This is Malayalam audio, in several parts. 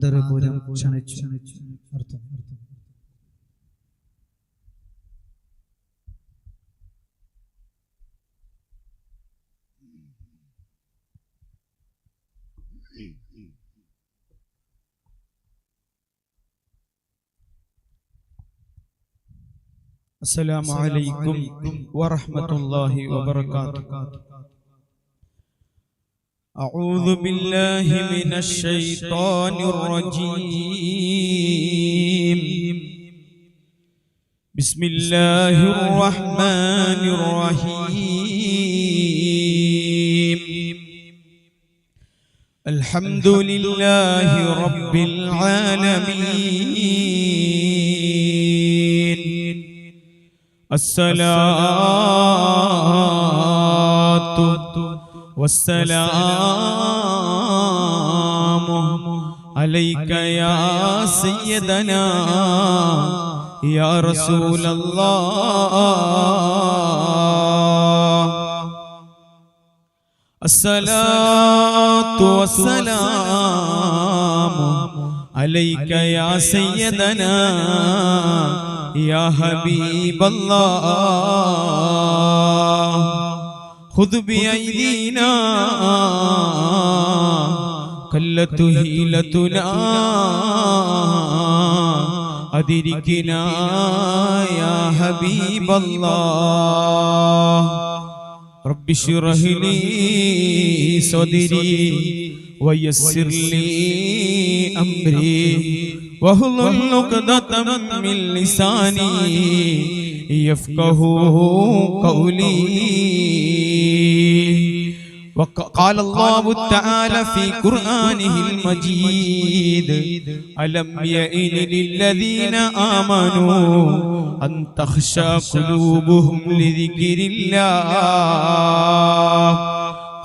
ആദരപൂർവ്വം ക്ഷണിച്ചു. അർത്ഥം السلام عليكم ورحمة الله وبركاته. أعوذ بالله من الشيطان الرجيم. بسم الله الرحمن الرحيم. الحمد لله رب العالمين. الصلاة والسلام عليك يا سيدنا يا رسول الله. الصلاة والسلام عليك يا سيدنا يا حبيب الله. خذ بأيدينا قلت هيلتنا أدركنا يا حبيب الله. رب اشرح لي صدري ويسر لي أمري واحلل عقدة من لساني يفقهوا قولي. وقال الله تعالى في قرآنه المجيد: ألم يئن للذين آمنوا أن تخشى قلوبهم لذكر الله.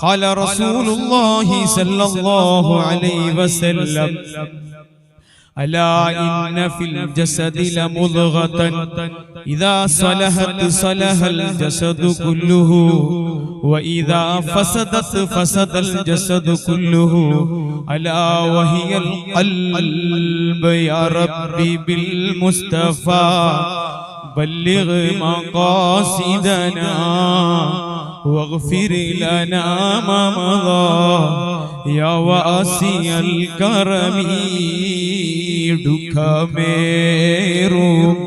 قال رسول الله صلى الله عليه وسلم: ألا إن في الجسد لمضغة إذا صلحت صلح الجسد كله وإذا فسدت فسد الجسد كله ألا وهي القلب. يا ربي بالمصطفى بلغ مقاصدنا واغفر لنا ما مضى يا واسع الكرم. ദുഃഖമേറും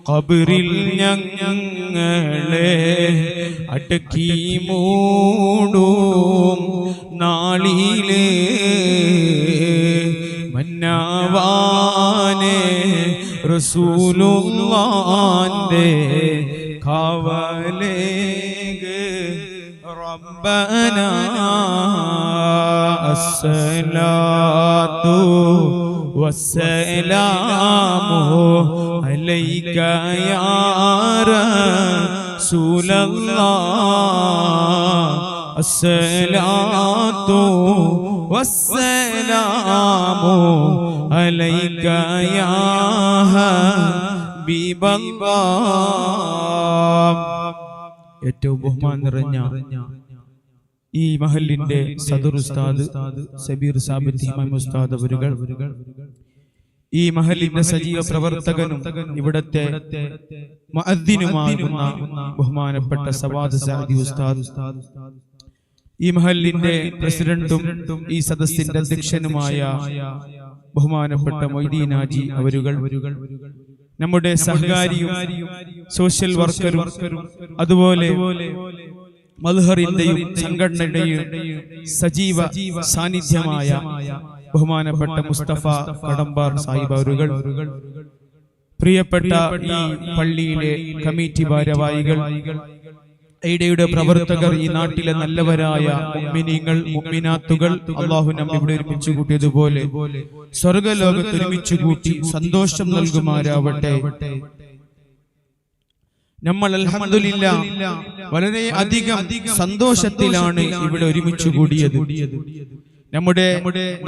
ഖബറിൽ ഞങ്ങളെ അടക്കി മൂടും നാളിലെ മന്നവാനെ റസൂലുള്ളാന്റെ കാവലേഗ് റബ്ബനാ. അസ്സലാത്തു والسلام عليك يا رسول الله. الصلاة والسلام عليك يا حبيب الله. ഏറ്റവും ബഹുമാനം നിറഞ്ഞ ഈ മഹലിന്റെ സദർ ഉസ്താദ് സബീർ സാബിത്ത് ഇമാം ഉസ്താദ് അവരുകൾ, ഈ മഹലിന്റെ സജീവ പ്രവർത്തകനും ഇവിടത്തെ മുഅദ്ദിനുമാകുന്ന ബഹുമാനപ്പെട്ട സവാദ് സഅദി ഉസ്താദ്, ഈ മഹലിന്റെ പ്രസിഡന്റും ഈ സദസ്സിന്റെ അധ്യക്ഷനുമായ ബഹുമാനപ്പെട്ട മൊയ്തീൻ ഹാജി അവരുകൾ, നമ്മുടെ സഹകാരിയും സോഷ്യൽ വർക്കറും അതുപോലെ മദ്ഹറിന്റെയും സംഘടനയുടെയും സജീവ സാന്നിധ്യമായ ബഹുമാനപ്പെട്ട മുസ്തഫ കടമ്പാർ സാഹിബ് അവരുകൾ, പ്രിയപ്പെട്ട ഈ പള്ളിയിലെ കമ്മിറ്റി ഭാരവാഹികൾ, ഐഡയുടെ പ്രവർത്തകർ, ഈ നാട്ടിലെ നല്ലവരായ മുഅ്മിനീങ്ങൾ മുഅ്മിനാത്തുകൾ, അല്ലാഹു നമ്മെ ഇവിടെ ഒരുമിച്ച് കൂട്ടിയതുപോലെ സ്വർഗ്ഗലോകത്ത് ഒരുമിച്ച് കൂട്ടി സന്തോഷം നൽകുമാരാവട്ടെ. നമ്മൾ അൽഹംദുലില്ലാഹ് വളരെ അധികം സന്തോഷത്തിലാണ് ഇവിടെ ഒരുമിച്ച് കൂടിയത്. നമ്മുടെ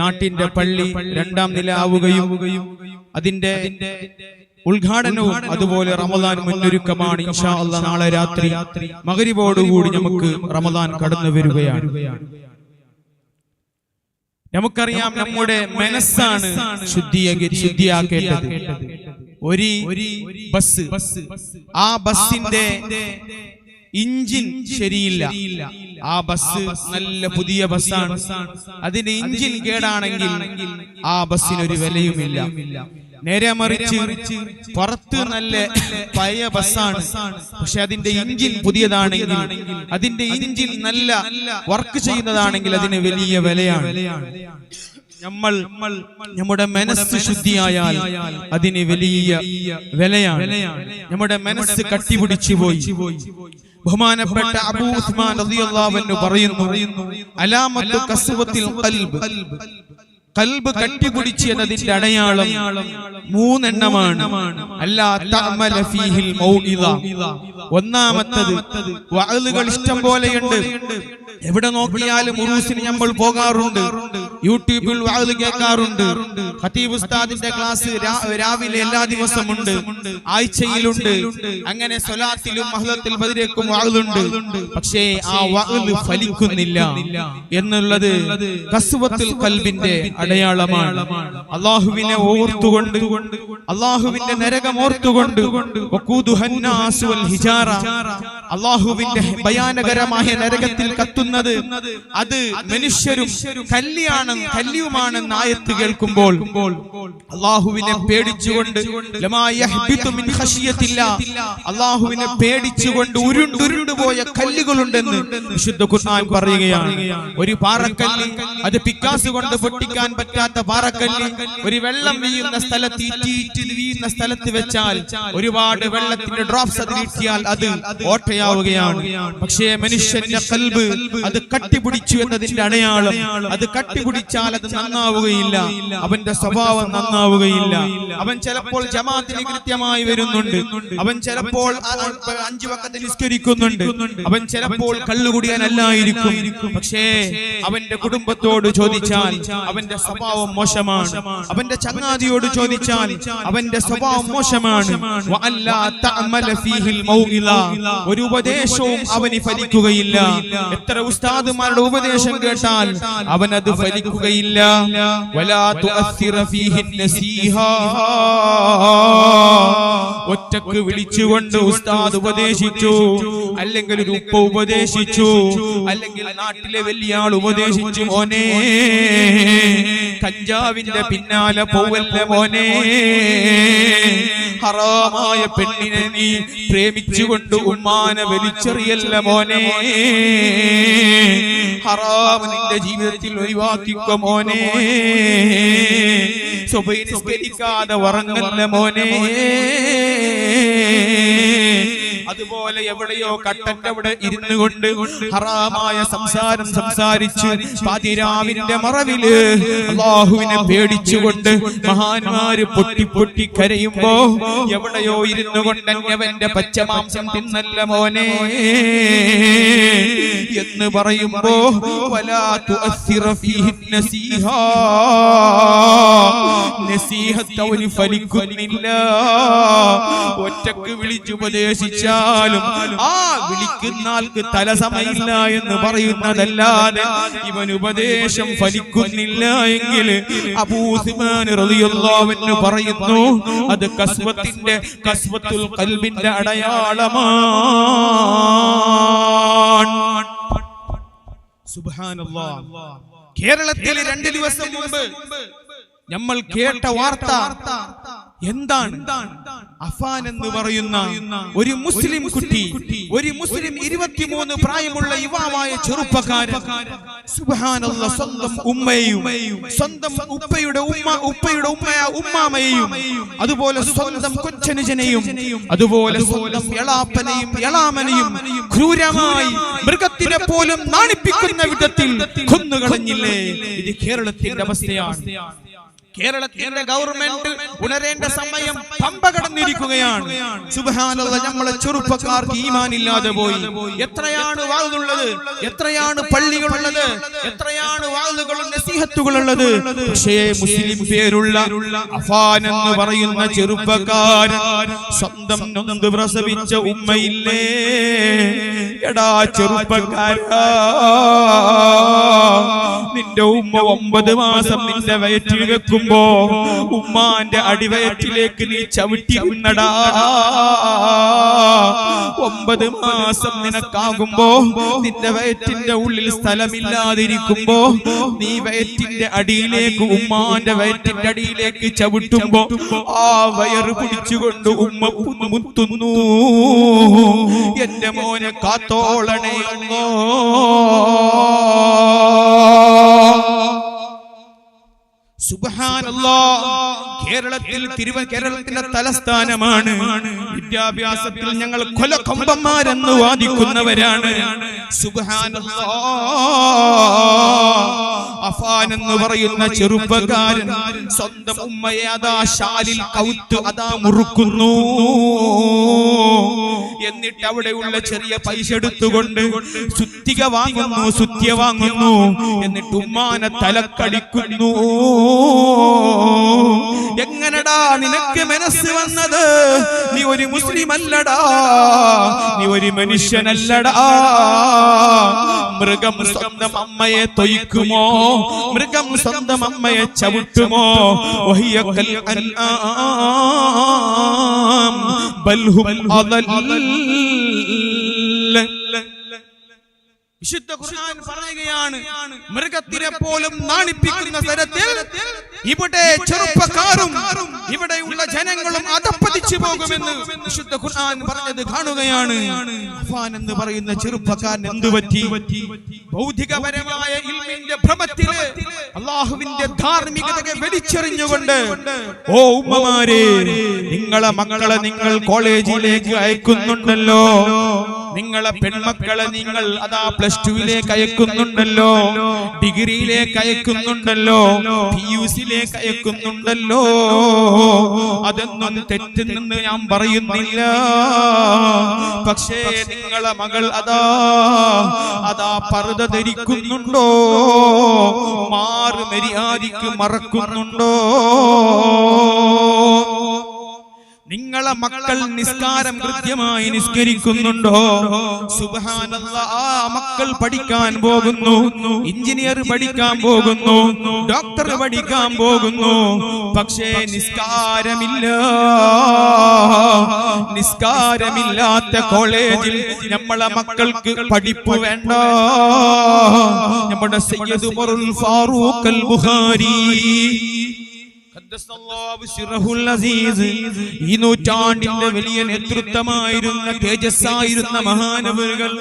നാട്ടിന്റെ പള്ളി രണ്ടാം നില ആവുകയും അതിന്റെ ഉദ്ഘാടനവും അതുപോലെ റമദാൻ മുന്നൊരുക്കമാണ്. ഇൻഷാ അല്ലാഹ് നാളെ രാത്രി മഗ്രിബോടുകൂടി നമുക്ക് റമദാൻ കടന്നു വരികയാണ്. നമുക്കറിയാം നമ്മുടെ മനസ്സാണ് ശുദ്ധിയാക്കേണ്ടത്. ഒരു ബസ്, ആ ബസിന്റെ ഇഞ്ചിൻ ശരിയില്ല. ആ ബസ് നല്ല പുതിയ ബസ്സാണ്, അതിന്റെ ഇഞ്ചിൻ കേടാണെങ്കിൽ ആ ബസ്സിനൊരു വിലയുമില്ല. നേരെ മറിച്ച് പുറത്ത് നല്ല പഴയ ബസ്സാണ്, പക്ഷെ അതിന്റെ ഇഞ്ചിൻ പുതിയതാണെങ്കിൽ, അതിന്റെ ഇഞ്ചിൻ നല്ല വർക്ക് ചെയ്യുന്നതാണെങ്കിൽ അതിന് വലിയ വിലയാണ്. നമ്മുടെ മനസ്സ് ശുദ്ധിയായാൽ അതിന് വലിയ വിലയാണ്. നമ്മുടെ മനസ്സ് കട്ടിപിടിച്ചു പോയി. ബഹുമാനപ്പെട്ട അബൂ ഉസ്മാൻ റളിയല്ലാഹു അൻഹു പറയുന്നു, അലാമത്തു കസ്വത്തിൽ ഖൽബ്, ഖൽബ് കട്ടിപിടിച്ച് എന്നതിന്റെ അടയാളം 3 എണ്ണമാണ്. അല്ലാ തഅമല ഫീഹിൽ മൗഇദ, ഒന്നാമത്തത് വഅലുകൾ ഇഷ്ടം പോലെയുണ്ട്. എവിടെ നോക്കിയാലും ഉറൂസിന് നമ്മൾ പോകാറുണ്ട്, യൂട്യൂബിൽ വഅല് കേൾക്കാറുണ്ട്. ഖതീബ് ഉസ്താദിന്റെ ക്ലാസ് രാവിലെ എല്ലാ ദിവസമുണ്ട്, ആഴ്ചയിലുണ്ട്. അങ്ങനെ സ്വലാത്തിലും മഹ്ലത്തുൽ ബദരിക്കും വഅലുണ്ട്. പക്ഷേ ആ വഅല് ഫലിക്കുന്നില്ല എന്നുള്ളത് ഖസ്വത്തുൽ ഖൽബിന്റെ അടയാളമാണ്. അല്ലാഹുവിനെ ഓർത്തുകൊണ്ട്, അല്ലാഹുവിന്റെ നരകം ഓർത്തുകൊണ്ട്, വഖൂദുഹന്നാസ് വൽ ഹിജാറ, അല്ലാഹുവിന്റെ ഭയാനകരമായ നരകത്തിൽ കത്തുന്നത് അത് മനുഷ്യരും കല്ലിയുമാണെന്ന് ആയത്ത് കേൾക്കുമ്പോൾ അല്ലാഹുവിനെ പേടിച്ചുകൊണ്ട്, ലമാ യഹ്ബിതു മിൻ ഖശിയത്തില്ലാ, അല്ലാഹുവിനെ പേടിച്ചുകൊണ്ട് ഉരുണ്ടുരുണ്ടു പോയ കല്ലുകളുണ്ടെന്ന് വിശുദ്ധ ഖുർആൻ പറയുകയാണ്. ഒരു പാറക്കല്ല്, അത് പിക്കാസ് കൊണ്ട് പൊട്ടിക്കാൻ പറ്റാത്ത പാറക്കല്ല്, ഒരു വെള്ളം വീഴുന്ന സ്ഥലത്ത്, വീഴുന്ന സ്ഥലത്ത് വെച്ചാൽ ഒരുപാട് വെള്ളത്തിന്റെ ഡ്രോപ്സ് അതിലിട്ടിയാൽ അത് ഓട്ടയാവുകയാണ്. പക്ഷേ മനുഷ്യന്റെ ഖൽബ് അത് കട്ടിപിടിച്ചു എന്നതിന്റെ അടയാളം, അത് കട്ടിപിടിച്ചാൽ അത് നന്നാവുകയില്ല, അവന്റെ സ്വഭാവം നന്നാവുകയില്ല. അവൻ ചിലപ്പോൾ ജമാഅത്തിന് കൃത്യമായി വരുന്നുണ്ട്, അവൻ ചിലപ്പോൾ 5 വഖത്ത് നിസ്കരിക്കുന്നുണ്ട്, അവൻ ചിലപ്പോൾ കള്ളുകുടിയാനല്ലായിരിക്കും. പക്ഷേ അവന്റെ കുടുംബത്തോട് ചോദിച്ചാൽ അവന്റെ സ്വഭാവം മോശമാണ്, അവന്റെ ചങ്ങാതിയോട് ചോദിച്ചാൽ അവന്റെ സ്വഭാവം മോശമാണ്. വഅല്ലാ തഅമല ഫീഹിൽ മൗഇദ, ഒരു ഉപദേശവും അവന് ഫലിക്കുകയില്ല. എത്ര ഉസ്താദുമാരുടെ ഉപദേശം കേട്ടാൽ അവനത് ഫലിക്കുകയില്ല. വലാ തുഅസ്സിറ ഫീഹി നസീഹ, ഒറ്റക്ക് വിളിച്ചുകൊണ്ട് ഉസ്താദ് ഉപദേശിച്ചു, അല്ലെങ്കിൽ ഒരു ഉപ്പ ഉപദേശിച്ചു, അല്ലെങ്കിൽ നാട്ടിലെ വലിയ ആൾ ഉപദേശിച്ചു, മോനെ കഞ്ചാവിന്റെ പിന്നാലെ പോവല്ല മോനെ, ഹറാമായ പെണ്ണിനെ നീ പ്രേമിച്ചുകൊണ്ട് ഉമ്മാനെ വലിച്ചെറിയല്ല മോനെ, ഹറാം നിന്റെ ജീവിതത്തിൽ ഒഴിവാക്കിക്കോ മോനെ, സുബഹി നിസ്കരിക്കാതെ ഉറങ്ങല്ല മോനെ. അതുപോലെ എവിടെയോ കട്ടന്റെ അവിടെ ഇരുന്നു കൊണ്ട് ഹറാമായ സംസാരം സംസാരിച്ച് പാതിരാവിന്റെ മറവില് അല്ലാഹുവിനെ പേടിച്ചുകൊണ്ട് മഹാന്മാര് പൊട്ടി പൊട്ടി കരയുമ്പോ എവിടെയോ ഇരുന്നു കൊണ്ട് അവന്റെ പച്ചമാംസം തിന്നല്ല മോനെ എന്ന് പറയുമ്പോ വലാ തുഅസ്സിറ ഫീഹി നസീഹ, നസീഹത്ത് അവന് ഫലിക്കുന്നില്ല. ഒറ്റക്ക് വിളിച്ചുപദേശിച്ചാലും ആ വിളിക്കുന്ന ആൾക്ക് തലസമയില്ല എന്ന് പറയുന്നതല്ലാതെ ഇവൻ ഉപദേശം ഫലിക്കുന്നില്ല എങ്കിൽ അബൂ ഉസ്മാൻ റളിയല്ലാഹു അൻഹു പറയുന്നു, അത് കസ്വത്തുൽ ഖൽബിന്റെ അടയാളമാണ്. സുബ്ഹാനല്ലാഹ്. കേരളത്തിൽ 2 ദിവസം മുമ്പ് നമ്മൾ കേട്ട വാർത്ത എന്താണ്? അഫാൻ എന്ന് പറയുന്ന ഒരു മുസ്ലിം കുട്ടി, ഒരു മുസ്ലിം 23 പ്രായമുള്ള യുവാവായ ചെറുപ്പക്കാരൻ, സുബ്ഹാനല്ലാഹ്, സ്വന്തം ഉമ്മയെയും സ്വന്തം ഉപ്പയുടെ ഉമ്മാമയെയും അതുപോലെ സ്വന്തം കൊച്ചനുജനെയും അതുപോലെ സ്വന്തം എളാപ്പനെയും എളാമനെയും ക്രൂരമായി മൃഗത്തിനെ പോലും നാണിപ്പിക്കുന്ന വിധത്തിൽ കൊന്നുകളഞ്ഞില്ലേ? ഇത് കേരളത്തിന്റെ അവസ്ഥയാണ്. കേരളത്തിന്റെ ഗവൺമെന്റ് ഉണരേണ്ട സമയം പമ്പ കടന്നിരിക്കുകയാണ്. സുബ്ഹാനല്ലാഹ്, നമ്മളെ ചെറുപ്പക്കാർക്ക് ഈമാൻ ഇല്ലാതെ പോയി. എത്രയാണ് വാളുള്ളത്, എത്രയാണ് പള്ളികളുള്ളത്, എത്രയാണ് വാളുകളും നസീഹത്തുകളുള്ളത്. പക്ഷേ മുസ്ലിം പേരുള്ള അഫാൻ എന്ന് പറയുന്ന ചെറുപ്പക്കാരൻ സ്വന്തം നൊന്ത് പ്രസവിച്ച ഉമ്മയില്ലേ? എടാ ചെറുപ്പക്കാരാ, നിന്റെ ഉമ്മ 9 മാസം നിന്റെ വയറ്റിൽ വെക്കുമ്പോ ഉമ്മാന്റെ അടിവയറ്റിലേക്ക് നീ ചവിട്ടിരുന്നടാ. 9 മാസം നിനക്കാകുമ്പോ നിന്റെ വയറ്റിന്റെ ഉള്ളിൽ സ്ഥലമില്ലാതിരിക്കുമ്പോ നീ വയറ്റിന്റെ അടിയിലേക്ക്, ഉമ്മാന്റെ വയറ്റിന്റെ അടിയിലേക്ക് ചവിട്ടുമ്പോ ആ വയറ് പിടിച്ചുകൊണ്ട് ഉമ്മ മുത്തുന്നു. എന്റെ മോനെ കാത്തോളണേ അല്ലാ. സുബ്ഹാനല്ലാഹ്, കേരളത്തിന്റെ തലസ്ഥാനമാണ്. വിദ്യാഭ്യാസത്തിൽ ഞങ്ങൾ കൊലക്കൊമ്പന്മാരെന്ന് വാദിക്കുന്നവരാണ്. സുബ്ഹാനല്ലാഹ്, അഫാൻ എന്ന് പറയുന്ന ചെറുപ്പക്കാരൻ സ്വന്തം ഉമ്മയെ അതാ ഷാലിൽ കൗത്ത് അതാ മുറുക്കുന്നു. എന്നിട്ട് അവിടെയുള്ള ചെറിയ പൈസ എടുത്തുകൊണ്ട് സുത്തിക വാങ്ങുന്നു, സുത്യ വാങ്ങുന്നു. എന്നിട്ട് ഉമ്മാനെ തലക്കടിക്കുന്നു. എങ്ങനടാ നിനക്ക് മനസ്സ് വന്നത്? നീ ഒരു മുസ്ലിം അല്ലടാ, നീ ഒരു മനുഷ്യനല്ലടാ. മൃഗം സ്വന്തം അമ്മയെ തൊയ്ക്കുമോ? മൃഗം സ്വന്തം അമ്മയെ ചവിട്ടുമോ? വഹിയ കൽ അൻആം ബൽ ഹും അദൽ. വിശുദ്ധ ഖുർആൻ പറയുകയാണ്, മൃഗത്തിനെ പോലും നാണിപ്പിക്കുന്ന തരത്തിൽ ഇവിടെ ചെറുപ്പക്കാരും ഇവിടെയുള്ള ജനങ്ങളും അധപ്പതിച്ചു പോകുമെന്ന് വിശുദ്ധ ഖുർആൻ പറഞ്ഞത് കാണുകയാണ്. അഫാൻ എന്ന് പറയുന്ന ചെറുപ്പക്കാരൻ എന്തു പറ്റി? ഭൗതികപരമായ ഇൽമിന്റെ ഭ്രമത്തില് അല്ലാഹുവിന്റെ ധാർമ്മികതയെ വെടിച്ചെറിഞ്ഞുകൊണ്ട്, ഓ ഉമ്മമാരെ, നിങ്ങളെ മക്കളെ നിങ്ങൾ കോളേജിലേക്ക് അയക്കുന്നുണ്ടല്ലോ, നിങ്ങളെ പെൺമക്കളെ നിങ്ങൾ അതാ +2 അയക്കുന്നുണ്ടല്ലോ, ഡിഗ്രിയിലേക്ക് അയക്കുന്നുണ്ടല്ലോ, PUCയിലേക്ക് അയക്കുന്നുണ്ടല്ലോ. അതൊന്നും തെറ്റെന്ന് ഞാൻ പറയുന്നില്ല. പക്ഷേ നിങ്ങളെ മകൾ അതാ പർദ്ദ ധരിക്കുന്നുണ്ടോ? മാറ് മര്യാദയ്ക്ക് മറക്കുന്നുണ്ടോ? നിങ്ങളെ മക്കൾ നിസ്കാരം കൃത്യമായി നിസ്കരിക്കുന്നുണ്ടോ? സുബ്ഹാനല്ലാഹ്, ആ മക്കൾ പഠിക്കാൻ പോകുന്നു, എഞ്ചിനീയർ പഠിക്കാൻ പോകുന്നു, ഡോക്ടർ പഠിക്കാൻ പോകുന്നു. പക്ഷേ നിസ്കാരമില്ലാത്ത കോളേജിൽ നമ്മളെ മക്കൾക്ക് പഠിപ്പ് വേണ്ട. നമ്മുടെ സയ്യിദ് ഉമറുൽ ഫാറൂഖ് അൽ ബുഖാരി ഈ നൂറ്റാണ്ടിന്റെ വലിയ നേതൃത്വമായിരുന്ന, തേജസ്സായിരുന്ന മഹാനവറുകൾ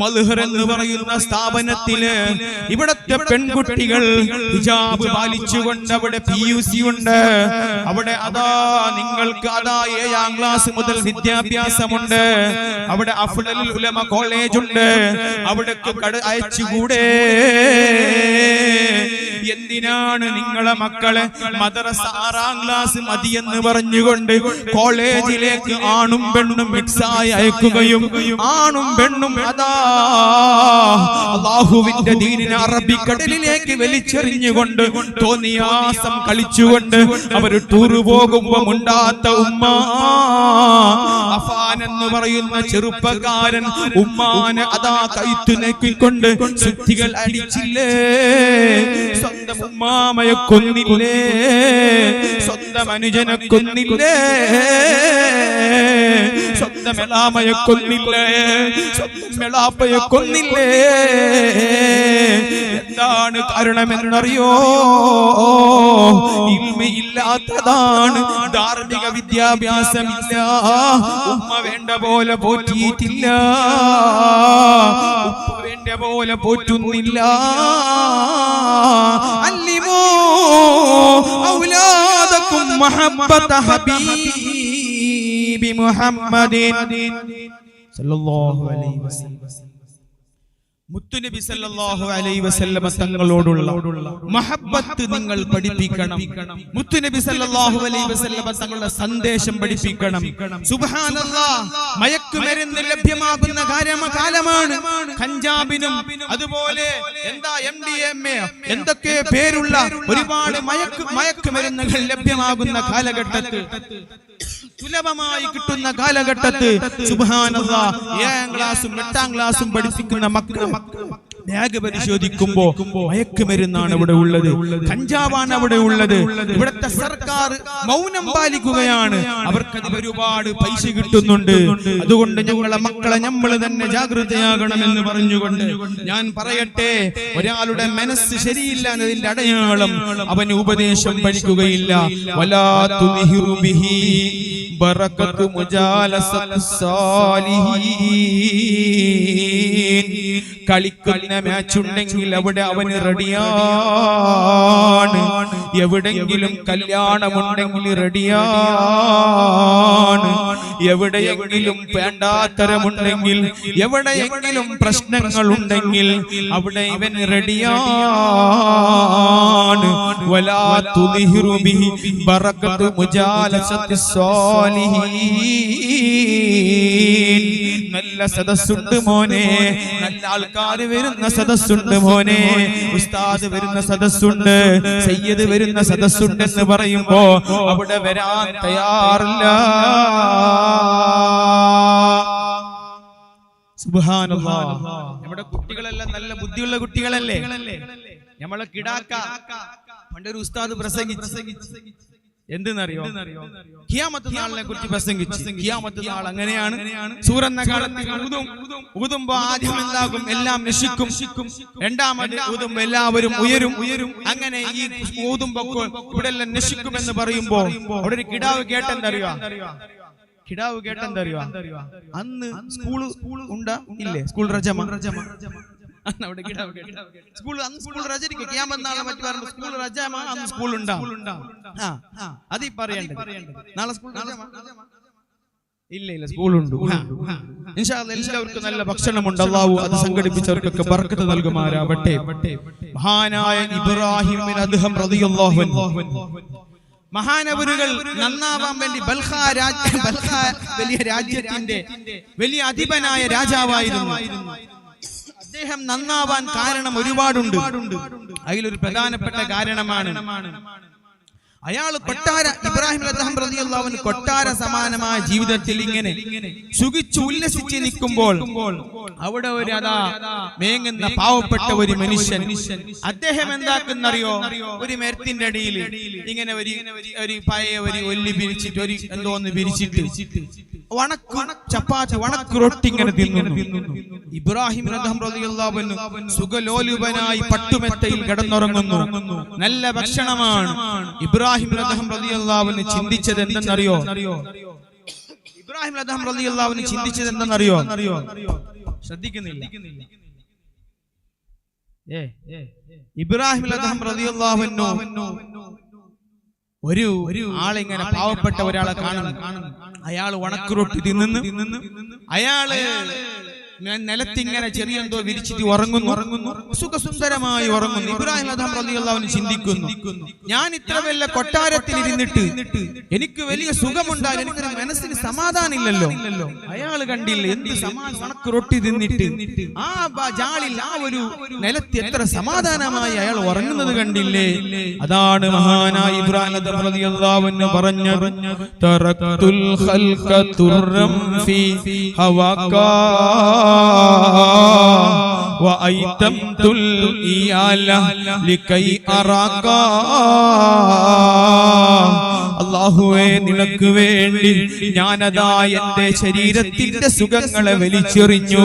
മൽഹർ എന്ന് പറയുന്ന സ്ഥാപനത്തില് ഇവിടത്തെ പെൺകുട്ടികൾ ഹിജാബ് പാലിച്ചുകൊണ്ട് അവിടെ PUC ഉണ്ട്. അവിടെ നിങ്ങൾക്ക് 7ാം ക്ലാസ് മുതൽ വിദ്യാഭ്യാസമുണ്ട്. അവിടെ അഫ്ളലുൽ ഉലമ കോളേജ് ഉണ്ട്. അവിടെ അയച്ചുകൂടെ? എന്തിനാണ് നിങ്ങളെ മക്കളെ മദ്രസ 6ാം ക്ലാസ് മതിയെന്ന് പറഞ്ഞുകൊണ്ട് കോളേജിലേക്ക് ആണും പെണ്ണും മിക്സായി അയക്കുകയും ആണും പെണ്ണും അല്ലാഹുവിന്റെ ദീനിനെ അറബിക്കടലിലേക്ക് വലിച്ചെറിഞ്ഞുകൊണ്ട് തോന്നിയാസം കളിച്ചുകൊണ്ട് അവർ ടൂർ പോകുമ്പോ മുണ്ടാത്ത ഉമ്മ. അഫാൻ എന്ന് പറയുന്ന ചെറുപ്പക്കാരൻ ഉമ്മാനെ കൈത്തു നെക്കിക്കൊണ്ട് ശുദ്ധികൾ അടിച്ചില്ലേ? സ്വന്തം ഉമ്മാമയെ കൊന്നില്ലേ? സ്വന്തം അനുജനെ കൊന്നില്ലേ? സ്വന്തം എളാമയെ കൊന്നില്ലേ? സ്വന്തം എളാപ്പയെ കൊന്നില്ലേ? എന്താണ് കാരണമെന്നറിയോ? ഇല്ലാത്തതാണ്, ധാർമ്മിക വിദ്യാഭ്യാസമില്ല, ഉമ്മ വേണ്ട പോലെ പോറ്റിയിട്ടില്ല, ഉപ്പ വേണ്ട പോലെ പോറ്റുന്നില്ല. അല്ലിമൂ ഔലാദകും മഹബ്ബത ഹബീബി മുഹമ്മദിൻ സല്ലല്ലാഹു അലൈഹി വസല്ലം. മുത്തുനബി സല്ലല്ലാഹു അലൈഹി വസല്ലമ തങ്ങളോടുള്ള മഹബ്ബത്ത് നിങ്ങൾ പഠിപ്പിക്കണം. മുത്തുനബി സല്ലല്ലാഹു അലൈഹി വസല്ലമ തങ്ങളുടെ സന്ദേശം പഠിപ്പിക്കണം. സുബ്ഹാനല്ലാഹ്, മയക്കുമരുന്ന് ലഭ്യമാകുന്ന കാലമാണ്. കഞ്ചാബിനും അതുപോലെ എന്താ MDMA എന്തൊക്കെ പേരുള്ള ഒരുപാട് മയക്കുമരുന്നുകൾ ലഭ്യമാകുന്ന കാലഘട്ടത്തിൽ, സുലഭമായി കിട്ടുന്ന കാലഘട്ടത്തിൽ സുബ്ഹാനല്ലാഹ് 7ാം ക്ലാസും 8ാം ക്ലാസും പഠിപ്പിക്കുന്ന മക്കൾ ബാഗ് പരിശോധിക്കുമ്പോ മയക്കുമരുന്നാണ് അവിടെ ഉള്ളത്, കഞ്ചാവാണ് അവിടെ ഉള്ളത്. ഇവിടുത്തെ സർക്കാർ മൗനം പാലിക്കുകയാണ്. അവർക്ക് ഒരുപാട് പൈസ കിട്ടുന്നുണ്ട്. അതുകൊണ്ട് ഞങ്ങളെ മക്കളെ നമ്മൾ തന്നെ ജാഗ്രതയാകണമെന്ന് പറഞ്ഞുകൊണ്ട് ഞാൻ പറയട്ടെ, ഒരാളുടെ മനസ്സ് ശരിയില്ല എന്നതിന്റെ അടയാളം അവന് ഉപദേശം പഠിക്കുകയില്ല. വലാ തുൽഹിറു ബിഹി ബറകത്തു മുജാലസത്തി സാലിഹീൻ. കളിക്കുന്ന മാച്ച് ഉണ്ടെങ്കിൽ അവിടെ അവന് റെഡിയാണ്. എവിടെങ്കിലും കല്യാണമുണ്ടെങ്കിൽ റെഡിയാണ്. എവിടെയെങ്കിലും വേണ്ടാത്തരമുണ്ടെങ്കിൽ, എവിടെയെങ്കിലും പ്രശ്നങ്ങൾ ഉണ്ടെങ്കിൽ അവിടെ ഇവൻ റെഡിയാണ്. വലാ തുൽഹിറു ബിഹി ബറകത്തു മുജാലസത്തി സാലിഹീൻ. നല്ല സദസ്സുണ്ട് മോനെ, നല്ല ആൾക്കാർ വരുന്ന സദസ്സുണ്ട് മോനെ, ഉസ്താദ് വരുന്ന സദസ്സുണ്ട്, സയ്യിദ് വരുന്ന സദസ്സുണ്ടെന്ന് പറയുമ്പോ അവിടെ വരാൻ തയ്യാറില്ല. സുബ്ഹാനല്ലാഹ്, നമ്മുടെ കുട്ടികളെല്ലാം നല്ല ബുദ്ധിയുള്ള കുട്ടികളല്ലേ? നമ്മളെ കിടാക്ക പണ്ടൊരു ഉസ്താദ് പ്രസംഗിച്ചു. എന്തെന്നറിയോ? ഖിയാമത്ത് നാളിനെ കുറിച്ച് പ്രസംഗിച്ചു. ഖിയാമത്ത് നാൾ അങ്ങനെയാണ്, സൂറന്ന കാലത്ത് ഊതുമ്പോ ആദ്യം എന്താകും? എല്ലാം നശിക്കും. രണ്ടാമത് ഊതുമ്പോ എല്ലാവരും ഉയരും. അങ്ങനെ ഈ ഊതുമ്പോ ഇവിടെ എല്ലാം നശിക്കുമെന്ന് പറയുമ്പോ അവിടെ ഒരു കിടാവ് കേട്ടെന്തറിയോ? അന്ന് സ്കൂൾ ഉണ്ടാ ഇല്ലേ? സ്കൂൾ റജമ സ്കൂൾ റജനിക്ക് ക്യാമന്നാളെ മറ്റു പറഞ്ഞു സ്കൂൾ റജമ, അന്ന് സ്കൂൾ ഉണ്ടാവും. അതീ പറയണ്ടേ നാളെ സ്കൂൾ ഇല്ല, സ്കൂളുണ്ട്. ഇൻഷാ അല്ലാഹ് എല്ലാവർക്കും നല്ല ഭക്ഷണമുണ്ട്. അല്ലാഹു അത് സംഘടിപ്പിച്ചവർക്കൊക്കെ ബർക്കത്ത് നൽകുമാറാവട്ടെ. മഹാനായ ഇബ്രാഹിം ബിൻ അദ്ഹം റളിയല്ലാഹു അൻഹു മഹാനവരുകൾ നന്നാവാൻ വേണ്ടി ബൽഖ വലിയ രാജ്യത്തിന്റെ വലിയ അധിപനായ രാജാവായിരുന്നു. അദ്ദേഹം നന്നാവാൻ കാരണം ഒരുപാടുണ്ട്. അതിലൊരു പ്രധാനപ്പെട്ട കാരണമാണ് അയാൾ ഇബ്രാഹിം റളിയല്ലാഹു അൻഹു കൊട്ടാര സമാനമായ ജീവിതത്തിൽ ഇങ്ങനെ സുഖിച്ചു ഉല്ലസിച്ച് നിൽക്കുമ്പോൾ അവിടെ ഒരു മേങ്ങുന്ന പാവപ്പെട്ട ഒരു മനുഷ്യൻ, അദ്ദേഹം എന്താക്കുന്നറിയോ? ഒരു മരത്തിന്റെ അടിയിൽ ഇങ്ങനെ ഒരു പഴയ ഒരു ഒല്ലി പിരിച്ചിട്ട് ഒരു എന്തോന്ന് പിരിച്ചിട്ട് ചപ്പാത്തി റൊട്ടി ഇങ്ങനെ തിന്നുന്നു. ഇബ്രാഹിം റളിയല്ലാഹു അൻഹു സുഖലോലുപനായി പട്ടുമെത്തയിൽ കിടന്നുറങ്ങുന്നു. നല്ല ഭക്ഷണമാണ്. ഇബ്രാഹിം റളിയല്ലാഹു അൻഹു ചിന്തിച്ചത് എന്തെന്നറിയോ? ഇബ്രാഹിം റളിയല്ലാഹു അൻഹു ചിന്തിച്ചത് എന്തെന്നറിയോ? ശ്രദ്ധിക്കുന്നില്ല. ഇബ്രാഹിം റളിയല്ലാഹു അൻഹു ഒരു ആളിങ്ങനെ പാവപ്പെട്ട ഒരാളെ കാണുന്നു. അയാൾ ഉണക്കുറൊട്ടി തിന്നുന്നു. അയാള് നിലത്തിങ്ങനെ ചെറിയ എന്തോ വിരിച്ചിട്ട് ഉറങ്ങുന്നു. സുഖസുന്ദരമായി ഉറങ്ങുന്നു. ഇബ്രാഹിം റളിയല്ലാഹു അൻഹു ചിന്തിക്കുന്നു, ഞാൻ ഇത്ര വലിയ കൊട്ടാരത്തിൽ ഇരുന്നിട്ട് എനിക്ക് വലിയ സുഖമുണ്ടായാലും എനിക്കൊരു മനസ്സിന് സമാധാനം ഇല്ലല്ലോ. അയാൾ കണ്ടില്ല എന്ത് റൊട്ടി തിന്നിട്ട് ആ ജാളിൽ ആ ഒരു നിലത്ത് എത്ര സമാധാനമായി അയാൾ ഉറങ്ങുന്നത് കണ്ടില്ലേ? അതാണ് മഹാനായ ഇബ്രാഹിം റളിയല്ലാഹു അൻഹു പറഞ്ഞത്, തറക്തുൽ ഖൽഖ തുറം ഫീ ഹവാകാ وأيتمت الإيالة لكي أراكا. അല്ലാഹുവേ, നിനക്ക് വേണ്ടി ഞാനതാ എന്റെ ശരീരത്തിന്റെ സുഖങ്ങളെ വലിച്ചെറിഞ്ഞു.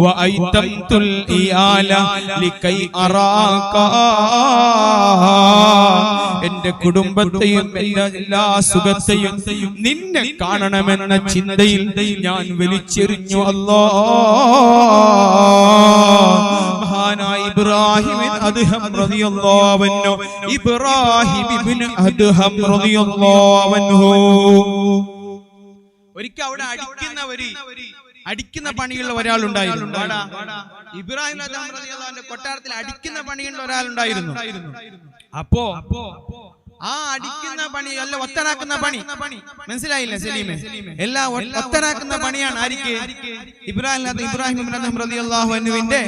വഅയ്തംതുൽ ഇയാല ലികൈ അറാകാ. എന്റെ കുടുംബത്തെയും എല്ലാ സുഖത്തെയും നിന്നെ കാണണമെന്ന ചിന്തയിൽ ഞാൻ വലിച്ചെറിഞ്ഞു. അല്ലാഹ്, മഹാനായ ഇബ്രാഹിം അദ്ഹം റളിയല്ലാഹു അൻഹു, ഇബ്രാഹിം ഇബ്നു അദ്ഹം റളിയല്ലാഹു അൻഹു ഒരിക്കൽ അവിടെ അടിക്കുന്ന അടിക്കുന്ന പണിയുള്ള ഒരാളുണ്ടായിരുന്നു. ഇബ്രാഹിം റളിയല്ലാഹുവിന്റെ കൊട്ടാരത്തിൽ അടിക്കുന്ന പണിയുള്ള ഒരാളുണ്ടായിരുന്നു. അപ്പോ ആ അടിക്കുന്ന പണി അല്ല, ഒത്തനാക്കുന്ന പണി. മനസ്സിലായില്ലേ സലീമെ? എല്ലാ ഒത്തനാക്കുന്ന പണിയാണ് ആർക്ക്? ഇബ്രാഹിം റളിയല്ലാഹു അൻഹുവിന്റെ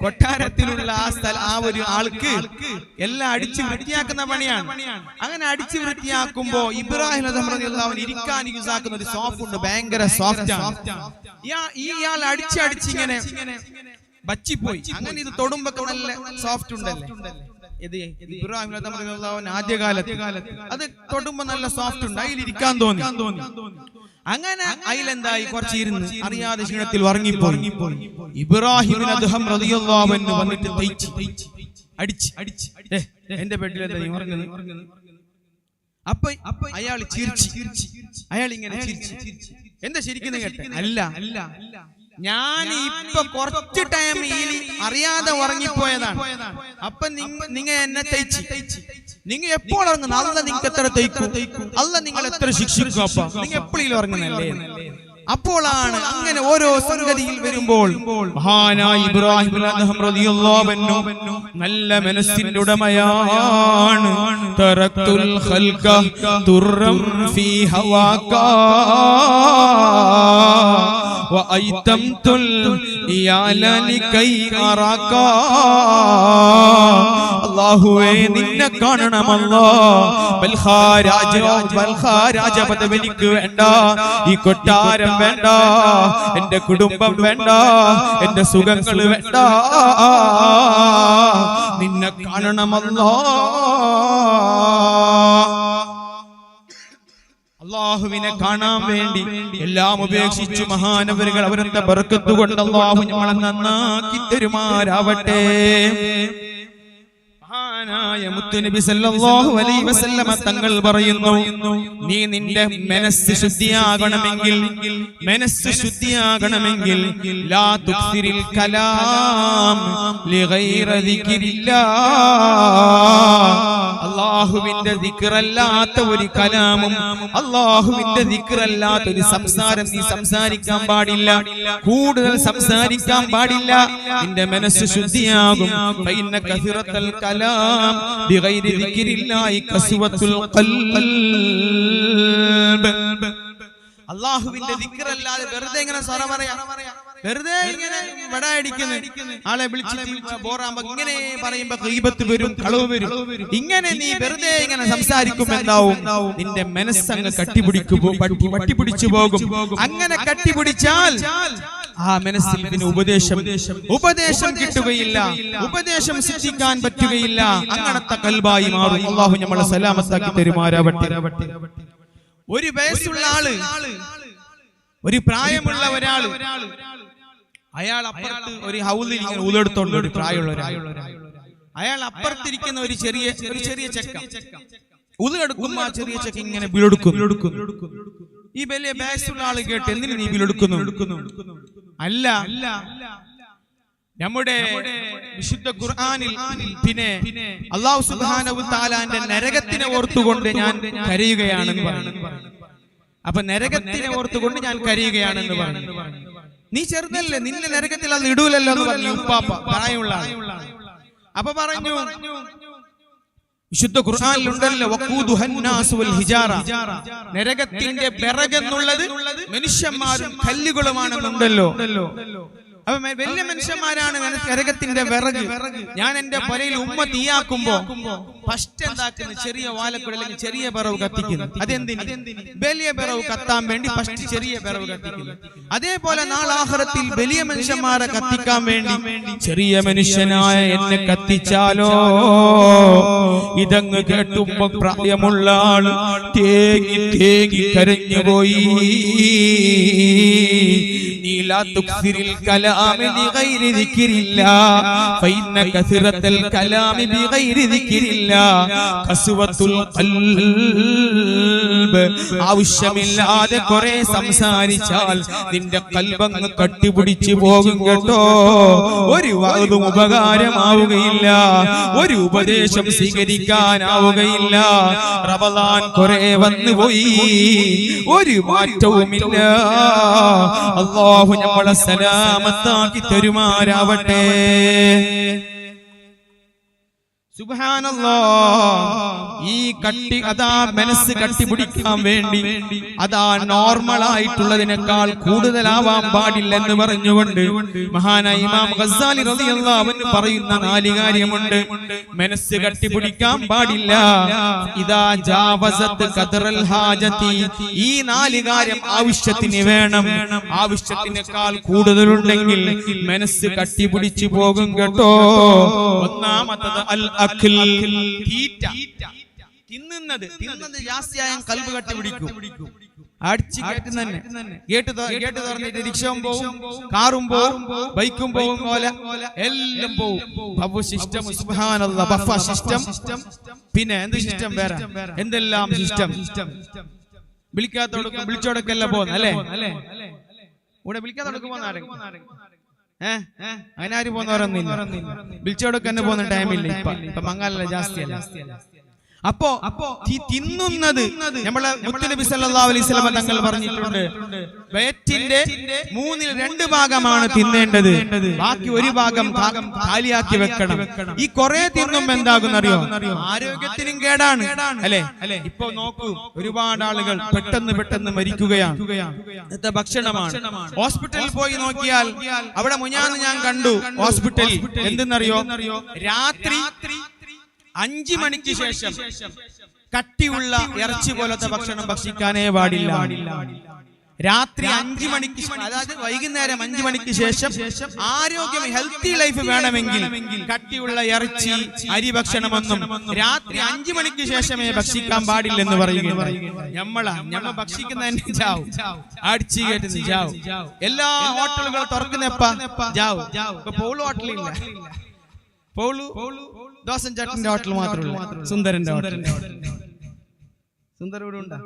കൊട്ടാരത്തിലുള്ള ആ ഒരു ആൾക്ക് എല്ലാം അടിച്ചു വൃത്തിയാക്കുന്ന പണിയാണ്. അങ്ങനെ അടിച്ചു വൃത്തിയാക്കുമ്പോ ഇബ്രാഹിം റളിയല്ലാഹു ഇരിക്കാൻ യൂസ് ആക്കുന്ന ഒരു സോഫ്റ്റ് ഉണ്ട്, ഭയങ്കര സോഫ്റ്റ് ആണ്. ഇയാൾ അടിച്ചിങ്ങനെ ബച്ചിപ്പോയി. അങ്ങനെ ഇത് തൊടുമ്പോ നല്ല സോഫ്റ്റ് ഉണ്ടല്ലേ ഇത് ഇബ്രാഹിം റളിയല്ലാഹു ആദ്യകാലത്ത് അത് തൊടുമ്പോ നല്ല സോഫ്റ്റ് ഉണ്ട്, അതിലിരിക്കാൻ തോന്നി. അങ്ങനെ അതിലെന്തായി കുറച്ച് ഇരുന്ന് അറിയാതെ ക്ഷീണത്തിൽ ഉറങ്ങിപ്പോയി. ഇബ്രാഹിം റളിയല്ലാഹു അൻഹു വന്നിട്ട് അടിച്ച് എന്റെ ബെഡിലെന്താ ഉറങ്ങുന്നത്? അപ്പൊ അയാൾ ചിരിച്ചു. അയാൾ ഇങ്ങനെ ചിരിച്ചു. എന്താ ശരിക്കും കേട്ടെ? അല്ല, ഞാൻ ഇപ്പൊ കുറച്ച് ടൈം അറിയാതെ ഉറങ്ങിപ്പോയതാണ്. അപ്പൊ നിങ്ങ എന്നെ തയ്ച്ച് നിങ്ങൾ എപ്പോൾ ഉറങ്ങുന്നു? അല്ല നിങ്ങൾക്ക് എത്ര തയ്ക്കും? അല്ല നിങ്ങൾ എത്ര ശിക്ഷിക്കും? അപ്പൊ നിങ്ങൾ എപ്പോഴും ഉറങ്ങുന്നല്ലേ? അപ്പോഴാണ് അങ്ങനെ ഓരോ സംഗതിയിൽ വരുമ്പോൾ മഹാനായ ഇബ്രാഹിം റളിയല്ലാഹു അൻഹു നല്ല മനസ്സിന്റെ ഉടമയാണ്. തറക്തുൽ ഖൽഖ തുറം ഫീ ഹവാക വഅയ്തംതുൽ ഇയാല ലികൈ അറാക. അല്ലാഹുവേ നിന്നെ കാണണമല്ലോ. ബൽഖാ രാജപദവി എനിക്ക് വേണ്ട, ഈ കൊട്ടാരം വേണ്ട, എന്റെ കുടുംബം വേണ്ട, എന്റെ സുഖങ്ങൾ വേണ്ട, നിന്നെ കാണണമല്ലോ. അല്ലാഹുവിനെ കാണാൻ വേണ്ടി എല്ലാം ഉപേക്ഷിച്ചു മഹാനവരുകൾ അവരുടെ ബർക്കത്ത് കൊണ്ട് അല്ലാഹു നമ്മളെ നന്നാക്കി തരുമാറാവട്ടെ. മഹാനായ മുത്തുനബി സല്ലല്ലാഹു അലൈഹി വസല്ലമ തങ്ങൾ പറയുന്നു, നീ നിന്റെ മനസ്സ് ശുദ്ധിയാകണമെങ്കിൽ ലാ തുക്സിരിൽ കലാം ലിഗൈറ ദിക്രില്ലാഹ്. അല്ലാഹുവിന്റെ ദിക്റല്ലാത്ത ഒരു കലാമും അല്ലാഹുവിന്റെ ദിക്റല്ലാത്ത ഒരു സംസാരം നീ സംസാരിക്കാൻ പാടില്ല, കൂടുതൽ സംസാരിക്കാൻ പാടില്ല. നിന്റെ മനസ്സ് ശുദ്ധിയാകും. ഫഇന്ന കസിറത്തൽ കലാം ബിഗൈരി ദിക്രില്ലാഹി കസ്വത്തുൽ ഖൽബ്. അല്ലാഹുവിന്റെ ദിക്റല്ലാതെ വെറുതെ ഇങ്ങനെ സ്വറ പറയാ, വെറുതെ ഇങ്ങനെ വടാടിക്കുന്നു, ആളെ വിളിച്ചിട്ട് ബോറാകുമ്പോ ഇങ്ങനെ പറയുമ്പോ ഗീബത്ത് വരും, കളവ് വരും. ഇങ്ങനെ നീ വെറുതെ ഇങ്ങനെ സംസാരിക്കുമ്പോ എന്താവും? നിന്റെ മനസ്സങ്ങ് കട്ടിപിടിച്ചു പോകും. അങ്ങനെ കട്ടിപിടിച്ചാൽ ആ മനസ്സിൽ പിന്നെ ഉപദേശം കിട്ടുകയില്ല, ഉപദേശം സിദ്ധിക്കാൻ പറ്റുകയില്ല. അങ്ങനത്തെ കൽബായി മാറും. അല്ലാഹു നമ്മളെ സലാമത്താക്കി തരുമാറാവട്ടെ. ഒരു വയസ്സുള്ള ആള്, ഒരു പ്രായമുള്ള ഒരാള്, അയാൾ അപ്പുറത്ത് ഒരു ഹൗലിൽ ഊതെടുത്തോണ്ട് ഒരു പ്രായമുള്ള ഒരാൾ, അയാൾ അപ്പുറത്തിരിക്കുന്ന ഒരു ചെറിയ ചെക്ക ഊതെടുക്കുമ്പോ ആ ചെറിയ ചെക്ക ഇങ്ങനെ ബിലെടുക്കും. ഈ വലിയ വയസ്സുള്ള ആള് കേട്ട് എന്തിനു നീ ബിലെടുക്കുന്നു? അല്ല, നമ്മുടെ വിശുദ്ധ ഖുർആനിൽ പിന്നെ അല്ലാഹു സുബ്ഹാനഹു വ തആലാന്റെ നരകത്തിനെ ഓർത്തുകൊണ്ട് ഞാൻ കരയുകയാണെന്ന് പറഞ്ഞു. അപ്പൊ നരകത്തിനെ ഓർത്തുകൊണ്ട് ഞാൻ കരയുകയാണെന്ന് പറഞ്ഞു. നീ ചെറുതല്ലേ, നിന്നെ നരകത്തിൽ അത് ഇടൂലല്ലോ എന്ന് പറഞ്ഞു ഉപ്പാപ്പ, പ്രായമുള്ള ആൾ. അപ്പൊ പറഞ്ഞു, വിശുദ്ധ ഖുർആനിലുണ്ടല്ലോ വഖൂദുഹന്നാസു വൽ ഹിജാറ, നരകത്തിന്റെ വിറകെന്നുള്ളത് മനുഷ്യന്മാരും കല്ലുകളുമാണെന്നുണ്ടല്ലോ. അപ്പൊ വലിയ മനുഷ്യന്മാരാണ് നരകത്തിന്റെ വിറക്. ഞാൻ എന്റെ പുരയിൽ ഉമ്മ തീയാക്കുമ്പോ ഫസ്റ്റ് എന്താക്കുന്നു? ചെറിയ വാലക്കുട അല്ലെങ്കിൽ ചെറിയ വിറവ് കത്തിക്കുന്നു. അതെന്തിന്? വലിയ വിറവ് കത്താൻ വേണ്ടി ഫസ്റ്റ് ചെറിയ വിറവ് കത്തിക്കുന്നു. അതേപോലെ നാളെ ആഖിറത്തിൽ വലിയ മനുഷ്യന്മാരെ കത്തിക്കാൻ വേണ്ടി ചെറിയ മനുഷ്യനായ എന്നെ കത്തിച്ചാലോ? ഇതങ്ങ് കേട്ടുമ്പോ പ്രായമുള്ള ആള് തേങ്ങി കരഞ്ഞുപോയി. ലാ തുക്സിരിൽ കലാമി ബിഗൈരി ദിക്രില്ലാഹ് ഫഇന്ന കസിറത്തൽ കലാമി ബിഗൈരി ദിക്രില്ലാഹ് കസ്വത്തുൽ ഖൽബ്. ഖൽബ്. ആവശ്യമില്ലാതെ കുറെ സംസാരിച്ചാൽ നിന്റെ ഖൽബങ്ങ് കട്ടിപിടിച്ചു പോകും കേട്ടോ. ഒരു വാദവും ഉപകാരമാവുകയില്ല, ഒരു ഉപദേശം സ്വീകരിക്കാനാവുകയില്ല. റമളാൻ കുറെ വന്നുപോയി, ഒരു മാറ്റവുമില്ല. അല്ലാഹു നമ്മളെ സലാമത്താക്കി തരുമാറാവട്ടെ. സുബ്ഹാനല്ലാഹ്. ഈ കട്ടി അതാ മനസ്സ് കട്ടിപിടിക്കാൻ വേണ്ടി അതാ നോർമൽ ആയിട്ടുള്ളതിനേക്കാൾ കൂടുതലാവാൻ പാടില്ലെന്ന് പറഞ്ഞുകൊണ്ട് മഹാനായ ഇമാം ഗസ്സാലി റളിയല്ലാഹു അൻഹു പറയുന്ന 4 കാര്യമുണ്ട്. മനസ്സ് കട്ടിപിടിക്കാൻ പാടില്ല. ഇദാ ജാവസത് ഖദറൽ ഹാജതി. ഈ 4 കാര്യം ആവശ്യത്തിന് വേണം. ആവശ്യത്തിനേക്കാൾ കൂടുതലുണ്ടെങ്കിൽ മനസ്സ് കട്ടിപിടിച്ചു പോകും കേട്ടോ. ഒന്നാമത്തത് അൽ അഖിൽ, തീറ്റ. തിന്നുന്നത് ജാസ്തിയായ ഖൽബ് കട്ടിപിടിക്കും. അടിച്ച് കേട്ട് തന്നെ കേട്ട് തുറന്നിട്ട് റിക്ഷയും പോവും, കാറും പോവും, ബൈക്കും പോവും, പോലെ എല്ലാം പോവും. ബഫ സിസ്റ്റം, സുബ്ഹാനല്ലാഹ്, ബഫ സിസ്റ്റം. പിന്നെ എന്ത് സിസ്റ്റം? വേറെ എന്തെല്ലാം സിസ്റ്റം. വിളിക്കാത്തോടൊക്കെ വിളിച്ചോടൊക്കെല്ലാം പോകുന്ന അല്ലേ? ഇവിടെ വിളിക്കാത്തോടൊക്കെ പോകുന്ന ആരെങ്കിലും അങ്ങനെ ആരും പോകുന്നവരൊന്നുമില്ല. വിളിച്ചോടൊക്കെ തന്നെ പോകുന്ന ടൈമില്ല. ഇപ്പൊ മംഗാലല്ല, ജാസ്തിയല്ല. അപ്പോ തിന്നുന്നത് നമ്മളെ മുത്തുനബി സല്ലല്ലാഹു അലൈഹി വസല്ലം തങ്ങൾ പറഞ്ഞിട്ടുണ്ട്, വയറ്റിന്റെ 2/3 ഭാഗമാണ് തിന്നേണ്ടത്, ബാക്കി 1 ഭാഗം കാലിയാക്കി വെക്കണം. ഈ കുറെ തിന്നുമ്പോ എന്താകുന്നറിയോ? ആരോഗ്യത്തിനും കേടാണ് അല്ലെ? ഇപ്പൊ നോക്കൂ, ഒരുപാട് ആളുകൾ പെട്ടെന്ന് മരിക്കുകയാണ്. ഇന്നത്തെ ഭക്ഷണമാണ്. ഹോസ്പിറ്റലിൽ പോയി നോക്കിയാൽ അവിടെ മുഞ്ഞാന്ന് ഞാൻ കണ്ടു ഹോസ്പിറ്റലിൽ എന്തെന്നറിയോ? രാത്രി 5 മണിക്ക് ശേഷം കട്ടിയുള്ള ഇറച്ചി പോലത്തെ ഭക്ഷണം ഭക്ഷിക്കാനേ പാടില്ല. രാത്രി 5 മണിക്ക്, അതായത് വൈകുന്നേരം 5 മണിക്ക് ശേഷം ആരോഗ്യം, ഹെൽത്തി ലൈഫ് വേണമെങ്കിൽ കട്ടിയുള്ള ഇറച്ചി, അരി ഭക്ഷണമൊന്നും രാത്രി 5 മണിക്ക് ശേഷമേ ഭക്ഷിക്കാൻ പാടില്ലെന്ന് പറയുകയാണ്. ഞമ്മ ഭക്ഷിക്കുന്നതിന് ജാവും, അടിച്ചു കയറ്റുന്നു ജാവും. എല്ലാ ഹോട്ടലുകളും തുറക്കുന്നപ്പ ജാവും. ഇപ്പൊ പോളു ഹോട്ടലില്ല, പോളു ദോശൻ ചട്ടിന്റെ ഹോട്ടൽ മാത്രമേ ഉള്ളൂ. സുന്ദരന്റെ ഹോട്ടൽ. സുന്ദര ഇവിടെ ഉണ്ടാ?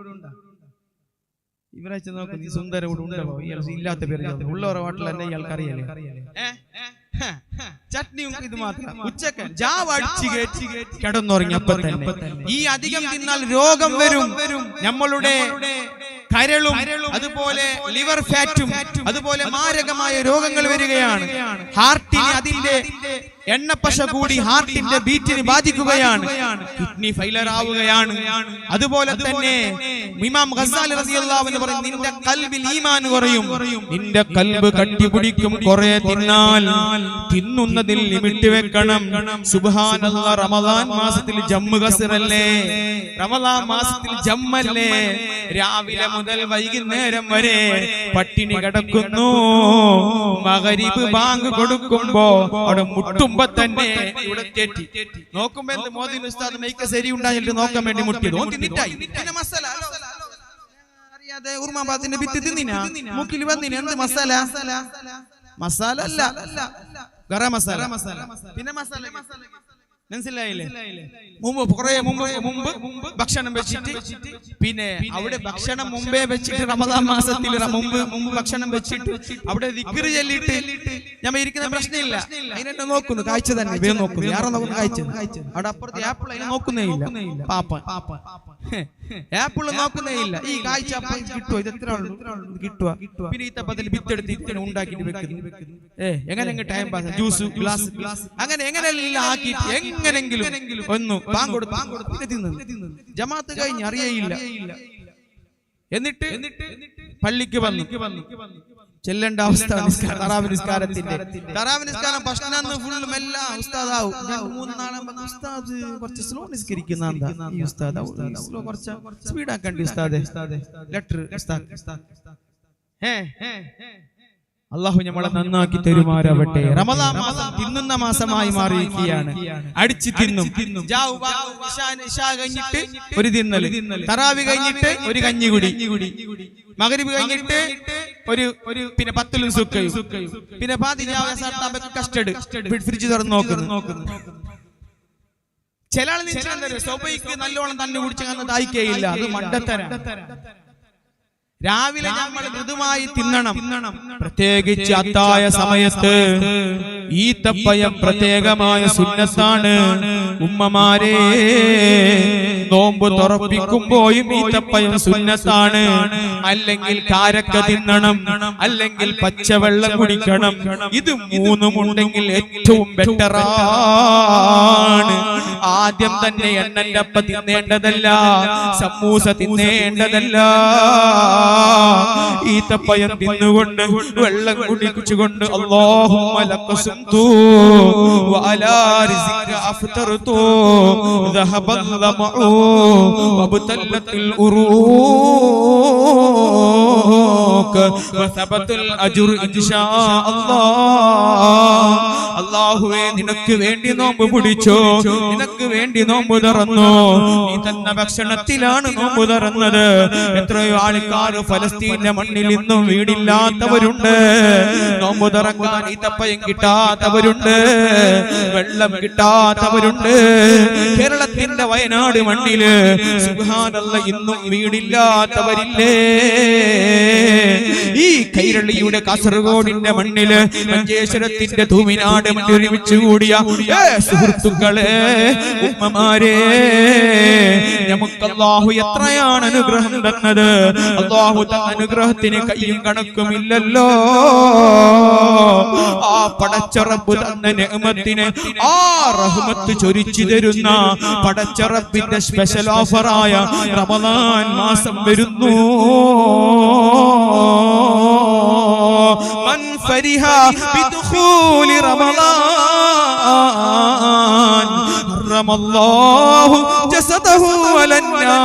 ഇവരാഴ്ച നോക്കുന്നു, ഈ സുന്ദര ഇവിടെ ഉണ്ടോ? ഇല്ലാത്ത പേര് ഉള്ളവരുടെ ഹോട്ടൽ തന്നെ ഇയാൾക്കറിയാലേ. ചട്നിയും ഇത് മാത്രം. ഉച്ചക്ക് ജാവ് അടിച്ചു കയറ്റി കിടന്നുറങ്ങിയപ്പോ തന്നെ ഈ അധികം തിന്നാൽ രോഗം വരും. നമ്മളുടെ കരളും അതുപോലെ ലിവർ ഫാറ്റും അതുപോലെ മാരകമായ രോഗങ്ങൾ വരികയാണ്. ഹാർട്ടിന് അതിന്റെ എണ്ണപ്പശ കൂടി ഹാർട്ടിന്റെ ബീറ്റിന് ബാധിക്കുകയാണ്. കിഡ്നി ഫെയിലർ ആവുകയാണ്. അതുപോലെ തന്നെ ഇമാം ഗസ്സാലി റളിയല്ലാഹു അൻഹു പറയും, നിന്റെ ഖൽബിൽ ഈമാൻ കുറയും, നിന്റെ ഖൽബ് കട്ടിപിടിക്കും. കുറെ തിന്നാൽ തിന്നുന്നതിൽ ലിമിറ്റ് വെക്കണം. സുബ്ഹാനല്ലാഹ്. റമളാൻ മാസത്തിൽ ജമ്മു കസറല്ലേ? റമളാൻ മാസത്തിൽ ജമ്മല്ലേ? രാവിലെ മുതൽ വൈകുന്നേരം വരെ പട്ടിണി കിടക്കുന്നു. മഗ്രിബ് ബാങ്ക് കൊടുക്കുമ്പോ അവിടെ മുട്ടുമ്പോ തന്നെ ഇവിടെ തെറ്റി നോക്കുമ്പോ എന്ത് മോദി ഉസ്താദ് മേക്ക് ശരി ഉണ്ടായിട്ട് നോക്കാൻ വേണ്ടി മുട്ടിയത്. അറിയാതെ ഉർമാബാദിന്റെ വിത്ത് തിന്നിനാ, മുക്കിൽ വന്നിന്. എന്ത് മസാല? മസാല അല്ല, ഗരം മസാല. പിന്നെ മസാല മനസ്സിലായില്ലേ? മുമ്പ് ഭക്ഷണം വെച്ചിട്ട്, പിന്നെ അവിടെ ഭക്ഷണം മുമ്പേ വെച്ചിട്ട് റമദാൻ മാസത്തിൽ മുമ്പ് ഭക്ഷണം വെച്ചിട്ട് അവിടെ ദിക്ർ ചൊല്ലിയിട്ട് ഞാൻ ഇരിക്കുന്ന പ്രശ്നമില്ല. അതിനെന്നെ നോക്കുന്നു, കാഴ്ച തന്നെ വേഗം നോക്കുന്നു. ആരോ നോക്കുന്നു? കാഴ്ച. അവിടെ അപ്പുറത്ത് ആപ്പിൾ അതിനെ നോക്കുന്നേ ഇല്ല. പാപ്പ ആപ്പിൾ നോക്കുന്നേ ഇല്ല. ഈ കാഴ്ച കിട്ടുവോ? ഇത് എത്ര കിട്ടുക? പിന്നെ ഈ തപ്പത്തിൽ വിത്തെടുത്ത് ഇങ്ങനെ ഉണ്ടാക്കിയിട്ട് വെക്കുന്നു. എങ്ങനെ ടൈം പാസ്, ജ്യൂസ് ഗ്ലാസ് അങ്ങനെ എങ്ങനെയെല്ലാം ആക്കിയിട്ട് എങ്ങനെങ്കിലും ഒന്ന് പാങ്കൊടുത്ത് തിന്നു. ജമാഅത്ത് കഴിഞ്ഞ് അറിയയില്ല. എന്നിട്ട് പള്ളിക്ക് വന്നു ചെല്ലേണ്ട അവസ്ഥ. തറാവി നിസ്കാരത്തിന്റെ ഭക്ഷണം ഫുള്ളും എല്ലാം ഉസ്താദാവും. 3 നാളാകുമ്പോ ഉസ്താദ് കുറച്ച് സ്ലോ നിസ്കരിക്കുന്ന ഈ ഉസ്താദ് സ്ലോ കുറച്ച് സ്പീഡാക്കണ്ടി ഉസ്താദ്. ലെറ്റർ അള്ളാഹു നമ്മളെ നന്നാക്കി തരുമാറാവട്ടെ. റമദാൻ മാസം തിന്നുന്ന മാസമായി മാറിയിരിക്കുകയാണ്. അടിച്ചു തിന്നും. കഴിഞ്ഞിട്ട് ഒരു തിന്നല്, തറാവി കഴിഞ്ഞിട്ട് ഒരു കഞ്ഞികുടി, മഗ്രിബ് കഴിഞ്ഞിട്ട് ഒരു പിന്നെ 10 സുക്കയും, പിന്നെ കസ്റ്റഡ് ഫ്രിഡ്ജ് തുറന്ന് നോക്കുന്നു. ചില ആൾ സ്വബൈക്ക് നല്ലോണം തന്നെ കുടിച്ചങ്ങനെ ദാഹിക്കുകയില്ല, അത് മണ്ടത്തരം. രാവിലെ നമ്മൾ മൃദുവായി തിന്നണം. പ്രത്യേകിച്ച് അത്തായ സമയത്ത് ഈത്തപ്പയം പ്രത്യേകമായ സുന്നത്താണ്. ഉമ്മമാരെ, നോമ്പ് തുറപ്പിക്കുമ്പോഴും ഈത്തപ്പയം സുന്നത്താണ്. അല്ലെങ്കിൽ കാരക്ക തിന്നണം, അല്ലെങ്കിൽ പച്ചവെള്ളം കുടിക്കണം. ഇത് മൂന്നുമുണ്ടെങ്കിൽ ഏറ്റവും ബെറ്ററാണ്. ആദ്യം തന്നെ എണ്ണന്റെ അപ്പ തിന്നേണ്ടതല്ല, സമൂസ തിന്നേണ്ടതല്ല. ഈത്തപ്പയം തിന്നുകൊണ്ട് വെള്ളം കുടിച്ചുകൊണ്ട് അല്ലാഹുമ്മ ലക സുംതു വഅലാ റിസ്ക അഫ്തർതു ദഹബൽ ലമഉ വബതല്ലത്തിൽ ഉറൂക വസബത്തുൽ അജ്ർ ഇൻഷാ അല്ലാഹ്. അല്ലാഹുവേ, നിനക്ക് വേണ്ടി നോമ്പ് പിടിച്ചോ, നിനക്ക് വേണ്ടി നോമ്പ് തുറന്നു. നീ തന്ന ഭക്ഷണത്തിലാണ് നോമ്പ് തുറന്നത്. എത്രയോ ആൾക്കാർ ഫലസ്തീന്റെ മണ്ണിൽ ഇന്നും വീടില്ലാത്തവരുണ്ട്. നോമ്പ് തുറക്കാൻ ഈത്തപ്പയം കിട്ടാത്തവരുണ്ട്, വെള്ളം കിട്ടാത്തവരുണ്ട്. കേരളത്തിന്റെ വയനാട് മണ്ണില് സുബ്ഹാനല്ലാഹ് ഇന്നും വീടില്ലാത്തവരില്ലേ? ഈ കൈരളിയുടെ കാസർഗോഡിന്റെ മണ്ണില് മഞ്ചേശ്വരത്തിന്റെ തൂമിനാട് ഒരുമിച്ച് കൂടിയ സുഹൃത്തുക്കളെ, ഉമ്മമാരെ, നമുക്ക് അല്ലാഹു എത്രയാണ് അനുഗ്രഹം തന്നത്. അല്ലാഹു തന്ന അനുഗ്രഹത്തിന് കയ്യും കണക്കുമില്ലല്ലോ. ആ പടച്ച റബ്ബ് തന്ന നിഅമത്തിന് ആ റഹ്മത്ത് ചൊരിച്ചു തരുന്ന പടച്ച റബ്ബിന്റെ സ്പെഷ്യൽ ഓഫറായ റമദാൻ മാസം വരുന്നു. മൻ ഫരിഹ ബിദുഖൂലി റമദാൻ ഹറമല്ലാഹു ജസദഹു അലന്നാർ.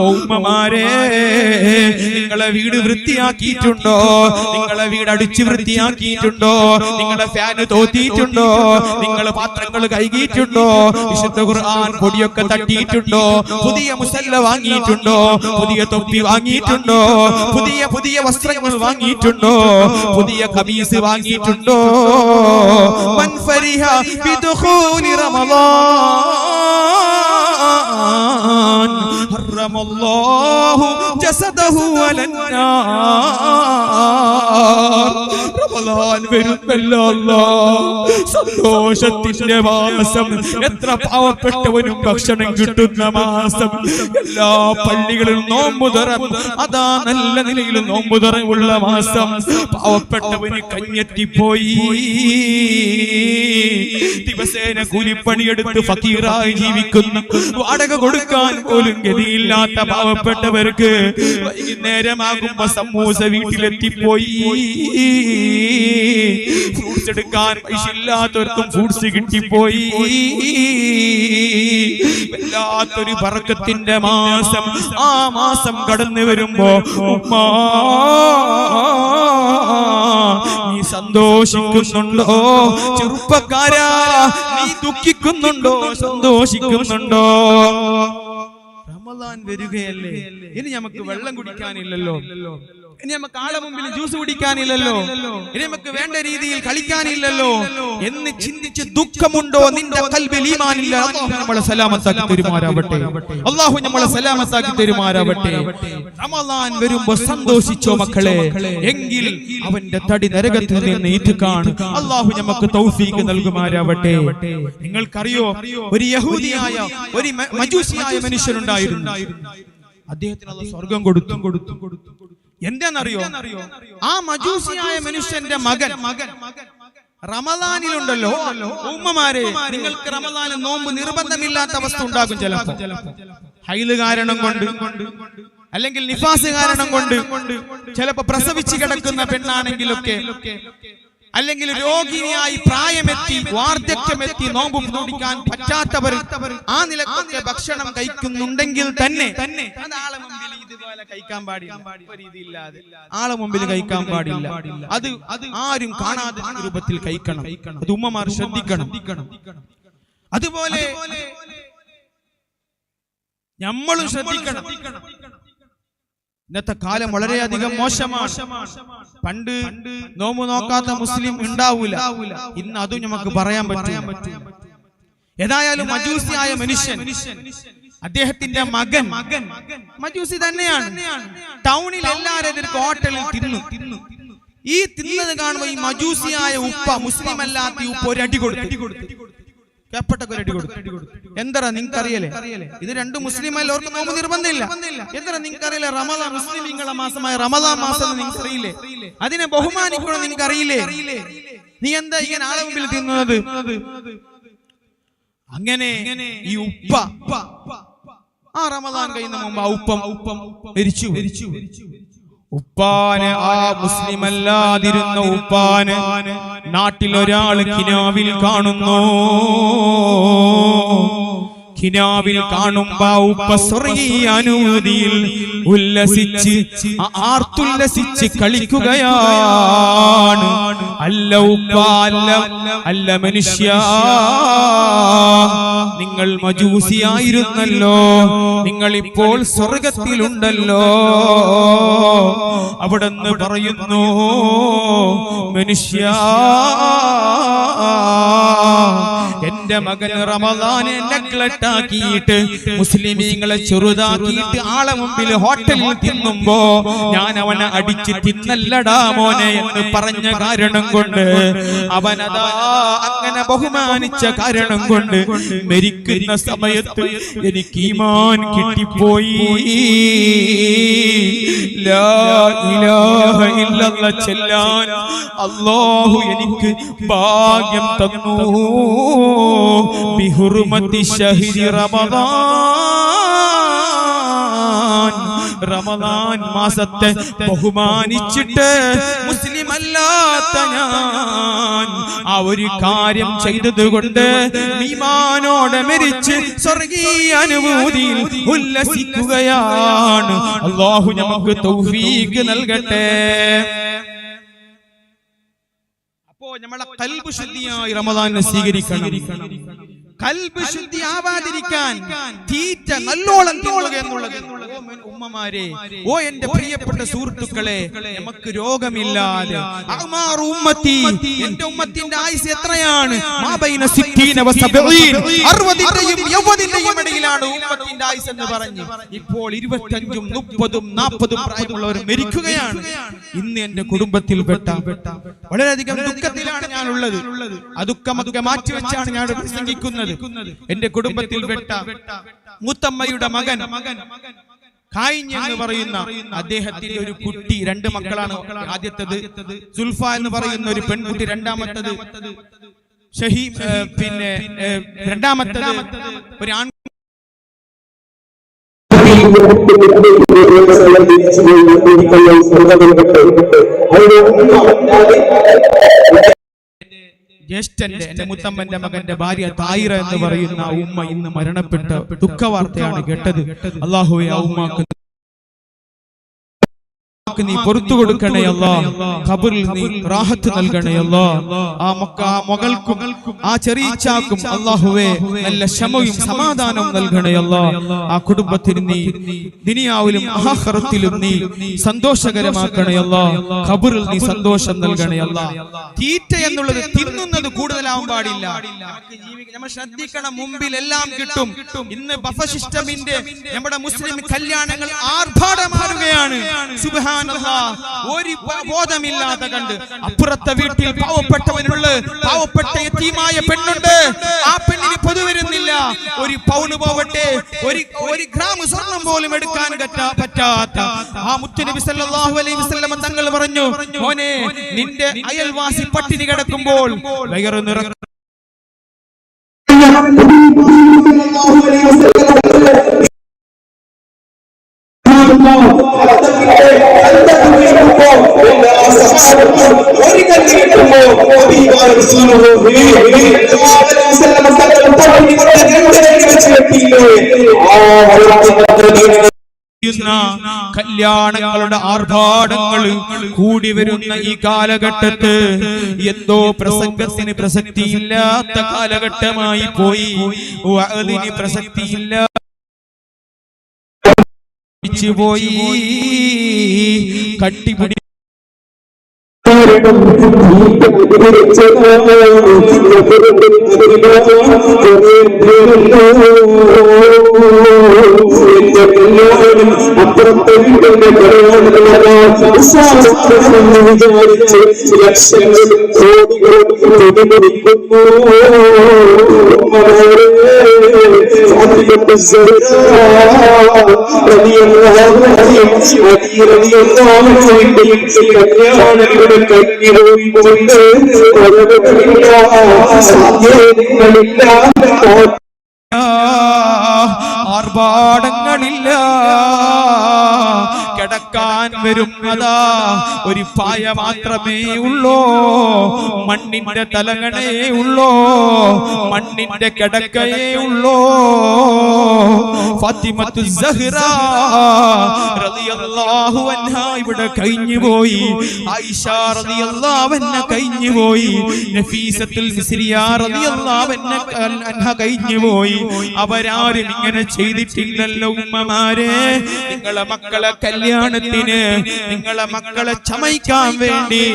ഉമ്മമാരെ, നിങ്ങളെ വീട് വൃത്തിയാക്കിയിട്ടുണ്ടോ? നിങ്ങളെ വീട് അടിച്ച് വൃത്തിയാക്കിയിട്ടുണ്ടോ? നിങ്ങളെ ഫാന് തോത്തിയിട്ടുണ്ടോ? നിങ്ങളെ പാത്രങ്ങൾ കഴുകിയിട്ടുണ്ടോ? വിശുദ്ധ ഖുർആൻ പൊടിയൊക്കെ തട്ടിയിട്ടുണ്ടോ? പുതിയ മുസല്ല വാങ്ങിയിട്ടുണ്ടോ? പുതിയ തൊപ്പി വാങ്ങിയിട്ടുണ്ടോ? പുതിയ പുതിയ വസ്ത്രങ്ങൾ വാങ്ങിയിട്ടുണ്ടോ? പുതിയ ഖമീസ് വാങ്ങിയിട്ടുണ്ടോ? മൻ ഫരിഹ ബിദുഖൂലി റമദാൻ ഹറമല്ലാഹു ജസദഹു അലന്നാർ. റമദാൻ വരുന്നല്ലോ, സന്തോഷത്തിന്റെ മാസം. എത്ര പാവപ്പെട്ടവനും ഭക്ഷണം കിട്ടുന്ന മാസം. എല്ലാ പള്ളികളിലും നോമ്പ് തുറന്ന്, അതാ നല്ല നിലയിൽ നോമ്പ് തുറന്നുള്ള മാസം. പാവപ്പെട്ടവന് കഞ്ഞെത്തിപ്പോയി. ദിവസേന കൂലിപ്പണിയെടുത്ത് ഫക്കീറായി ജീവിക്കുന്ന, വാടക കൊടുക്കാൻ പോലും ഗതിയില്ലാത്ത പാവപ്പെട്ടവർക്ക് വൈകുന്നേരമാകുമ്പോ സമൂസ വീട്ടിലെത്തിപ്പോയി. ഫ്രൂട്ട്സ് എടുക്കാൻ പൈസ ഇല്ലാത്തവർക്കും ഫ്രൂട്ട്സ് കിട്ടിപ്പോയി. വല്ലാത്തൊരു ബറക്കത്തിന്റെ മാസം. ആ മാസം കടന്നു വരുമ്പോ ഉമ്മാ, നീ സന്തോഷിക്കുന്നുണ്ടോ? ചെറുപ്പക്കാരാ, നീ ദുഃഖിക്കുന്നുണ്ടോ? സന്തോഷിക്കുന്നുണ്ടോ? റമദാൻ വരികയല്ലേ, ഇനി നമുക്ക് വെള്ളം കുടിക്കാനില്ലല്ലോ, ഇനി നമുക്ക് ആളെ മുമ്പിൽ ജ്യൂസ് കുടിക്കാനില്ലല്ലോ, ഇനി നമുക്ക് വേണ്ട രീതിയിൽ കളിക്കാനില്ലല്ലോ എന്ന് ചിന്തിച്ച് ദുഃഖമുണ്ടോ? നിന്റെ ഖൽബിൽ ഈമാനില്ല. അല്ലാഹു നമ്മളെ സലാമത്താക്കി തരുമാറാവട്ടെ. അല്ലാഹു നമ്മളെ സലാമത്താക്കി തരുമാറാവട്ടെ. റമദാൻ വരുമ്പോൾ സന്തോഷിച്ചോ മക്കളെ, എങ്കിൽ അവന്റെ തടി നരകത്തിൽ നിന്ന് ഈതുകാണ്. അല്ലാഹു നമുക്ക് തൗഫീഖ് നൽകുമാറാവട്ടെ. നിങ്ങൾക്കറിയോ, ഒരു യഹൂദിയായ ഒരു മജൂസിയായ മനുഷ്യനുണ്ടായിരുന്നു. അദ്ദേഹത്തിന് അല്ലാഹു സ്വർഗ്ഗം കൊടുത്തു. എന്താണെന്നറിയോ? ആ മജൂസിയായ മനുഷ്യന്റെ മകൻ റമദാനിലുണ്ടല്ലോ. ഉമ്മമാരെ, നിങ്ങൾക്ക് റമദാനിൽ നോമ്പ് നിർബന്ധമില്ലാത്ത അവസ്ഥ ഉണ്ടാകും. ചിലപ്പോൾ ഹൈല് കാരണം കൊണ്ട്, അല്ലെങ്കിൽ നിഫാസ് കാരണം കൊണ്ട്, ചിലപ്പോ പ്രസവിച്ച് കിടക്കുന്ന പെണ്ണാണെങ്കിലൊക്കെ, അല്ലെങ്കിൽ രോഗിനിയായി പ്രായമെത്തി വാർദ്ധക്യമെത്തി നോമ്പ് നോടിക്കാൻ പറ്റാത്തവർ ആ നിലക്കൊക്കെ ഭക്ഷണം കഴിക്കുന്നുണ്ടെങ്കിൽ തന്നെ ആളെ മുമ്പിൽ ഇതുപോലെ കഴിക്കാൻ പാടില്ല. ആളെ മുമ്പിൽ കഴിക്കാൻ പാടില്ല. അത് ആരും കാണാതെ രൂപത്തിൽ കഴിക്കണം. അത് ഉമ്മമാർ ശ്രദ്ധിക്കണം. അതുപോലെ നമ്മളും ശ്രദ്ധിക്കണം. ഇന്നത്തെ കാലം വളരെയധികം മോശമാണ്. പണ്ട് നോമ്പ് നോക്കാത്ത മുസ്ലിം ഉണ്ടാവൂല. ഇന്ന് അതും നമുക്ക് പറയാൻ പറ്റും. ഏതായാലും മജൂസിയായ മനുഷ്യൻ, അദ്ദേഹത്തിന്റെ മകൻ മജൂസി തന്നെയാണ്. ടൗണിൽ എല്ലാവരും ഒരു ഹോട്ടലിൽ തിന്നു. ഈ തിന്നത് കാണുമ്പോ ഈ മജൂസിയായ ഉപ്പ, മുസ്ലിം അല്ലാത്ത ഉപ്പ ഒരു അടി കൊടുത്തു. എന്താ നിങ്ങൾക്ക് അറിയലേ? ഇത് രണ്ടു മുസ്ലിം അല്ല, അവർക്ക് നോമ്പ് നിർബന്ധമില്ല. എന്താ നിങ്ങൾക്ക് അറിയില്ലേ? റമദാൻ മുസ്ലിമീങ്ങളുടെ മാസമായ റമദാൻ മാസം നിങ്ങൾക്ക് അറിയില്ലേ? അതിനെ ബഹുമാനിക്കണം നിങ്ങൾക്ക് അറിയില്ലേ? നീ എന്താ ഇങ്ങനെ ആളെ മുമ്പിൽ തിന്നുന്നത്? അങ്ങനെ ഈ ഉപ്പ ആ റമദാൻ കഴിയുന്ന മുമ്പ് ആ ഉപ്പം മരിച്ചു. ഉപ്പാന്, ആ മുസ്ലിം അല്ലാതിരുന്ന ഉപ്പാന് നാട്ടിലൊരാള് കിനാവിൽ കാണുന്നു. കിനാവിൽ കാണുമ്പോ ഉപ്പ സ്വർഗീയ അനുഭൂതിയിൽ ഉല്ലസിച്ച് ആർത്തുല്ലസിച്ച് കളിക്കുകയാണ്. അല്ല ഉപ്പ, അല്ല മനുഷ്യ, നിങ്ങൾ മജൂസിയായിരുന്നല്ലോ, നിങ്ങൾ ഇപ്പോൾ സ്വർഗത്തിലുണ്ടല്ലോ. അവിടെന്ന് പറയുന്നു, മനുഷ്യ, എന്റെ മകൻ റമദാനെ നെഗ്ലക്ട് ആക്കിയിട്ട് മുസ്ലിമീങ്ങളെ ചെറുതാക്കിയിട്ട് ആളെ മുമ്പിൽ ഹോട്ടലിൽ തിന്നുമ്പോ ഞാൻ അവനെ അടിച്ച് തിന്നല്ലടാ മോനെ എന്ന് പറഞ്ഞ കാരണം കൊണ്ട്, അവനതാ അങ്ങനെ ബഹുമാനിച്ച കാരണം കൊണ്ട് മരിക്കുന്ന സമയത്ത് എനിക്ക് ഈമാൻ കിട്ടിപ്പോയി. ലാ ഇലാഹ ഇല്ലല്ലാഹ് ചെല്ലാൻ അല്ലാഹു എനിക്ക് ഭാഗ്യം തന്നു. ബിഹുർമത്തി ശഹരി റമദാൻ, റമദാൻ മാസത്തെ ബഹുമാനിച്ചിട്ട് മുസ്ലിം അല്ലാത്ത ഞാൻ ആ ഒരു കാര്യം ചെയ്തതുകൊണ്ട് ഈമാനോടെ മരിച്ച് സ്വർഗീയ അനുഭൂതിയിൽ ഉല്ലസിക്കുകയാണ്. അല്ലാഹു നമുക്ക് തൗഫീഖ് നൽകട്ടെ. അപ്പോ നമ്മളെ ഖൽബ് ശുദ്ധിയായി റമദാനെ സ്വീകരിക്കണം. ഖൽബ് ശുദ്ധിയാവാതിരിക്കാൻ തീറ്റ നല്ലോണം തിന്നുക എന്നുള്ളത്. ഉമ്മമാരെ, ഓ എന്റെ പ്രിയപ്പെട്ട സുഹൃത്തുക്കളെ, നമുക്ക് രോഗമില്ലാതെ എന്റെ ഉമ്മത്തിന്റെ ആയുസ് എത്രയാണ്? 60-70 ഇടയിലാണ് ഉമ്മത്തിന്റെ ആയുസ് എന്ന് പറഞ്ഞു. ഇപ്പോൾ 25-ഉം 30-ഉം 40-ഉം പ്രായമുള്ളവർ മരിക്കുകയാണ്. ഇന്ന് എന്റെ കുടുംബത്തിൽ പെട്ട വളരെയധികം ദുഃഖത്തിലാണ് ഞാനുള്ളത്. ആ ദുഃഖമൊക്കെ മാറ്റിവെച്ചാണ് ഞാൻ പ്രസംഗിക്കുന്നത്. എന്റെ കുടുംബത്തിൽ പെട്ട മുത്തമ്മയുടെ മകൻ കായിഞ്ഞ് എന്ന് പറയുന്ന അദ്ദേഹത്തിന്റെ ഒരു കുട്ടി, 2 മക്കളാണ്. ആദ്യത്തേത് സുൽഫ എന്ന് പറയുന്ന ഒരു പെൺകുട്ടി, രണ്ടാമത്തേത് പിന്നെ രണ്ടാമത്തേത് ഒരു ആൺ. ജ്യേഷ്ഠന്റെ, എന്റെ മുത്തമ്മന്റെ മകന്റെ ഭാര്യ തായിറ എന്ന് പറയുന്ന ഉമ്മ ഇന്ന് മരണപ്പെട്ട ദുഃഖവാർത്തയാണ് കേട്ടത്. അല്ലാഹുവേ, ആ ഉമ്മാക്ക് നീ പുറത്തു കൊടുക്കണേ അല്ലാ, ഖബറിൽ നീ റാഹത്ത് നൽകണേ അല്ലാ. ആ മകൾക്കും ആ ചെറിയച്ചാക്കും അല്ലാഹുവേ നല്ല ക്ഷമയും സമാധാനവും നൽകണേ അല്ലാ. ആ കുടുംബത്തിന് നീ ദുനിയാവിലും ആഖിറത്തിലും നീ സന്തോഷകരമാക്കണേ അല്ലാ. ഖബറിൽ നീ സന്തോഷം നൽകണേ അല്ലാ. തീറ്റ എന്നുള്ളത് തിന്നുന്നത് കൂടുതലാവാൻ പാടില്ല. നമ്മൾ ശ്രദ്ധിക്കണം, മുമ്പിൽ എല്ലാം കിട്ടും. ഇന്ന് ബഫ സിസ്റ്റമിന്റെ നമ്മുടെ മുസ്ലിം കല്യാണങ്ങൾ ആർഭാടമാറുകയാണ്. സുബ്ഹാനല്ലാഹ്, ഒരു ബോധമില്ലാതെ കണ്ട് അപ്പുറത്തെ വീട്ടിൽ പാവപ്പെട്ടവനുള്ള പാവപ്പെട്ട യതീമായ പെണ്ണുണ്ട്. ആ പെണ്ണിന് പൊതുവരുന്നില്ല. ഒരു പൗണ് പോവട്ടെ, ഒരു ഗ്രാം സ്വർണം പോലും എടുക്കാൻ പറ്റാത്ത ആ മുത്തുനബി സല്ലല്ലാഹു അലൈഹി വസല്ലം തങ്ങൾ പറഞ്ഞു, മോനെ, നിന്റെ അയൽവാസി പട്ടിണി കിടക്കുമ്പോൾ വയറ് നിറ കല്യാണങ്ങളുടെ ആർഭാടങ്ങൾ കൂടി വരുന്ന ഈ കാലഘട്ടത്ത് എന്തോ പ്രസംഗത്തിന് പ്രസക്തിയില്ലാത്ത കാലഘട്ടമായി പോയി. വഅദിന് പ്രസക്തിയില്ല പോയി. കട്ടിപിടി അപ്പുറത്തെ വീട്ടിന്റെ വിചാരിച്ച് ലക്ഷങ്ങളും കോടികളും തുണിമുറിക്കുന്നു. കല്യാണങ്ങളുടെ കൈപോയി കൊണ്ട് കുറവുകളില്ല, സാധ്യതകളില്ല, ആർഭാടങ്ങളില്ല. കിടക്കാൻ വരുന്നതാ ഒരു പായ മാത്രമേ ഉള്ളൂ, മണ്ണിന്റെ തലങ്ങണേ ഉള്ളൂ, മണ്ണിന്റെ കിടക്കയേ ഉള്ളൂ. ഫാത്തിമത്തു സഹ്റ റളിയല്ലാഹു അൻഹ ഇവിടെ കഴിഞ്ഞുപോയി, ആയിഷ റളിയല്ലാഹു അൻഹ കഴിഞ്ഞുപോയി, നഫീസത്തുൽ മിസ്രിയ റളിയല്ലാഹു അൻഹ കഴിഞ്ഞുപോയി. അവരാരും ഇങ്ങനെ ചെയ്തിട്ടില്ലല്ലോ ഉമ്മമാരെ. നിങ്ങളെ മക്കളെ കല്യാണത്തിന്, നിങ്ങളെ മക്കളെ ചമയ്ക്കാൻ വേണ്ടി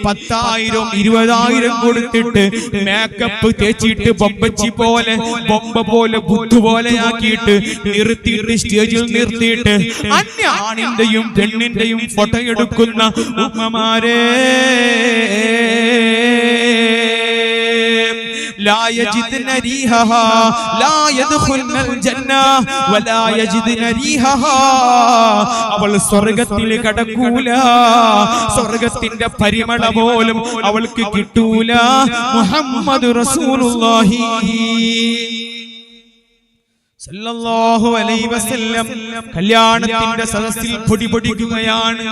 10,000 20,000 കൊടുത്തിട്ട് മേക്കപ്പ് തേച്ചിട്ട് ബൊമ്പച്ചി പോലെ ബൊമ്പ പോലെ ബുദ്ധു പോലെ ആക്കിയിട്ട് നിർത്തിയിട്ട് സ്റ്റേജിൽ നിർത്തിയിട്ട് അന്യ ആണിന്റെയും പെണ്ണിന്റെയും ഫോട്ടോ എടുക്കുന്ന ഉമ്മമാരെ, لا يجدن ريحها لا يدخلن الجنة ولا يجدن ريحها. അവൾ സ്വർഗ്ഗത്തിൽ കടക്കൂല, സ്വർഗ്ഗത്തിന്റെ പരിമള പോലും അവൾക്ക് കിട്ടൂല. മുഹമ്മദ് റസൂലുള്ളാഹി സല്ലല്ലാഹു അലൈഹി വസല്ലം കല്യാണത്തിന്റെ സദസ്സിൽ പൊടിപൊടിക്കുകയാണ്.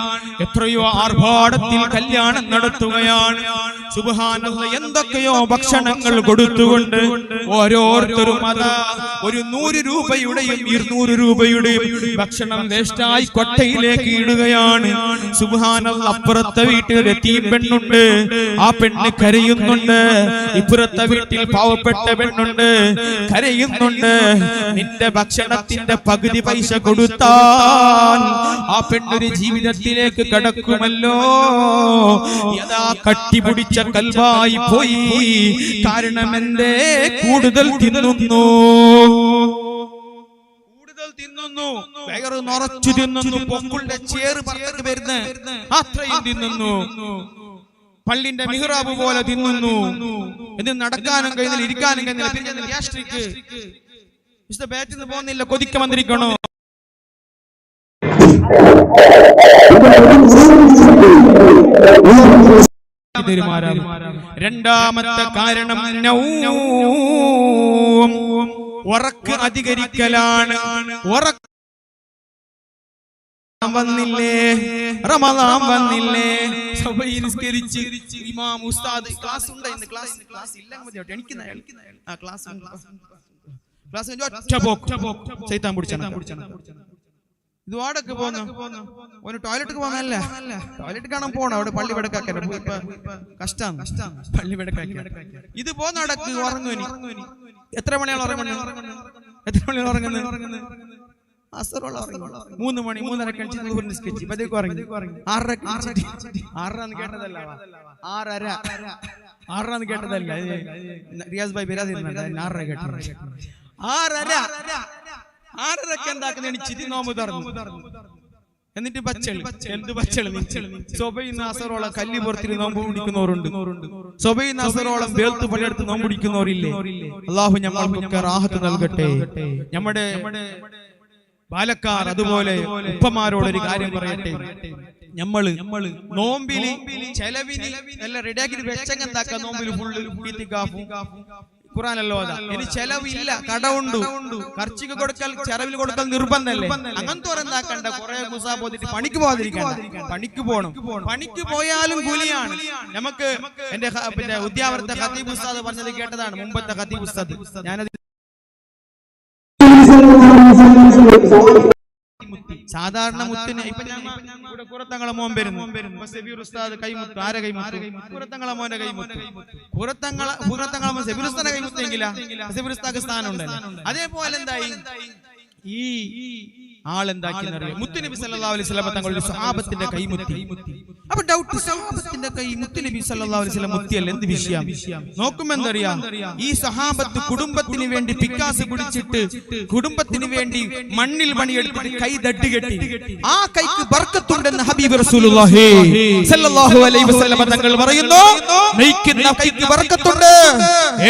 എത്രയോ ആർഭാടത്തിൽ കല്യാണം നടത്തുകയാണ്. സുബ്ഹാനല്ലാഹ്, എന്തൊക്കെയോ ഭക്ഷണങ്ങൾ കൊടുത്തുകൊണ്ട് ഓരോരുത്തരും അതാ ഒരു 100 രൂപയുടെയും 200 രൂപയുടെയും ഭക്ഷണം വേസ്റ്റായി കൊട്ടയിലേക്ക് ഇടുകയാണ്. സുബ്ഹാനല്ലാഹ്, അപ്പുറത്തെ വീട്ടിൽ യതീം പെണ്ണുണ്ട്, ആ പെണ്ണ് കരയുന്നുണ്ട്. ഇപ്പുറത്തെ വീട്ടിൽ പാവപ്പെട്ട പെണ്ണുണ്ട്, കരയുന്നുണ്ട്. നിന്റെ ഭക്ഷണത്തിന്റെ പകുതി പൈസ കൊടുത്താൽ ആ പെണ്ണൊരു ജീവിതത്തിലേക്ക് കടക്കുമല്ലോ. യഥാ കട്ടിപിടിച്ച കൽവായി പോയി. കാരണം എന്തേ? കൂടുതൽ തിന്നുന്നു, കൂടുതൽ തിന്നുന്നു, വയറ് നിറച്ചു തിന്നുന്നു, പൊക്കുളുടെ ചേറ് പുറത്തേക്ക് വരുന്നു, അത്രയും തിന്നുന്നു. പള്ളിന്റെ മിഹ്റാബ് പോലെ തിന്നുന്നു. ഇത് നടക്കാനും കഴിയുന്നില്ല, ഇരിക്കാനും കഴിയുന്നില്ല. പിന്നെ ഗ്യാസ്ട്രിക് ബാറ്റിൽ പോകുന്നില്ല, കൊതിക്ക വന്നിരിക്കണോ? രണ്ടാമത്തെ കാരണം ഉറക്ക് അധികരിക്കലാണ്. വന്നില്ലേ, റമദാൻ വന്നില്ലേ, സുബഹി നിസ്കരിച്ച് ഇമാം ഉസ്താദ് ക്ലാസ് ഉണ്ട്, ഇന്ന് ക്ലാസ് ഇല്ല മതിയാട്ടെ, എനിക്ക് ക്ലാസ് ഇതുവാടൊക്കെ പോന്നു. ഒരു ടോയ്ലറ്റ് പോകുന്നല്ല, ടോയ്ലറ്റ് കാണാൻ പോണം, അവിടെ പള്ളി വെടക്കാക്കാൻ കഷ്ടാണ്, പള്ളി വെടക്കാക്കി. ഇത് പോന്ന അടക്ക് ഉറങ്ങുനി. എത്ര മണിയാണ് ഉറങ്ങുന്നത്? എത്ര മണിയാണ് ഉറങ്ങുന്നത്? 3 മണി 3:30 കഴിച്ച് നിസ്കരിച്ച് പതിക്ക് ഉറങ്ങി. 6:30 കേട്ടതല്ല, 6:30 കേട്ടതല്ല. റിയാസ് ഭായ് ബിരാദി 6:30 കേട്ടത്. 6:30 എന്താക്കുന്ന എണിച്ചിട്ട് നോമ്പ് തുറന്നു. എന്നിട്ട് ബച്ചളി, എന്ത് ബച്ചളി? സ്വബൈ നാസറോളം കല്ലി പുറത്തിൽ നോമ്പ് പിടിക്കുന്നവരുണ്ട്, സ്വബൈ നാസറോളം വേൽത്ത് പണിയെടുത്ത് നോമ്പ് പിടിക്കുന്നവരില്ലേ? അള്ളാഹു ഞമ്മൾക്കൊക്കെ റാഹത്ത് നൽകട്ടെ. നമ്മുടെ പാലക്കാർ അതുപോലെ ഉപ്പമാരോടൊരു കാര്യം പറയട്ടെ. നമ്മള് നോമ്പില് ചെലവിന് എല്ലാം റെഡിയാക്കി വെച്ചെന്താക്കാം. നോമ്പില് ഫുള്ള് ഖുർആനല്ലോ അതാ. ഇനി ചെലവില്ല, കടമുണ്ട്, ഖർച്ചിക്ക് കൊടുക്കൽ ചെലവിൽ കൊടുക്കൽ നിർബന്ധമല്ലേ? അങ്ങനത്തെ എന്താക്കണ്ട, കുറെ മുസാ പോയിട്ട് പണിക്ക് പോകാതിരിക്കണ്ട, പണിക്ക് പോകണം. പണിക്ക് പോയാലും കൂലിയാണ്. നമുക്ക് എന്റെ പിന്നെ ഉദ്യാവർത്ത ഖതീബ് ഉസ്താദ് പറഞ്ഞത് കേട്ടതാണ്, മുമ്പത്തെ ഖതീബ് ഉസ്താദ്. ഞാനത് സാധാരണ മുത്തിന് ഇപ്പൊ ഇവിടെ കുറത്തങ്ങളെ മോൻ വരുന്നു, സബീർ ഉസ്താദ് കൈമുത്തു. ആരെ കൈമുത്തു? കുറത്തങ്ങളെ മോന്റെ കൈമുത്തു. കുറത്തങ്ങളെ മോൻ സബീർ ഉസ്താദിന്റെ കൈമുത്തെങ്കിലാ സബീർ ഉസ്താദ് സ്ഥാനം ഉണ്ടല്ലോ. അതേപോലെ എന്തായി ഈ ആളെന്താക്കിയെന്നറിയാം, മുത്തുനബി സല്ലല്ലാഹു അലൈഹി വസല്ലം തങ്ങളുടെ സ്വഹാബത്തിന്റെ കൈമുത്തി. അപ്പൊ ഡൗട്ട് സഹാബത്തിന്റെ കൈ മുത്തുനബി സല്ലല്ലാഹു അലൈഹി വസല്ലം മുത്തിയല്ല, എന്ത് വിഷയം? നോക്കുമ്പോ എന്തറിയാം, ഈ സഹാബത്ത് കുടുംബത്തിന് വേണ്ടി പിക്കാസ് പിടിച്ചിട്ട് കുടുംബത്തിന് വേണ്ടി മണ്ണിൽ പണിയെടുത്തിട്ട് കൈ തട്ടുകെട്ടി. ആ കൈക്ക് ബർക്കത്തുണ്ടെന്ന് ഹബീബ് റസൂലുള്ളാഹി സല്ലല്ലാഹു അലൈഹി വസല്ലം തങ്ങൾ പറയുന്നു, നയിക്കുന്ന കൈക്ക് ബർക്കത്തുണ്ട്.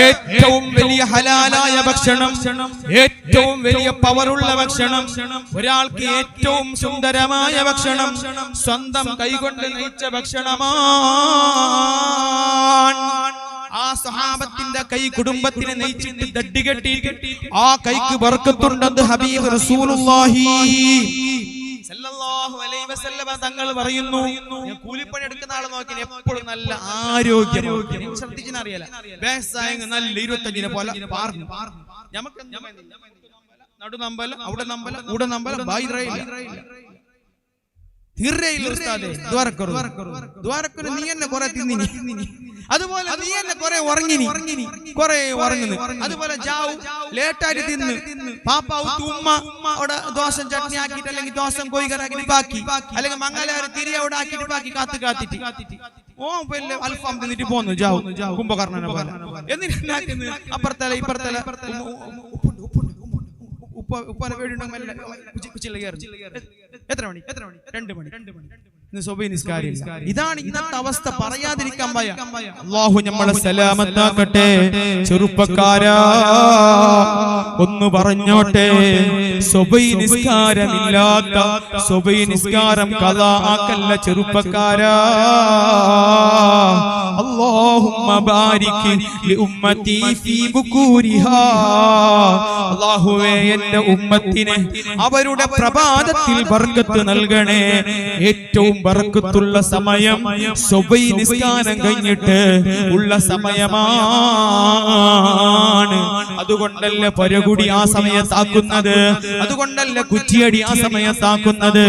ഏറ്റവും വലിയ ഹലാലായ ഭക്ഷണം, ഏറ്റവും വലിയ പവറുള്ള ഭക്ഷണം, ഒരാൾക്ക് ഏറ്റവും സുന്ദരമായ ഭക്ഷണം സ്വന്തം കൈകൊണ്ട് നയിച്ച ഭക്ഷണമാണ്. ആ സഹാബത്തിന്റെ കൈ കുടുംബത്തിനെ നയിച്ചിട്ട് ദഡ്ഡികെട്ടി ആ കൈക്ക് ബർക്കത്തുണ്ടെന്ന് ഹബീബ് റസൂലുള്ളാഹി സല്ലല്ലാഹു അലൈഹി വസല്ലം തങ്ങൾ പറയുന്നു. കൂലിപ്പണി എടുക്കുന്ന ആളെ നോക്കി എപ്പോഴും നല്ല ആരോഗ്യം ശ്രദ്ധിച്ചാൽ അറിയാല, നല്ല 25 പോലെ നമുക്ക് നടുനമ്പലം അവിടെ നമ്പലം ഇവിടെ നമ്പലം ദ്വാരക്കൊരു നീ എന്നെ കുറെ തിന്നിനി, അതുപോലെ നീ എന്നെ കുറെ ഉറങ്ങിനി, കുറെ ഉറങ്ങുന്നു, അതുപോലെ ജാവു ലേറ്റായിട്ട് തിന്ന് പാപ്പാവ് ഉമ്മ അവിടെ ദോശം ചട്നി ആക്കിയിട്ട് അല്ലെങ്കിൽ ദോശം കോഴിക്കറാക്കിട്ട് ബാക്കി, അല്ലെങ്കിൽ മംഗലാറ് തിരി അവിടെ ആക്കിയിട്ട് ബാക്കി കാത്തിട്ട് ഓ പിന്നെ അൽഫാം തിന്നിട്ട് പോന്നു ജാവു കുംഭകർണനെ പോലെ. എന്നിട്ട് അപ്പുറത്തല ഇപ്പുറത്തല ഉപ്പാനെ പേടിയുണ്ടെങ്കിൽ എത്ര മണി 2 മണി ഇതാണ് ഇന്നത്തെ അവസ്ഥ. പറയാതിരിക്കാൻ വയ്യ. അല്ലാഹു നമ്മളെ സലാമത്താക്കട്ടെ. ചെറുപ്പക്കാരാ ഒന്ന് പറഞ്ഞോട്ടെ, സുബൈ നിസ്കാരമില്ലാത്ത സുബൈ നിസ്കാരം ഖളാ ആക്കല്ല ചെറുപ്പക്കാരാ. അല്ലാഹുമ്മ ബാരിക് ലി ഉമ്മത്തി ഫീ ബുകൂരിഹാ. അല്ലാഹുവേ എന്റെ ഉമ്മത്തിനെ അവരുടെ പ്രഭാതത്തിൽ ബർക്കത്ത് നൽകണേ. ഏറ്റവും ബർക്കത്തുള്ള സമയം സുബൈ നിസ്കാരം കഴിഞ്ഞിട്ട് ഉള്ള സമയമാണ്. അതുകൊണ്ടല്ല പരകുടി ആ സമയത്താക്കുന്നത്, അതുകൊണ്ടല്ല കുറ്റിയടി ആ സമയത്താക്കുന്നത്,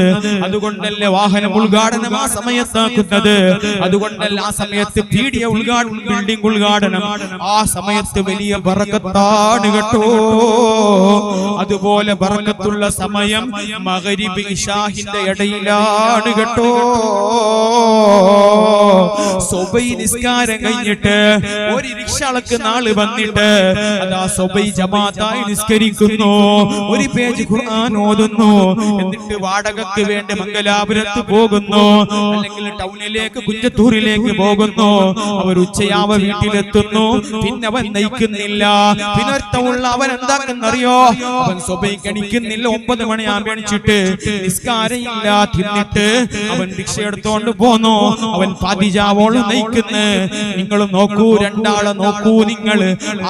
അതുകൊണ്ടല്ല വാഹനം ഉദ്ഘാടനം ആ സമയത്താക്കുന്നത്, അതുകൊണ്ടല്ല ആ സമയത്ത് പീഡിയ ഉദ്ഘാടനം ബിൽഡിംഗ് ഉദ്ഘാടനം ആ സമയത്ത് വലിയ ബർക്കത്താണ് കേട്ടോ. അതുപോലെ ബർക്കത്തുള്ള സമയം മഗ്രിബ് ഇശാഹിന്റെ ഇടയിലാണ് കേട്ടോ. സുബൈ നിസ്കാരം കഴിഞ്ഞിട്ട് ഒരു റിക്ഷാൾക്ക് നാള് വന്നിട്ട് അതാ സുബൈ ജമാഅത്തായി നിസ്കരിക്കുന്നു, ഒരു പേജ് ഖുർആൻ ഓതുന്നു, എന്നിട്ട് വാടകയ്ക്ക് വേണ്ടി മംഗലാപുരത്ത് പോകുന്നു, അല്ലെങ്കിൽ ടൗണിലേക്ക് കുഞ്ചത്തൂരിലേക്ക് പോകുന്നു. അവർ ഉച്ചയാവ വീട്ടിലെത്തുന്നു. പിന്നെ അവൻ നയിക്കുന്നില്ല. പിന്നൊരുത്തമുള്ള അവൻ എന്താക്കുന്നറിയോ, അവൻ സുബൈ കണിക്കുന്നില്ല. 9 മണിയാകുമ്പോൾ എണിച്ചിട്ട് നിസ്കാരം ഇല്ല തിന്നിട്ട് അവൻ ഭിക്ഷ എടുത്തോണ്ട് പോന്നു. അവൻ പതിജാവോളം നയിക്കുന്നു. നിങ്ങൾ നോക്കൂ, രണ്ടാളെ നോക്കൂ, നിങ്ങൾ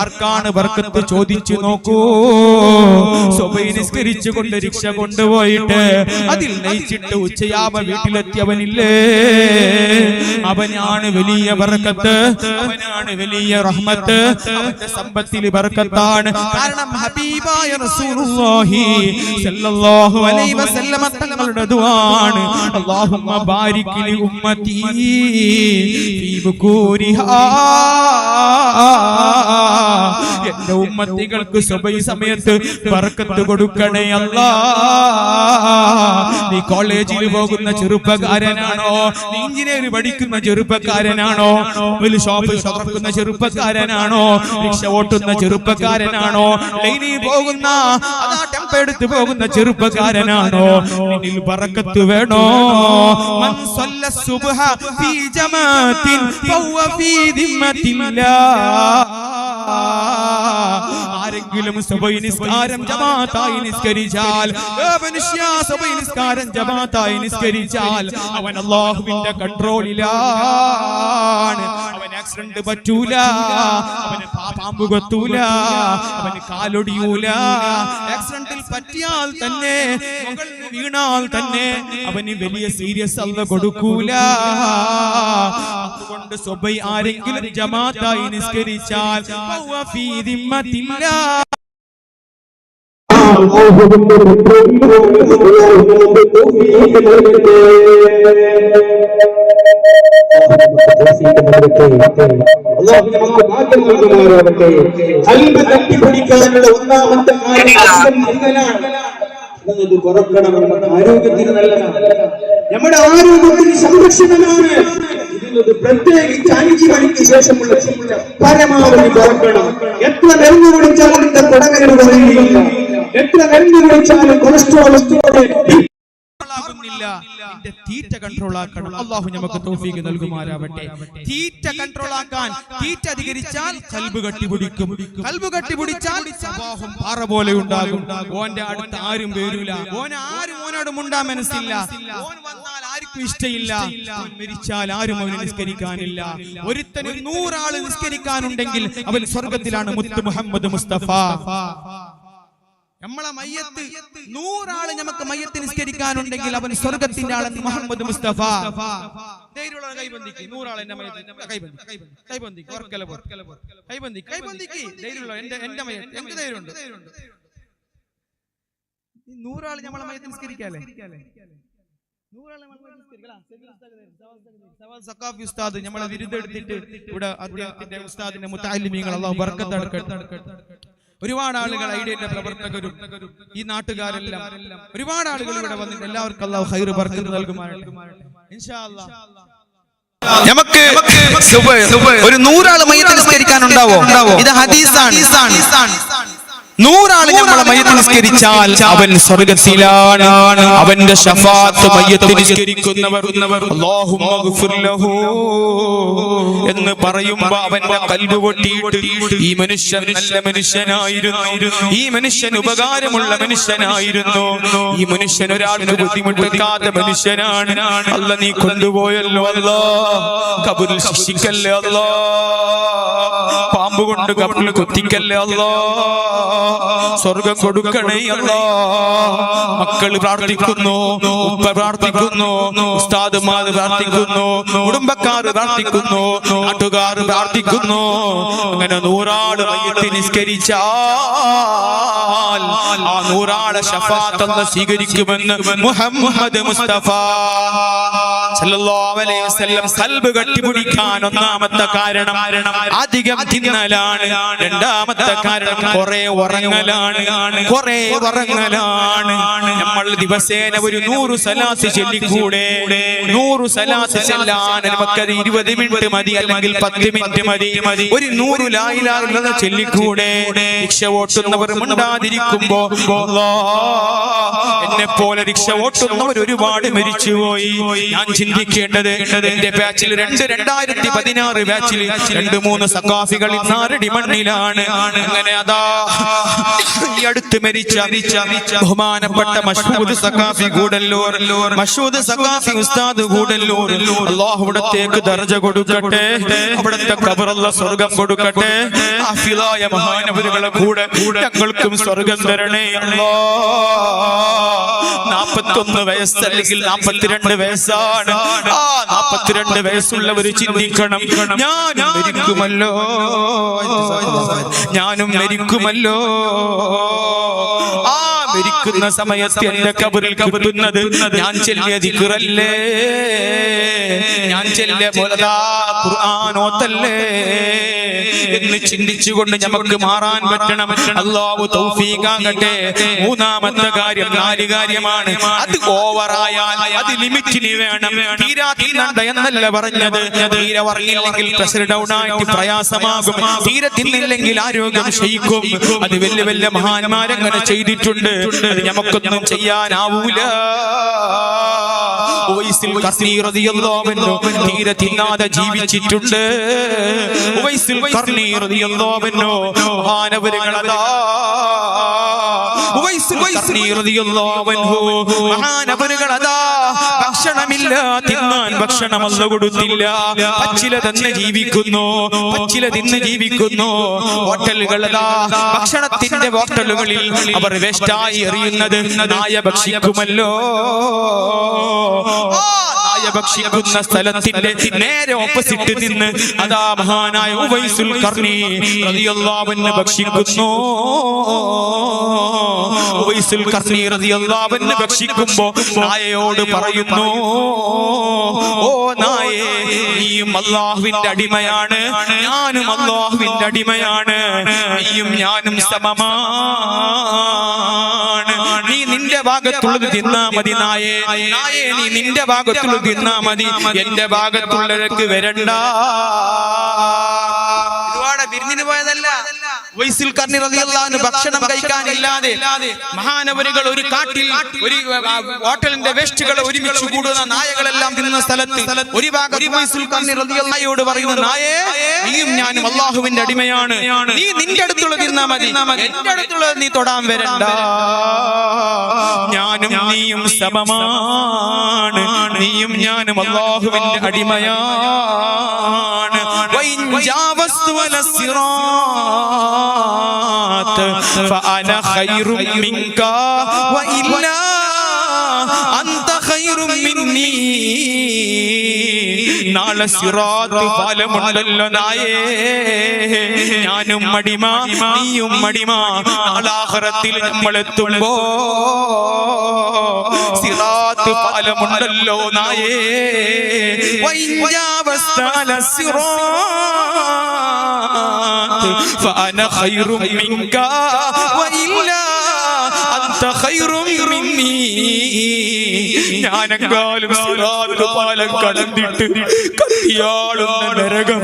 ആർക്കാണ് ബർക്കത്ത് ചോദിച്ചു നോക്കൂ. സുബൈ നിസ്കരിച്ചുകൊണ്ട് റിക്ഷ കൊണ്ടുപോയിട്ട് അതിൽ നയിച്ചിട്ട് ഉച്ചയാവ വീട്ടിലെത്തിയവനില്ലേ, അവനാണ് വലിയ ബർക്കത്ത്, അവനാണ് വലിയ റഹ്മത്ത്. അവന്റെ സമ്പത്തിൽ ബർക്കത്താണ്. കാരണം ഹബീബായ റസൂലുള്ളാഹി സല്ലല്ലാഹു അലൈഹി വസല്ലം തങ്ങളുടെ ദുആണ്, അല്ലാഹുമ്മ ബാരിക് ലി ഉമ്മത്തി ഫീ ബുകൂരിഹാ. എന്റെ ഉമ്മത്തികൾക്ക് സുബൈ സമയത്ത് ബർക്കത്ത് കൊടുക്കണേ അല്ലാ. നീ കോളേജിൽ പോകുന്ന ചെറുപ്പക്കാരനാണോ, നീ എഞ്ചിനീയർ പഠിക്കുന്ന ചെറുപ്പക്കാരനാണോ, വലിയ ഷോപ്പിൽ തുറക്കുന്ന ചെറുപ്പക്കാരനാണോ, റിക്ഷ ഓട്ടുന്ന ചെറുപ്പക്കാരനാണോ, ലൈനിൽ പോകുന്ന അതാ ടെമ്പോ എടുത്ത് പോകുന്ന ചെറുപ്പക്കാരനാണോ, നിന്നിൽ ബർക്കത്ത് വേണോ? മൻ സല്ല സുബ്ഹ ഫീ ജമാഅത്തിൻ ഫഹുവ ഫീ ദിമ്മത്തില്ലാഹ്. ആരെങ്കിലും സുബൈ നിസ്കാരം ജമാഅത്തായി നിസ്കരിച്ചാൽ, സുബൈ നിസ്കാരം ജമാഅത്തായി നിസ്കരിച്ചാൽ അവൻ അല്ലാഹുവിന്റെ കൺട്രോളിലാണ്. അവൻ ആക്സിഡന്റ് പറ്റൂല, അവന് പാമ്പ് കൊത്തൂല, അവന് കാലൊടിയൂല. ആക്സിഡന്റിൽ പറ്റിയാൽ തന്നെ, മുകളിൽ വീണാൽ തന്നെ അവന് വലിയ സീരിയസ് അല്ല കൊടുക്കൂല. അതുകൊണ്ട് സുബൈ ആരെങ്കിലും ജമാഅത്തായി നിസ്കരിച്ചാൽ ഫഹുവ ഫീ ദിമ്മത്തില്ലാഹ്. തട്ടിപ്പിടിക്കാനുള്ള ഒന്നാമത്തെ കാര്യം കുറക്കണം. ആരോഗ്യത്തിന് നല്ലതാണ്. നമ്മുടെ ആരോഗ്യത്തിന് സംരക്ഷണമാണ്. ഇതിനൊരു പ്രത്യേകിച്ച് 5 മണിക്ക് ശേഷമുള്ള ചിന്ത പരമാവധി കുറക്കണം. എത്ര മരുന്ന് കുടിച്ചാലും ഇതിന്റെ കുടകരട് കുറയുകയില്ല. എത്ര മരുന്ന് കുടിച്ചാലും കൊളസ്ട്രോൾ തീറ്റ കൺട്രോൾ ആക്കണം. അള്ളാഹു നമുക്ക് തൗഫീഖ് നൽകുമാറാവട്ടെ. തീറ്റ കൺട്രോൾ ആക്കാൻ, തീറ്റ അധികരിച്ചാൽ കൽബ് കട്ടിപിടിക്കും. കൽബ് കട്ടിപിടിച്ചാൽ സ്വഭാവം പാറ പോലെ ഉണ്ടാകും. ഓന്റെ അടുത്ത് ആരും വരൂല. ഓനോട് മുണ്ടാൻ മനസ്സില്ല. ഓൻ വന്നാൽ ആർക്കും ഇഷ്ടമില്ല. ഓൻ മരിച്ചാൽ ആരും അവന് നിസ്കരിക്കാനില്ല. ഒരുത്തന് 100 ആള് നിസ്കരിക്കാനുണ്ടെങ്കിൽ അവൻ സ്വർഗത്തിലാണ്. മുത്ത് മുഹമ്മദ് മുസ്തഫ നമ്മളെ മയ്യത്ത് 100 ആള് നമുക്ക് മയ്യത്ത് നിസ്കരിക്കാനുണ്ടെങ്കിൽ അവൻ സ്വർഗത്തിന്റെ ആളെന്ന് മുഹമ്മദ് മുസ്തഫ. ധൈര്യമുള്ള കൈബന്ധിക്ക് 100 ആൾ എന്റെ മയ്യത്ത് കൈബന്ധിക്ക് ധൈര്യമുള്ള എന്റെ മയ്യത്ത് എന്ത് ധൈര്യമുണ്ട്? 100 ആള് നമ്മളെ മയ്യത്ത് നിസ്കരിക്കാല്ലേ? 100 ആള് സഖാഫി ഉസ്താദ് നമ്മളെ വിരുദ്ധെടുത്തിട്ട് ഇവിടെ അദ്ദേഹത്തിന്റെ ഉസ്താദിന്റെ മുത്തഅല്ലിമീങ്ങൾ അല്ലാഹു ബർക്കത്ത് കൊടുക്കട്ടെ. ഒരുപാട് ആളുകൾ ഐഡിയന്റെ പ്രവർത്തകരും ഈ നാട്ടുകാരെല്ലാം ഒരുപാട് ആളുകൾ ഇവിടെ വന്നിട്ട് എല്ലാവർക്കും അല്ലാഹു ഖൈർ ബർക്കത്ത് നൽകുമാറാകട്ടെ ഇൻഷാ അല്ലാഹ്. നമുക്ക് ഒരു 100 ആള് മയ്യത്ത് നിസ്കരിക്കാനുണ്ടാവോ? ഇത് ഹദീസാണ്. 100 ആള് നമ്മളെ മയ്യത്ത് നിസ്കരിച്ചാൽ അവൻ സ്വർഗ്ഗത്തിലാണ്. അവന്റെ ശഫാഅത്ത് മയ്യത്ത് നിസ്കരിക്കുന്നവർ അല്ലാഹുമ്മ ഗ്ഫിർ ലഹു എന്ന് പറയുമ്പോൾ അവന്റെ ഖൽബ് പൊട്ടിയിട്ട് ഈ മനുഷ്യൻ നല്ല മനുഷ്യനായിരുന്നു, ഈ മനുഷ്യൻ ഉപകാരമുള്ള മനുഷ്യനായിരുന്നു, ഈ മനുഷ്യൻ ഒരാൾക്ക് ബുദ്ധിമുട്ടിക്കാത്ത മനുഷ്യനാണ്. അല്ല നീ കൊണ്ടുപോയല്ലോ അല്ലാ, ഖബറിൽ ശിക്ഷിക്കല്ലേ അല്ലാ, പാമ്പ് കൊണ്ട് ഖബറിൽ കുത്തിക്കല്ലേ അല്ലാ, സ്വർഗം കൊടുക്കണേ അല്ലാ. മക്കൾ പ്രാർത്ഥിക്കുന്നു, ഉപ്പ പ്രാർത്ഥിക്കുന്നു, ഉസ്താദുമാർ പ്രാർത്ഥിക്കുന്നു, കുടുംബക്കാർ പ്രാർത്ഥിക്കുന്നു, നാട്ടുകാർ പ്രാർത്ഥിക്കുന്നു. അങ്ങനെ 100 ആള് മയ്യത്ത് നിസ്കരിച്ചാൽ ആ 100 ആളെ ശഫാഅത്ത് അല്ലാഹു സ്വീകരിക്കുമെന്ന് മുഹമ്മദ് മുസ്തഫ സല്ലല്ലാഹു അലൈഹി വസല്ലം. ഖൽബ് കട്ടിപിടിക്കാൻ ഒന്നാമത്തെ കാരണം അധികം തിന്നലാണ്. രണ്ടാമത്തെ കാരണം കുറെ ഉറങ്ങലാണ്. നമ്മൾ ദിവസേന ഒരു 100 സലാത്ത് ചൊല്ലിക്കൂടെ? 100 സലാത്ത് ചെല്ലാൻ നമുക്കത് 20 മിനിറ്റ് മതി, അല്ലെങ്കിൽ 10 മിനിറ്റ് മതി. ഒരു 100 ലാ ഇലാഹ ഇല്ലല്ലാഹ് ചൊല്ലിക്കൂടെ? റിക്ഷ ഓട്ടുന്നവർ മിണ്ടാതിരിക്കുമ്പോ എന്നെ പോലെ റിക്ഷ ഓട്ടുന്നവർ ഒരുപാട് മരിച്ചുപോയി. ഞാൻ ചിന്തിക്കേണ്ടത് എന്റെ ബാച്ചിൽ 2016 ബാച്ചിൽ 2-3 സഖാഫികൾ ഇന്നാരടി മണ്ണിലാണ്. അങ്ങനെ അതാ ഈ അടുത്ത് മരിച്ച ബഹുമാനപ്പെട്ട മഷ്ഊദ് സഖാഫി ഗൂഡല്ലൂർ, മഷ്ഊദ് സഖാഫി ഉസ്താദ് ഗൂഡല്ലൂർ, അല്ലാഹു അവിടത്തേക്ക് ദർജ കൊടുക്കട്ടെ, അവിടത്തെ ഖബർ അല്ലാഹു സ്വർഗ്ഗം കൊടുക്കട്ടെ. ആഫിലായ മഹാനവരുകളെ കൂടെ ഞങ്ങൾക്കും സ്വർഗ്ഗം തരണേ അല്ലാഹ്. 41 വയസ്സ് അല്ലെങ്കിൽ 42 വയസ്സാണ്. ആ 42 വയസ്സുള്ളവർ ചിന്തിക്കണം, ഞാനും മരിക്കുമല്ലോ. ആ മരിക്കുന്ന സമയത്ത് എന്റെ ഖബറിൽ കിട്ടുന്നത് ഞാൻ ചൊല്ലിയ ദിക്റല്ലേ, ഞാൻ ചൊല്ലിയ ഖുർആനോത്തല്ലേ എന്ന് ചിന്തിച്ചുകൊണ്ട് നമുക്ക് മാറാൻ പറ്റണം. അല്ലാഹു തൗഫീഖ് ആകട്ടെ. മൂന്നാമത്തെ കാര്യം 4 കാര്യമാണ്. അത് ഓവറായാൽ അത് ലിമിറ്റിന് വേണം. തീരാ തിന്നണ്ട എന്നല്ല പറഞ്ഞത്. തീരെ ഉറങ്ങില്ലെങ്കിൽ പ്രഷർ ഡൗൺ ആയിട്ട് പ്രയാസമാകും. തീരെ തിന്നില്ലെങ്കിൽ ആരോഗ്യം ക്ഷയിക്കും. അത് വലിയ വലിയ മഹാന്മാരങ്ങനെ ചെയ്തിട്ടുണ്ട്. അത് നമുക്കൊന്നും ചെയ്യാനാവൂല. ഉവൈസുൽ ഖർനി റളിയല്ലാഹു അൻഹു തീരെ തിന്നാതെ ജീവിച്ചിട്ടുണ്ട്. ഉവൈസുൽ ഖർനി റളിയല്ലാഹു അൻഹു മഹാനവരുകളതാ, ഉവൈസുൽ ഖർനി റളിയല്ലാഹു അൻഹു മഹാനവരുകളതാ ഭക്ഷണമില്ല, തിന്നാൻ ഭക്ഷണം അല്ലാഹു കൊടുത്തില്ല. പച്ചില തന്നെ ജീവിക്കുന്നു, പച്ചില തിന്ന് ജീവിക്കുന്നു. ഹോട്ടലുകളതാ ഭക്ഷണത്തിന്റെ ഹോട്ടലുകളിൽ അവർ വേസ്റ്റായി എറിയുന്നത് നായ ഭക്ഷിക്കുമല്ലോ. നായ ഭക്ഷിക്കുന്ന സ്ഥലത്തിന്റെ നേരെ ഓപ്പോസിറ്റ് നിന്ന് അതാ മഹാനായ ഉവൈസുൽ ഖർനി റളിയല്ലാഹു അൻഹു ഭക്ഷിക്കുന്നു. ഉവൈസുൽ ഖർനി റളിയല്ലാഹു അൻഹു ഭക്ഷിക്കുമ്പോൾ നായയോട് പറയുന്നു, ഓ നായേ, നീയും അല്ലാഹുവിന്റെ അടിമയാണ്, ഞാനും അല്ലാഹുവിന്റെ അടിമയാണ്, നീയും ഞാനും സമമാണ്. നീ നിന്റെ ഭാഗത്തുള്ളത് തിന്നാ മതി നായേ, നായേ നീ നിന്റെ ഭാഗത്തുള്ളത് തിന്നാ മതി, എന്റെ ഭാഗത്തുള്ളവർക്ക് വരണ്ട. വിരുന്നിന് പോയതല്ല. ഉവൈസുൽ ഖർനി റളിയല്ലാഹു അൻഹു ഭക്ഷണം കഴിക്കാനില്ലാതെ മഹാനവരുകൾ ഒരു കാട്ടിൽ ഒരു ഹോട്ടലിന്റെ വേസ്റ്റുകൾ ഒരുമിച്ച് കൂടുന്ന നായകളെല്ലാം തിന്നുന്ന സ്ഥലത്ത് ഒരു ഭാഗത്ത് ഉവൈസുൽ ഖർനി റളിയല്ലാഹു അൻഹുയോട് പറയുന്ന, നായേ, നീയും ഞാനും അല്ലാഹുവിന്റെ അടിമയാണ്, നീ നിന്റെ അടുത്തുള്ളത് തിന്നാ മതി, എന്റെ അടുത്തുള്ളത് നീ തൊടാൻ വരണ്ട. ഞാനും നീയും സമമാണ്, നീയും ഞാനും അല്ലാഹുവിന്റെ അടിമയാണ്. فأنا خير منك وإلا أنت خير مني. നാളെ സിറാത്ത് പാലമുണ്ടല്ലോ നായേ, ഞാനും അടിമ നീയും അടിമ. നാളെ ആഖിറത്തിൽ നമ്മൾ എത്തുമ്പോ സിറാത്ത് പാലമുണ്ടല്ലോ നായേ. فأنا خير منك وإلا أنت خير مني. ഞാനെങ്കാലും സിറാത്ത് പാലം കടന്നിട്ട് കത്തിയാളുന്ന നരകം,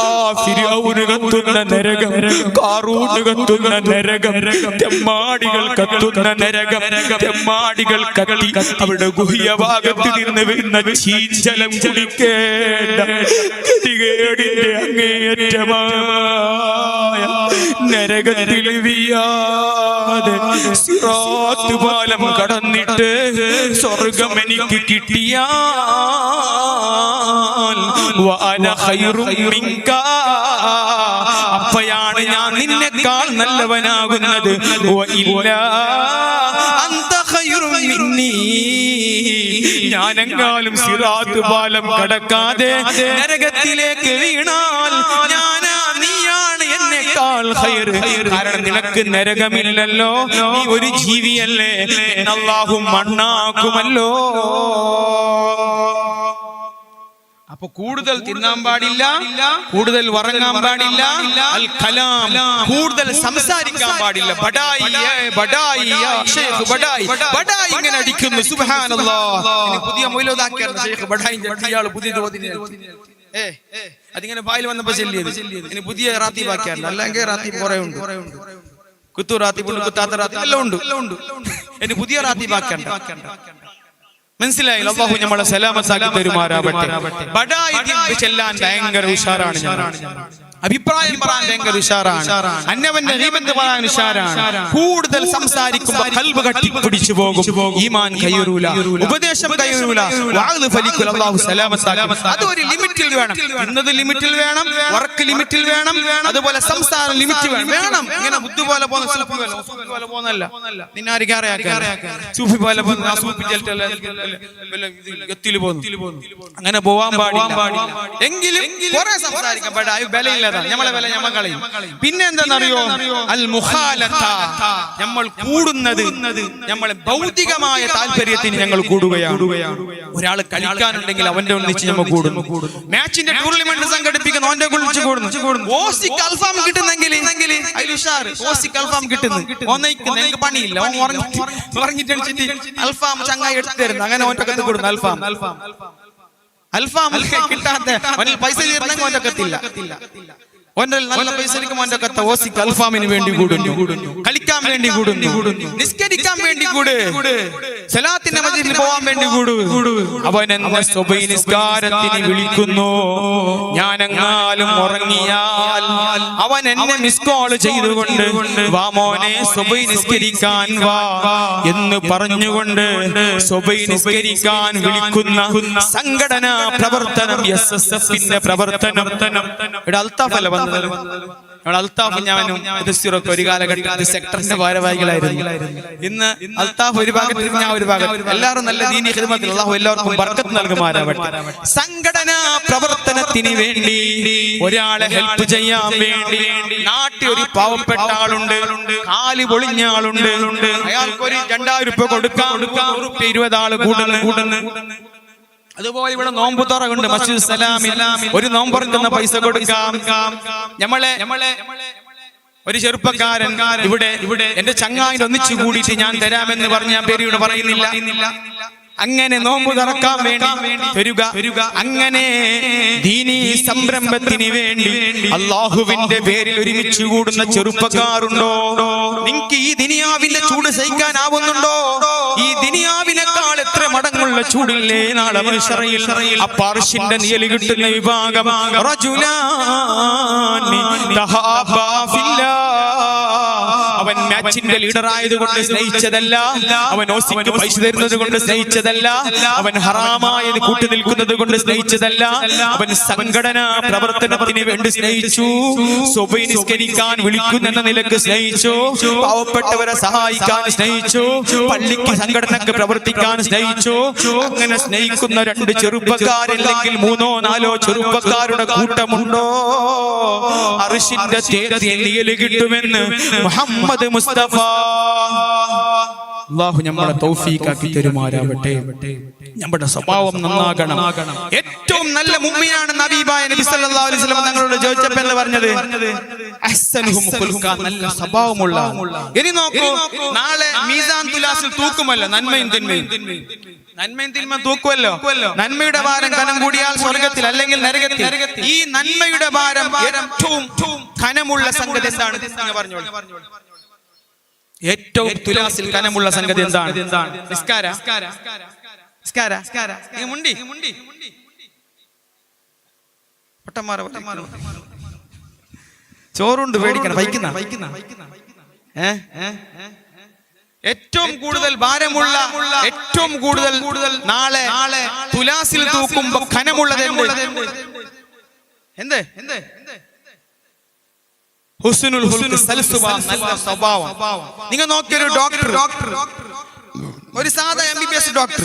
ആ ഫിർഔന് കത്തുന്ന നരകം, ഖാറൂന് കത്തുന്ന നരകം, തെമ്മാടികൾ കത്തുന്ന നരകം, തെമ്മാടികൾ കത്തി അവിടെ ഗുഹ്യ ഭാഗത്ത് നിന്ന് വരുന്ന ചീഞ്ചലം കുടിക്കേണ്ട ഗതികേടിന്റെ അങ്ങേയറ്റമായ നരകത്തിൽ വീയാതെ സിറാത്ത് പാലം കടന്നിട്ട് സ്വർഗം എനിക്ക് കിട്ടിയാൽ വഅന ഖൈറും മിൻക, അപ്പോഴാണ് ഞാൻ നിന്നെക്കാൾ നല്ലവനാകുന്നത്. വഇല്ലാ അൻത ഖൈറും മിന്നീ, ഞാനെങ്ങാലും സിറാത്ത് പാലം കടക്കാതെ നരകത്തിലേക്ക് വീണാൽ നീയാണ് എന്നെക്കാൾ ഖൈർ. കാരണം നിനക്ക് നരകമില്ലല്ലോ, നീ ഒരു ജീവിയല്ലേ, അല്ലാഹു മണ്ണാക്കുമല്ലോ. അപ്പൊ കൂടുതൽ തിന്നാൻ പാടില്ല, കൂടുതൽ ഉറങ്ങാൻ പാടില്ല, അൽ കലാം കൂടുതൽ സംസാരിക്കാൻ പാടില്ല. ബഡായി ഇങ്ങനെ അടിക്കുന്നു. സുബ്ഹാനല്ലാഹ്. പുതിയ മൗലൂദാക്കിയാണ് ഷെയ്ഖ് ബഡായി. ഇയാൾ പുതിയ അതിങ്ങനെ ബായിൽ വന്നപ്പോ ചെല്ലിയത്. ഇനി പുതിയ റാത്തീബാക്കിയാണ്. അല്ലെങ്കിൽ റാത്തീബ് കുറെ ഉണ്ട്, കുത്തു റാത്തീബ് ഉണ്ട്, കുത്താത്ത റാത്തീബ് എല്ലാം ഉണ്ട്. ഇനി പുതിയ റാത്തീബാക്കണ്ട. മനസ്സിലായില്ല? അല്ലാഹു നമ്മളെ സലാമത്താക്കി തരുമാറാവട്ടെ. ബഡായി ചെല്ലാൻ ഭയങ്കര ഉഷാറാണ്. ഞാൻ അഭിപ്രായം പറയാൻ ഭയങ്കര ഉഷാറാണ്. അന്നവന്റെ ഗീബത്ത് പറയാൻ ഉഷാറാണ്. കൂടുതൽ സംസാരിക്കുമ്പോൾ ഖൽബ് കട്ടി പിടിച്ചു പോകും, ഈമാൻ കയ്യൂല, ഉപദേശം കയ്യൂല, വഅദ് ഫലിക്കുൽ. അല്ലാഹു സലാമത്താക്കി. അത് ഒരു ലിമിറ്റിൽ വേണം. ഇന്നത് ലിമിറ്റിൽ വേണം, വർക്ക് ലിമിറ്റിൽ വേണം, അതുപോലെ സംസാരം ലിമിറ്റ് വേണം. ഇങ്ങനെ ബുദ്ധി പോലെ പോകുന്ന സൂഫി പോലെ പോകുന്നല്ല. നിന്നാരിക്കാറിയാക്കാൻ സൂഫി പോലെ പോകുന്ന സൂഫി എത്തില് പോകുന്നു. അങ്ങനെ പോവാൻ പാടില്ല. എങ്കിലും കുറെ സംസാരിക്കാൻ പാടില്ല. ബലയില്ല, നമ്മളെ വില നമ്മൾ കളയും. പിന്നെ എന്താണെന്നറിയോ? അൽ മുഖാലത്ത, നമ്മൾ കൂടുന്നത് നമ്മളെ ഭൗതികമായ താല്പര്യത്തിന് ഞങ്ങൾ കൂടുകയാണ്. ഒരാൾ കളിക്കാനുണ്ടെങ്കിൽ അവന്റെ ഒന്നിച്ച് നമ്മൾ കൂടുന്നു. മാച്ചിന്റെ ടൂർണമെന്റ് സംഘടിപ്പിക്കുന്ന അവന്റെ കുളിച്ച് കൂടുന്നു. ഓസിക്ക് അൽഫാം കിട്ടുന്നെങ്കിൽ ഓസിക്ക് അൽഫാം കിട്ടുന്നു. ഒന്നേക്ക് പണിയില്ല, ഉറങ്ങിട്ട് അൽഫാം ചങ്ങായി എടുത്തു തരുന്നു. അങ്ങനെ ഓറ്റക്കത്ത് കൂടുന്നു. അൽഫാം കിട്ടാത്ത പൈസ തീർന്നെങ്കിൽ ഓറ്റക്കത്തില്ല. ഓന്റെ നല്ല പൈസ ഓന്റെ കത്ത ഓസിക്ക് അൽഫാമിന് വേണ്ടി കൂടുന്നു, കളിക്കാൻ വേണ്ടി കൂടുന്നു, നിസ്കരിക്കാൻ വേണ്ടി കൂട്, സലാത്തിന്റെ മസ്ജിദിൽ പോവാൻ വേണ്ടി കൂട്. അവൻ എന്നെ സുബഹി നിസ്കാരത്തിന് വിളിക്കുന്നു. ഞാനെങ്ങാലും ഉറങ്ങിയാൽ അവൻ എന്നെ മിസ് കോൾ ചെയ്തുകൊണ്ട് വാ മോനെ സുബഹി നിസ്കരിക്കാൻ വാ എന്ന് പറഞ്ഞുകൊണ്ട് സുബഹി നിസ്കരിക്കാൻ വിളിക്കുന്ന സംഘടനാ പ്രവർത്തനം, SSFന്റെ പ്രവർത്തനം. ഇവിടെ അൽത്താഫല്ല വന്നത്, അൽത്താഫ് ഞാനും മുദസ്സിറൊക്കെ ഒരു കാലഘട്ടത്തിൽ സെക്ടറിന്റെ ഭാരവാഹികളായിരുന്നു. ഇന്ന് അൽത്താഫ് ഒരു ഭാഗത്ത്, ഞാൻ ഒരു ഭാഗത്ത്, എല്ലാവരും നല്ല ദീനി ഖിദ്മത്തിൽ അല്ലാഹു എല്ലാവർക്കും ബർക്കത്ത് നൽകുമാറാവട്ടെ. സംഘടനാ പ്രവർത്തനത്തിന് വേണ്ടി, ഒരാളെ ഹെൽപ്പ് ചെയ്യാൻ വേണ്ടി നാട്ടിൽ ഒരു പാവപ്പെട്ട ആളുണ്ട്, കാല് പൊളിഞ്ഞ ആളുണ്ട്, അയാൾക്കൊരു 2000 രൂപ കൊടുക്കാം, 20 ആള് കൂടുന്നു. അതുപോലെ ഇവിടെ നോമ്പ് തുറകുണ്ട് മസ്ജിദ് സലാമിൽ, ഒരു നോമ്പുറക്കുന്ന പൈസ കൊടുക്കാം. നമ്മളെ ഒരു ചെറുപ്പക്കാരൻ ഇവിടെ എന്റെ ചങ്ങായി ഒന്നിച്ചു കൂടിയിട്ട് ഞാൻ തരാമെന്ന് പറഞ്ഞ പേര് ഇവിടെ പറയുന്നില്ല. അങ്ങനെ നോമ്പ് തുറക്കാൻ വേണ്ടി തരുക. അങ്ങനെ ദീനീ സംരംഭത്തിന് വേണ്ടി അള്ളാഹുവിന്റെ പേരിൽ ഒരുമിച്ച് കൂടുന്ന ചെറുപ്പക്കാരുണ്ടോ? നിങ്ങൾക്ക് ഈ ദുനിയാവിന്റെ ചൂട് സഹിക്കാനാവുന്നുണ്ടോ? ഈ ദുനിയാവിനേക്കാൾ എത്ര മടങ്ങുള്ള ചൂടില്ലേ നാളെ മഹ്ശറയിൽ? അപ്പാർശിന്റെ നിഴല് കിട്ടുന്ന വിഭാഗം റജുലാനി തഹാബാ ഫില്ലാഹ്. അവൻ മാച്ചിന്റെ ലീഡർ ആയതുകൊണ്ട് സ്നേഹിച്ചതല്ല, അവൻ ഓസിക്ക് പൈസ തരുന്നത് കൊണ്ട് സ്നേഹിച്ചതല്ല, അവൻ ഹറാമായത് കൂട്ടി നിൽക്കുന്നത് കൊണ്ട് സ്നേഹിച്ചതല്ല, അവൻ സംഘടനാ പ്രവർത്തനത്തിന് വേണ്ടി സ്നേഹിച്ചു, സുബഹി നിസ്കരിക്കാൻ വിളിക്കുന്നെന്ന നിലക്ക് സ്നേഹിച്ചു, പാവപ്പെട്ടവരെ സഹായിക്കാൻ സ്നേഹിച്ചു, പള്ളിക്ക് സംഘടനക്ക് പ്രവർത്തിക്കാൻ സ്നേഹിച്ചു. അങ്ങനെ സ്നേഹിക്കുന്ന 2 ചെറുപ്പക്കാരില്ലെങ്കിൽ 3 or 4 ചെറുപ്പക്കാരുടെ കൂട്ടമുണ്ടോ? അർശിന്റെ നിഴല് കിട്ടുമെന്ന് മുഹമ്മദ് മുസ്തഫ. അല്ലാഹു നമ്മളെ തൗഫീഖാക്കി തരുമാറാവട്ടെ. നമ്മുടെ സ്വഭാവം നന്നാകണം. ഏറ്റവും നല്ല മുഅ്മിനാണ് നബിയായ നബി സല്ലല്ലാഹു അലൈഹി വസല്ലം തങ്ങളോട് ചോദിച്ചപ്പോൾ എന്ന് പറഞ്ഞത് അഹ്സനുഹും ഖുൽഖാ, നല്ല സ്വഭാവമുള്ള. ഇനി നോക്കൂ, നാളെ മീസാൻ തുലാസിൽ തൂക്കുമല്ലോ നന്മയും തിന്മയും. നന്മയും തിന്മയും തൂക്കുമല്ലോ. നന്മയുടെ ഭാരം കനം കൂടിയാൽ സ്വർഗത്തിൽ അല്ലെങ്കിൽ നരകത്തിൽ. ഈ നന്മയുടെ ഭാരം ഏറ്റവും ഖനമുള്ള സംഗതി എന്താണ്? പറഞ്ഞോളൂ. ഏറ്റവും തുലാസിൽ കനമുള്ള സംഗതി എന്താണ്? നിസ്കാര. ചോറുണ്ട് പേടിക്കണം, വയ്ക്കുന്ന. ഏറ്റവും കൂടുതൽ ഭാരമുള്ള, ഏറ്റവും കൂടുതൽ നാളെ തുലാസിൽ തൂക്കുമ്പോ ഖനമുള്ളത് എന്ത്? ഹുസ്നുൽ ഖുൽഖ്, സൽസ്വഭാവം, നല്ല സ്വഭാവം. നിങ്ങൾ നോക്കിയൊരു ഡോക്ടർ, ഒരു സാധാ MBBS ഡോക്ടർ,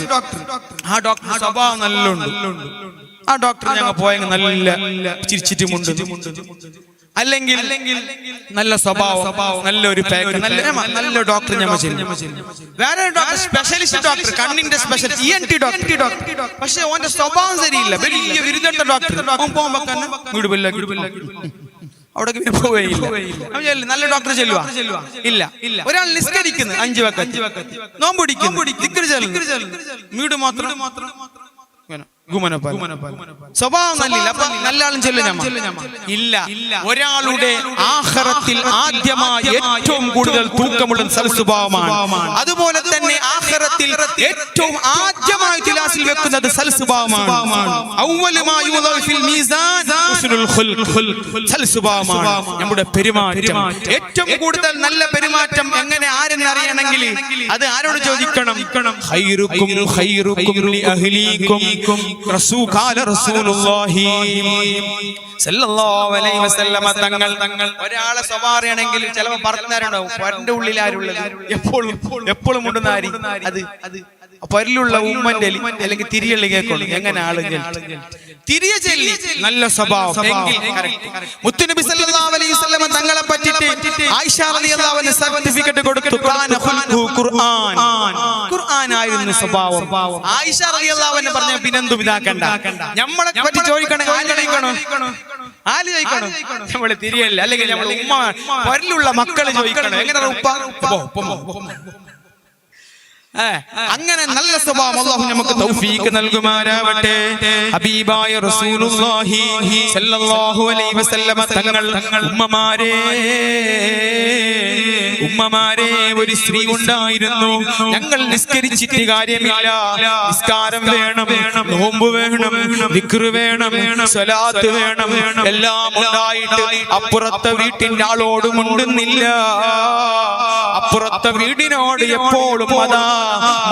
ആ ഡോക്ടർ സ്വഭാവം നല്ലുണ്ട്. ആ ഡോക്ടർ ഞങ്ങൾ പോയെങ്കിൽ നല്ല ചിരിച്ചിട്ടുമുണ്ട്, അല്ലെങ്കിൽ നല്ല സ്വഭാവം, നല്ലൊരു പാക്ക്, നല്ല ഡോക്ടർ ഞങ്ങൾ ചെയ്യും. വേറെ ഡോക്ടർ, സ്പെഷ്യലിസ്റ്റ് ഡോക്ടർ, കണ്ണിന്റെ സ്പെഷ്യലിസ്റ്റ്, ENT ഡോക്ടർ, പക്ഷെ ഓന്റെ സ്വഭാവം ശരിയില്ല. വലിയ വിരുദ്ധ ഡോക്ടർ, പോകുമ്പോ അവിടെ പോവുകയില്ല. നല്ല ഡോക്ടർ ചെല്ലുവാ? ഇല്ല. ഒരാൾ നിസ്കരിക്കുന്നു 5 വഖത്ത്, നോമ്പ് പിടിക്കുന്നു, വീട് മാത്രം സ്വഭാവം നല്ലില്ല. അപ്പൊ നല്ല ആളും ഇല്ല. ഒരാളുടെ ആഖിറത്തിൽ ആദ്യമായി ഏറ്റവും കൂടുതൽ തൂക്കമുള്ള സൽസ്വഭാവമാണ്. അതുപോലെ തന്നെ ആഖിറത്തിൽ ഏറ്റവും ആദ്യമായി തുലാസിൽ വെക്കുന്നത് സൽസ്വഭാവമാണ്. നമ്മുടെ പെരുമാറ്റം, ഏറ്റവും കൂടുതൽ നല്ല പെരുമാറ്റം എങ്ങനെ ആരെന്ന് അറിയണമെങ്കിൽ അത് ആരോട് ചോദിക്കണം? ഖൈറുക്കും ഖൈറുക്കും ലിഅഹ്ലിക്കും റസൂലുള്ളാഹി സല്ലല്ലാഹു അലൈഹി വസല്ലമ തങ്ങൾ ഒരാളെ സ്വഭാവം അറിയണമെങ്കിൽ ചിലപ്പോൾ പറഞ്ഞാരുണ്ടാവും, പരന്റെ ഉള്ളിൽ ആരുള്ളത് എപ്പോഴും ഉണ്ടെന്നാരി അത് പരിലുള്ള ഉമ്മന്റെ അല്ലെങ്കിൽ തിരിയള്ളി കേൾക്കണം. എങ്ങനെ ആളുകൾ തിരിയെ ചെല്ലി നല്ല സ്വഭാവം. മുത്തുനബി സല്ലല്ലാഹു അലൈഹി വസല്ലമ തങ്ങളെ പറ്റിയിട്ട് ആയിഷ റളിയല്ലാഹു അൻഹ സർട്ടിഫിക്കറ്റ് കൊടുത്തു. ഖുർആൻ ആയിരുന്നു സ്വഭാവം. ആയിഷ റളിയല്ലാഹു അൻഹ പറഞ്ഞ പിന്നെന്തു ഇതാക്കണ്ട. നമ്മളെ പറ്റി ചോദിക്കണം, ആര് ചോദിക്കണം? നമ്മള് തിരിയല്ല, അല്ലെങ്കിൽ നമ്മളെ ഉമ്മ പരിലുള്ള മക്കള് ചോദിക്കണം. എങ്ങനെ ഉപ്പ? അങ്ങനെ നല്ല സ്വഭാവം അല്ലാഹു നമുക്ക് തൗഫീഖ് നൽകുമാറാവട്ടെ. ഹബീബായ റസൂലുള്ളാഹി സല്ലല്ലാഹു അലൈഹി വസല്ലമ തങ്ങൾ ഉമ്മമാരെ ഒരു സ്ത്രീ ഉണ്ടായിരുന്നു. ഞങ്ങൾ നിസ്കരിച്ചിട്ട് കാര്യമില്ല, നിസ്കാരം വേണം, നോമ്പ് വേണം, ദിക്ർ വേണം, സ്വലാത്ത് വേണം, എല്ലാം ഉണ്ടായിട്ട് അപ്പുറത്തെ വീട്ടിന്റെ ആളോട് മുണ്ടുന്നില്ല. അപ്പുറത്തെ വീടിനോട് എപ്പോഴും അതാ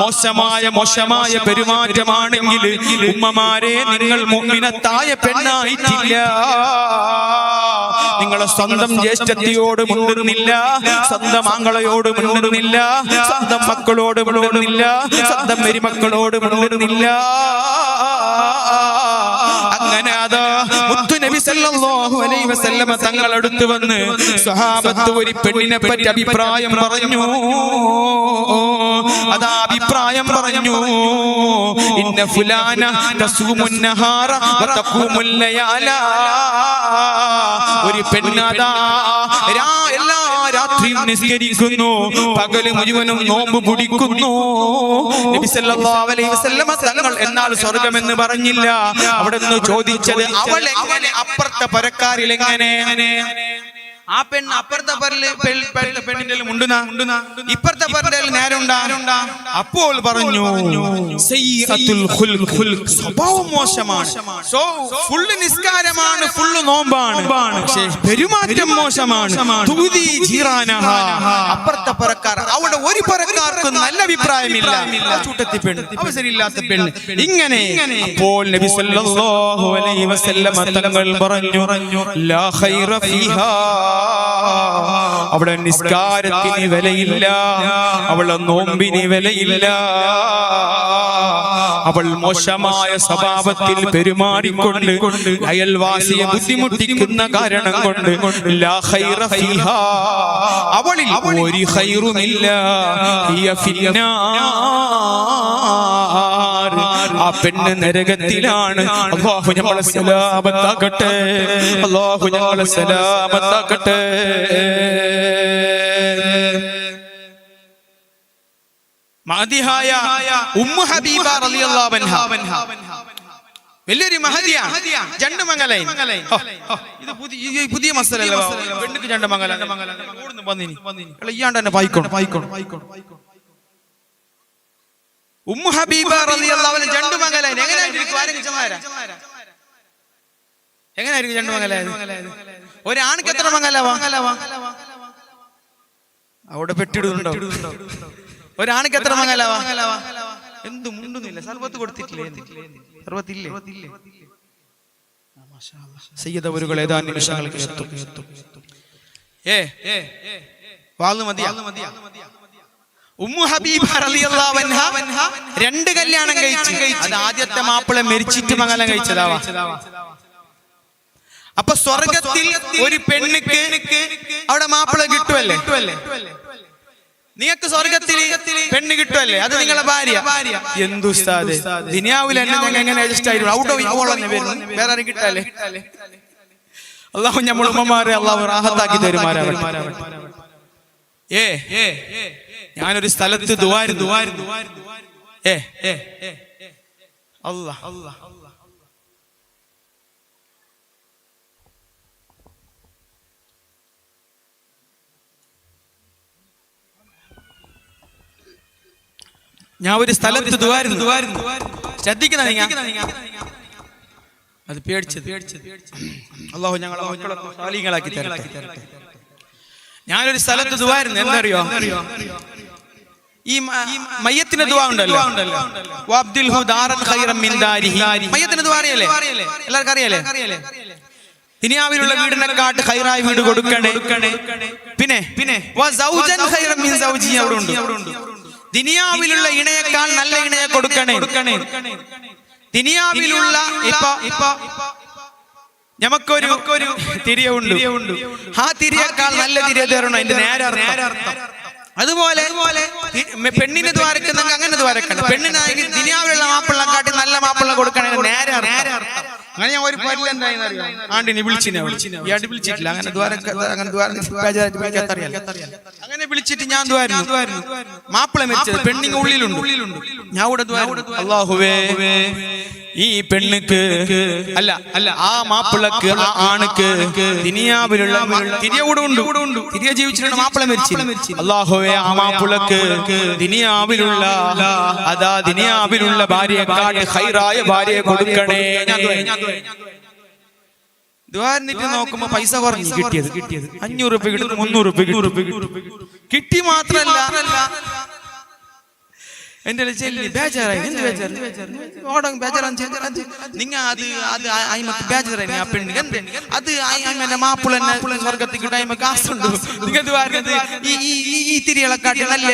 മോശമായ പെരുമാറ്റമാണെങ്കിൽ ഉമ്മമാരെ നിങ്ങൾ മുഅ്മിനത്തായ പെണ്ണായിട്ടില്ല. നിങ്ങളെ സ്വന്തം ജ്യേഷ്ഠത്തിയോട് മുണ്ടുന്നില്ല, സ്വന്തം ആങ്ങളയോട് മുണ്ടുന്നില്ല, സ്വന്തം മക്കളോട് മുണ്ടുന്നില്ല, സ്വന്തം മരുമക്കളോട് മുണ്ടുന്നില്ല. അങ്ങനെ അതാ മുത്തു നബി സല്ലല്ലാഹു അലൈഹി വസല്ലമ തങ്ങൾ അടുത്ത് വന്ന് സ്വഹാബത്ത് ഒരു പെണ്ണിനെ പറ്റി അഭിപ്രായം പറഞ്ഞു. അതാ അഭിപ്രായം പറഞ്ഞു, ഇന്ന ഫുലാന തസൂമുൻ നഹാറ വതഖൂമുൽ ലയാല. ഒരു പെണ്ണതാ എല്ലാ രാത്രിയും നിസ്കരിക്കുന്നു, പകല് മുഴുവനും നോമ്പ് പിടിക്കുന്നു. നബി സല്ലല്ലാഹു അലൈഹി വസല്ലമ തങ്ങൾ എന്നാൽ സ്വർഗ്ഗമെന്ന് പറഞ്ഞില്ല. അവിടെ നിന്ന് ചോദിച്ചത് അവൾ എങ്ങനെ അപ്പുറത്തെ പരക്കാരിൽ എങ്ങനെ? ആ പെണ്ണ് അപ്പുറത്തെ പെണ്ണിന്റെ മുണ്ടുന്ന ഇപ്പുറത്തെ പെണ്ണിന്റെ നേരുണ്ടാ. അപ്പോൾ പറഞ്ഞു സ്വഭാവം മോശമാണ്, ഫുള്ള് നിസ്കാരമാണ്, ഫുള്ള് നോമ്പാണ്, പക്ഷേ പെരുമാറ്റം മോശമാണ്. അപ്പുറത്തെ പരക്കാർ, അവിടെ ഒരു പരക്കാർക്കും നല്ല അഭിപ്രായമില്ല. ചൂട്ടത്തി പെണ്ണ്, അവസരമില്ലാത്ത പെണ്ണ്. ഇങ്ങനെ അപ്പോൾ നബി സല്ലല്ലാഹു അലൈഹി വസല്ലമ തങ്ങൾ പറഞ്ഞു, ലാ ഖൈറ ഫീഹാ. അവിടെ നിസ്കാരത്തിന് വിലയില്ല, അവളെ നോമ്പിന് വിലയില്ല. അവൾ മോശമായ സ്വഭാവത്തിൽ പെരുമാറിക്കൊണ്ട് അയൽവാസിയെ ബുദ്ധിമുട്ടിക്കുന്ന കാരണം കൊണ്ട് ലാ ഖൈറ ഫീഹാ, അവളിൽ ഒരു ഖൈറുമില്ല. ഹിയ ഫിന്നാർ, ആ പെണ്ണ് നരകത്തിലാണ്. അല്ലാഹു ഞങ്ങളെ സലാമത്താക്കട്ടെ, അല്ലാഹു ഞങ്ങളെ സലാമത്താക്കട്ടെ. മഹദിയായ ഉമ്മു ഹബീബ റളിയല്ലാഹു അൻഹ വലിയൊരു മഹദിയാണ്. ജണ്ടമംഗലൈ ഇത് പുതിയ മസലല്ല. പെണ്ണുക്ക് ജണ്ടമംഗല ഇയാണ്ട് തന്നെ പായിക്കോണം. ഉമ്മു ഹബീബ റളിയല്ലാഹു അൻഹ ജണ്ടമംഗലൈ എങ്ങനെയായിരിക്കും ജണ്ടമംഗലായത്? ഒരാണിക്ക് എത്ര മംഗലവാ? അവിടെ പെട്ടിടുന്നുണ്ടോ? ഒരാണിക്ക് എത്ര മംഗലവാ? എന്ത് മുണ്ടുന്നില്ല, സർവത്ത് കൊടുത്തിട്ടില്ലേ? സർവത്തില്ലേ? സയ്യിദവരുകൾ ഏതാനും നിമിഷങ്ങൾക്ക് എത്തും. വാള് മതിയാ. ഉമ്മു ഹബീബ റളിയല്ലാഹു അൻഹ രണ്ട് കല്യാണം കഴിച്ചു. അത് ആദ്യത്തെ മാപ്പിളെ മരിച്ചിട്ട് മംഗലം കഴിച്ചതാവാ. അപ്പൊ സ്വർഗത്തിൽ ഒരു പെണ്ണിക്ക് അവിടെ മാപ്പിള കിട്ടുമല്ലേ? നിങ്ങൾക്ക് സ്വർഗത്തിൽ പെണ്ണ് കിട്ടുമല്ലേ? അത് നിങ്ങളെ ഭാര്യ. എന്തു ഉസ്താദ്, ദുനിയാവിൽ എങ്ങനെ അഡ്ജസ്റ്റ് ആയിരുന്നു? ഔട്ട് ഓഫ് വേറെ ആരും കിട്ടാല്ലേ? അല്ലാഹു നമ്മൾ ഉമ്മമാരെ അല്ലാഹു റാഹത്താക്കി തരുമാറാവട്ടെ. ഞാനൊരു സ്ഥലത്ത് ദുആയിരുന്നു. അല്ലാഹ് ഞാൻ ഒരു സ്ഥലത്ത് ദുആയിരുന്നു. ശ്രദ്ധിക്കുന്ന അത് പേടിച്ചത്. അല്ലാഹു ഞങ്ങളെ മക്കളെ സാലിഹീങ്ങളാക്കി തരട്ടെ. ഞാനൊരു സ്ഥലത്ത് ദുആയിരുന്നു. എന്തറിയോ? ഈ മയ്യത്തിന്റെ ദുആ ഉണ്ടല്ലോ, വഅബ്ദിൽഹു ദാറൻ ഖൈറൻ മിൻ ദാരിഹി. മയ്യത്തിന്റെ ദുആ അറിയല്ലേ? എല്ലാവർക്കും അറിയല്ലേ? ദുനിയാവിലുള്ള വീടിനെക്കാട്ട് ഖൈറായ വീട് കൊടുക്കണേ. പിന്നെ വസൗജൻ ഖൈറൻ മിൻ സൗജി അവിടെ ഉണ്ട്. ദുനിയാവിലുള്ള ഇണയേക്കാൾ നല്ല ഇണയെ കൊടുക്കണേ. ദുനിയാവിലുള്ള ഇപ്പൊ നമുക്കൊരു തിരിയുണ്ട്, ആ തിരിയേക്കാൾ നല്ല തിരിയ തരണം. അതിന്റെ നേരെ അർത്ഥം. അതുപോലെ പെണ്ണിന് ദ്വാരക്കുന്നെങ്കിൽ അങ്ങനെ ദ്വാരക്കണം. പെണ്ണിനായി ദുനിയാവിലുള്ള മാപ്പിളക്കാട്ടി നല്ല മാപ്പിള കൊടുക്കണേ. നേരെ അർത്ഥം. അങ്ങനെ ഞാൻ ഒരു പരിൽ എന്തായെന്ന് അറിയാം, ആണ്ടിനെ വിളിച്ചിട്ടില്ല. അങ്ങനെ അങ്ങനെ വിളിച്ചിട്ട് ഞാൻ മാപ്പിള മരിച്ചത് പെണ്ണിന് ഉള്ളിലുണ്ട്. ഞാൻ ഇവിടെ അല്ലാഹുവേ ഈ പെണ്ണിക്ക് അല്ല ആ മാപ്പിളക്ക് ആ ആണിക്ക് ദുനിയാവിലുള്ള തിരിയൂടെ ഉണ്ട്. തിരിയ ജീവിച്ചിട്ടുണ്ട്, മാപ്പിള മരിച്ചില്ല. അല്ലാഹുവേ ആ മാപ്പിളക്ക് ദുനിയാവിലുള്ള ഭാര്യയെക്കാട്ട് ഖൈറായ ഭാര്യയെ കൊടുക്കണേ. ദ്വാരന്നിട്ട് നോക്കുമ്പോ പൈസ കുറഞ്ഞു. കിട്ടിയത് 500 രൂപ കിട്ടും, 300 രൂപ കിട്ടി. മാത്രല്ല എന്റെ ചെല്ലി ബേജാറായി. എന്ത് ബേജാറ്? ഓടം ബേജാറാന്ന് നിങ്ങ അത് അത് അയിമക്ക് ബേജാറായി. ആ പെണ്ണ് എന്ത് അത് അയിമന്റെ മാപ്പിളന്നെ സ്വർഗത്തിൽ കിട്ടാൻ അയിമക്ക് ആസുണ്ട്. നിങ്ങൾക്ക് പറഞ്ഞത് ഈ തിരികളെ കാട്ടി നല്ല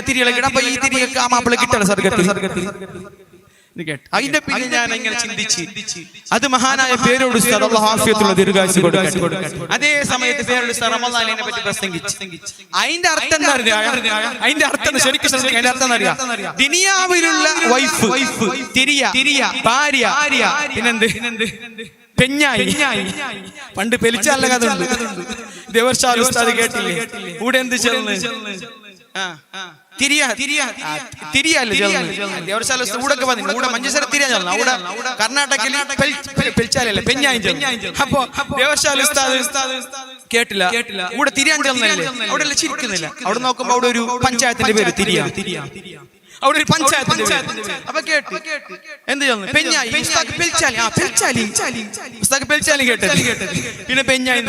തിരികളെ കിട്ടാം. അപ്പൊ ഈ തിരികൾക്ക് ആ മാപ്പിള കിട്ടല സ്വർഗത്തിൽ. അതിന്റെ പിന്നെ ഞാൻ ഇങ്ങനെ ചിന്തിച്ച് അത് മഹാനായ പേരോട് ദീർഘായുസ്സ് കൊടുക്കട്ടെ. അതേ സമയത്ത് പേരോട് റമളാനിനെ പറ്റി പ്രസംഗിച്ചു. അതിന്റെ അർത്ഥം എന്താ അറിയാ? അതിന്റെ അർത്ഥം ശരിക്കും അതിന്റെ അർത്ഥം അറിയാം. ദുനിയാവിലുള്ള വൈഫ്, തിരിയ, ഭാര്യ, പിന്നെന്ത് പെഞ്ഞായി. പണ്ട് പെലിച്ചല്ല കഥ ഉണ്ട്. ദേവർഷാൽ ഉസ്താദ് കേട്ടില്ലേ? ഇവിടെ എന്ത് ചെന്ന് മഞ്ചേശ്വര തിരിയാ ചെല്ലണം. അവിടെ കർണാടകയിൽ പെൽച്ചാലല്ലേ പെഞ്ഞായും ചെല്ലും. അപ്പൊ ദേവർഷാൽ ഉസ്താദ് കേട്ടില്ല. ഇവിടെ തിരിയാൻ ചെന്നല്ലേ? അവിടെ ചിരിക്കുന്നില്ല. അവിടെ നോക്കുമ്പോ അവിടെ ഒരു പഞ്ചായത്തിന്റെ പേര് തിരിയാ. അവിടെ ഒരു പഞ്ചായത്തിന്റെ പേര്. അപ്പൊ കേട്ട് എന്ത് ചെയ്യുന്നു? പെഞ്ഞായി. പെൽച്ചാലി കേട്ടത്. പിന്നെ പെഞ്ഞായി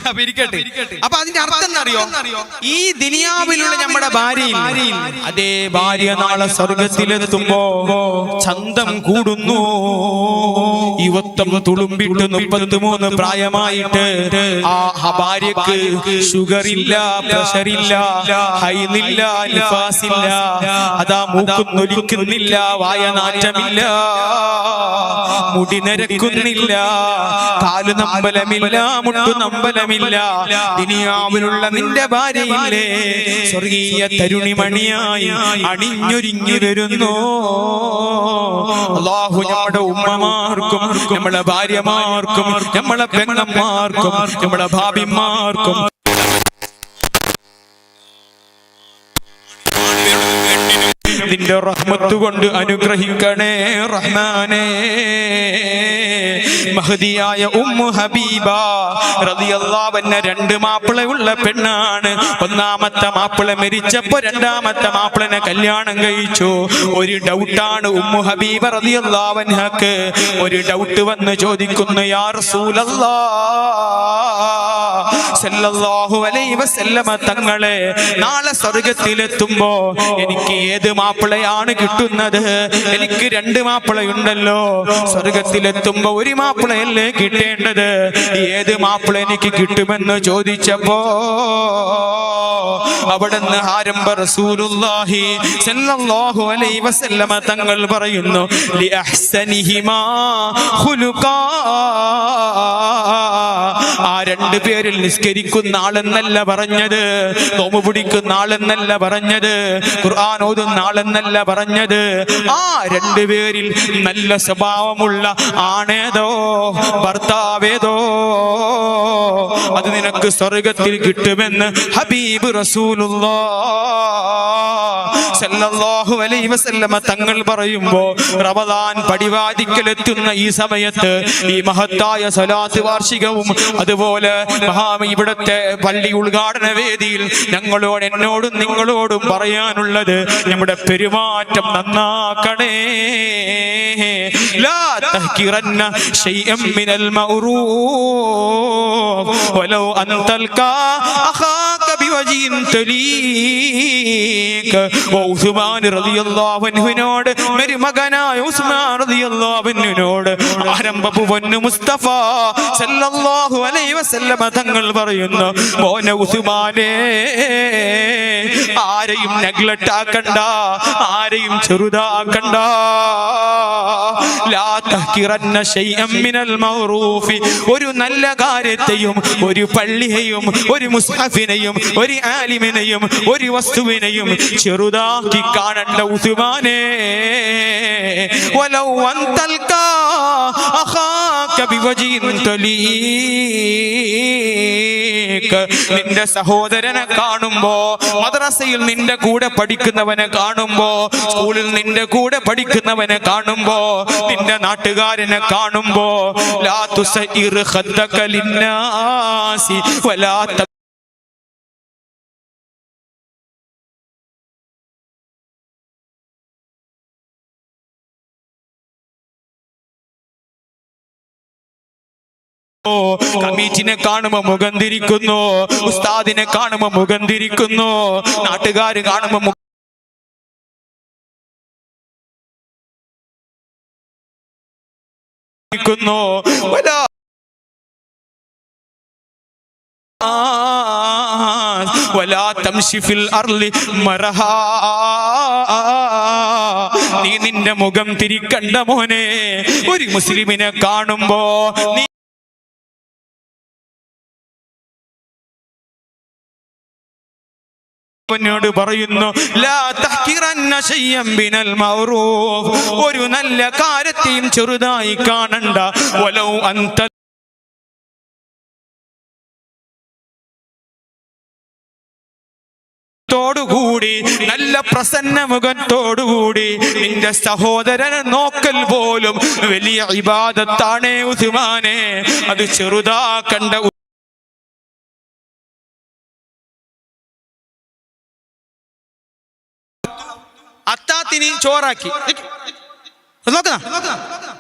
അപ്പൊ ഇരിക്കട്ടെ. അപ്പൊ അതിന്റെ അർത്ഥം എന്നറിയോ? ഈ ദുനിയാവിലുള്ള നമ്മുടെ ഭാര്യയിൽ അതേ ഭാര്യ നാളെ സ്വർഗത്തിലെത്തുമ്പോ ചന്തം കൂടുന്നു. യുവത്വം തുളുമ്പിട്ട് 33 പ്രായമായിട്ട് ആ ഭാര്യക്ക് ഷുഗർ ഇല്ല, പ്രഷർ ഇല്ല, ഹൈനില്ല, നിഫാസില്ല, അതാ മൂക്കുന്നൊലിക്കുന്നില്ല, വായനാറ്റമില്ല, മുടി നിരക്കുന്നില്ല, കാല് നമ്പലമില്ല, മുട്ടു നമ്പലമില്ല. ദുനിയാവിലുള്ള നിന്റെ ഭാര്യയില്ലേ സ്വർഗീയ തരുണിമണിയായി അണിഞ്ഞൊരുങ്ങി വരുന്നു. അല്ലാഹു നമ്മുടെ ഉമ്മമാർക്കും നമ്മുടെ ഭാര്യമാർക്കും നമ്മുടെ പെങ്ങന്മാർക്കും നമ്മുടെ ഭാബിമാർക്കും നിന്റെ റഹ്മത്ത് കൊണ്ട് അനുഗ്രഹിക്കണേ റഹ്മാനേ. മഹദിയായ ഉമ്മു ഹബീബ റളിയല്ലാഹു അൻഹ 2 മാപ്പിളയുള്ള പെണ്ണാണ്. ഒന്നാമത്തെ മാപ്പിള മരിച്ചപ്പോ രണ്ടാമത്തെ മാപ്പിളനെ കല്യാണം കഴിച്ചു. ഒരു ഡൗട്ടാണ് ഉമ്മു ഹബീബ റളിയല്ലാഹു അൻഹക്ക്. ഒരു ഡൗട്ട് വന്ന് ചോദിക്കുന്നു, യാ റസൂലല്ലാഹ് സല്ലല്ലാഹു അലൈഹി വസല്ലമ തങ്ങളെ, നാളെ സ്വർഗത്തിലെത്തുമ്പോ എനിക്ക് ഏത് മാപ്പിളയാണ് കിട്ടുന്നത്? എനിക്ക് 2 മാപ്പിളയുണ്ടല്ലോ. സ്വർഗത്തിലെത്തുമ്പോ ഒരു മാപ്പിളയല്ലേ കിട്ടേണ്ടത്? ഏത് മാപ്പിള എനിക്ക് കിട്ടുമെന്ന് ചോദിച്ചപ്പോ അവിടുന്ന് ആരംഭ റസൂലുള്ളാഹി സല്ലല്ലാഹു അലൈഹി വസല്ലമ തങ്ങൾ പറയുന്നു, ലി അഹ്സനിഹിമാ ഖുലുഖാ. ആ 2 പേരിൽ നിസ്കരിക്കുന്ന ആളെന്നല്ല പറഞ്ഞത്, നോമ്പ് പിടിക്കുന്ന ആളെന്നല്ല പറഞ്ഞത്, ഖുർആൻ ഓതുന്ന ആളെന്നല്ല പറഞ്ഞത്. ആ 2 പേരിൽ നല്ല സ്വഭാവമുള്ള ആണേതോ ഭർത്താവേതോ അത് നിനക്ക് സ്വർഗത്തിൽ കിട്ടുമെന്ന് ഹബീബ് റസൂലുള്ളാഹ് സല്ലല്ലാഹു അലൈഹി വസല്ലമ തങ്ങൾ പറയുമ്പോ റമദാൻ പടിവാതിക്കലെത്തുന്ന ഈ സമയത്ത് ഈ മഹത്തായ സ്വലാത്ത് വാർഷികവും അതുപോലെ ഇവിടുത്തെ പള്ളി ഉദ്ഘാടന വേദിയിൽ എന്നോടും നിങ്ങളോടും പറയാനുള്ളത്, നമ്മുടെ പെരുമാറ്റം നന്നാക്കണേ. ലാ തഹ്കിറന്ന ശൈഅൻ മിനൽ മഅറൂഫ് വലൗ അൻ തൽകാ അഖാക ബിവജിൻ തലീക. ഉസ്മാൻ റളിയല്ലാഹു അൻഹുവിനോട്, മരുമകനായ ഉസ്മാൻ റളിയല്ലാഹു അൻഹുവിനോട് ആരംഭപ്പു പൊന്നു മുസ്തഫ സല്ലല്ലാഹു അലൈഹി വസല്ലമ തങ്ങൾ പറയുന്നു, മോനെ ഉസ്മാനേ, ആരെയും നെഗ്ലക്ട് ആക്കണ്ട, ആരെയും ചെറുതാക്കണ്ട. ലാ തഹ്കിറന്ന ശൈഅൻ മിനൽ മഅറൂഫി. ഒരു നല്ല കാര്യത്തെയും ഒരു പള്ളിയെയും ഒരു മുസ്ഹഫിനെയും ഒരു ആലിമിനെയും ഒരു വസ്തുവിനെയും ചെറുതാക്കി കാണണ്ട ഉസ്മാനേ. വലൗ അൻ തൽകാ അഖാക ബിവജിൻ തലീക. നിന്റെ സഹോദരനെ കാണുമ്പോ, മദ്രസയിൽ നിന്റെ കൂടെ പഠിക്കുന്നവനെ കാണുമ്പോ, സ്കൂളിൽ നിന്റെ കൂടെ പഠിക്കുന്നവനെ കാണുമ്പോ, നിന്റെ നാട്ടുകാരനെ കാണുമ്പോ, ലാ തുസഇർ ഖദ്ദക ലിന്നാസി വലാ കമ്മിറ്റിനെ കാണുമ്പോ മുഖം തിരിക്കുന്നു, ഉസ്താദിനെ കാണുമ്പോ മുഖം തിരിക്കുന്നു, നാട്ടുകാര് കാണുമ്പോ നീ നിന്റെ മുഖം തിരിക്കണ്ട മോനെ. ഒരു മുസ്ലിമിനെ കാണുമ്പോ നീ ോട് പറയുന്നു, ലാ തഹ്കിറന്ന ശൈഅൻ ബിനൽ മഅറൂഫ്, ഒരു നല്ല കാര്യത്തെയും ചെറുതായി കാണണ്ട. വലൗ അൻത ോടുകൂടി നല്ല പ്രസന്ന മുഖത്തോടുകൂടി നിന്റെ സഹോദരനെ നോക്കൽ പോലും വലിയ ഇബാദത്താണേ ഉസ്മാനെ. അത് ചെറുതാക്കണ്ട. അത്താത്തിനി ചോറാക്കി നോക്കുന്ന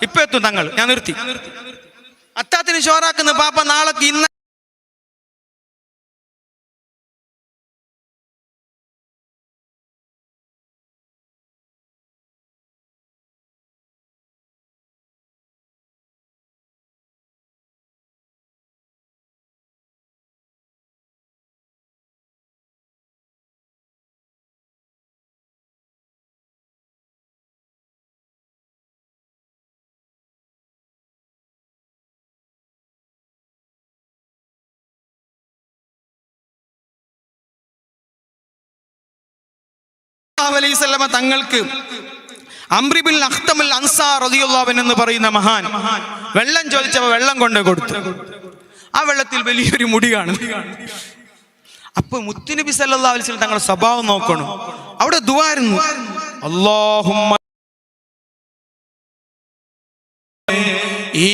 ഇപ്പൊ എത്തും തങ്ങൾ. ഞാൻ നിർത്തി. അത്താത്തിന് ചോറാക്കുന്ന പാപ്പ നാളേക്ക് ഇന്ന് തങ്ങൾക്ക് അംർ ഇബ്നുൽ അഖ്തം അൽ അൻസാർ റളിയല്ലാഹു അൻഹു എന്ന് പറയുന്ന മഹാൻ വെള്ളം ചോദിച്ചപ്പോൾ വെള്ളം കൊണ്ട് കൊടുത്തു. ആ വെള്ളത്തിൽ വലിയൊരു മുടി കാണും. അപ്പൊ മുത്തുനബി സല്ലല്ലാഹു അലൈഹി വസല്ലം തങ്ങളുടെ സ്വഭാവം നോക്കണം. അവിടെ ദുആ ആയിരുന്നു, അല്ലാഹുമ്മ ഈ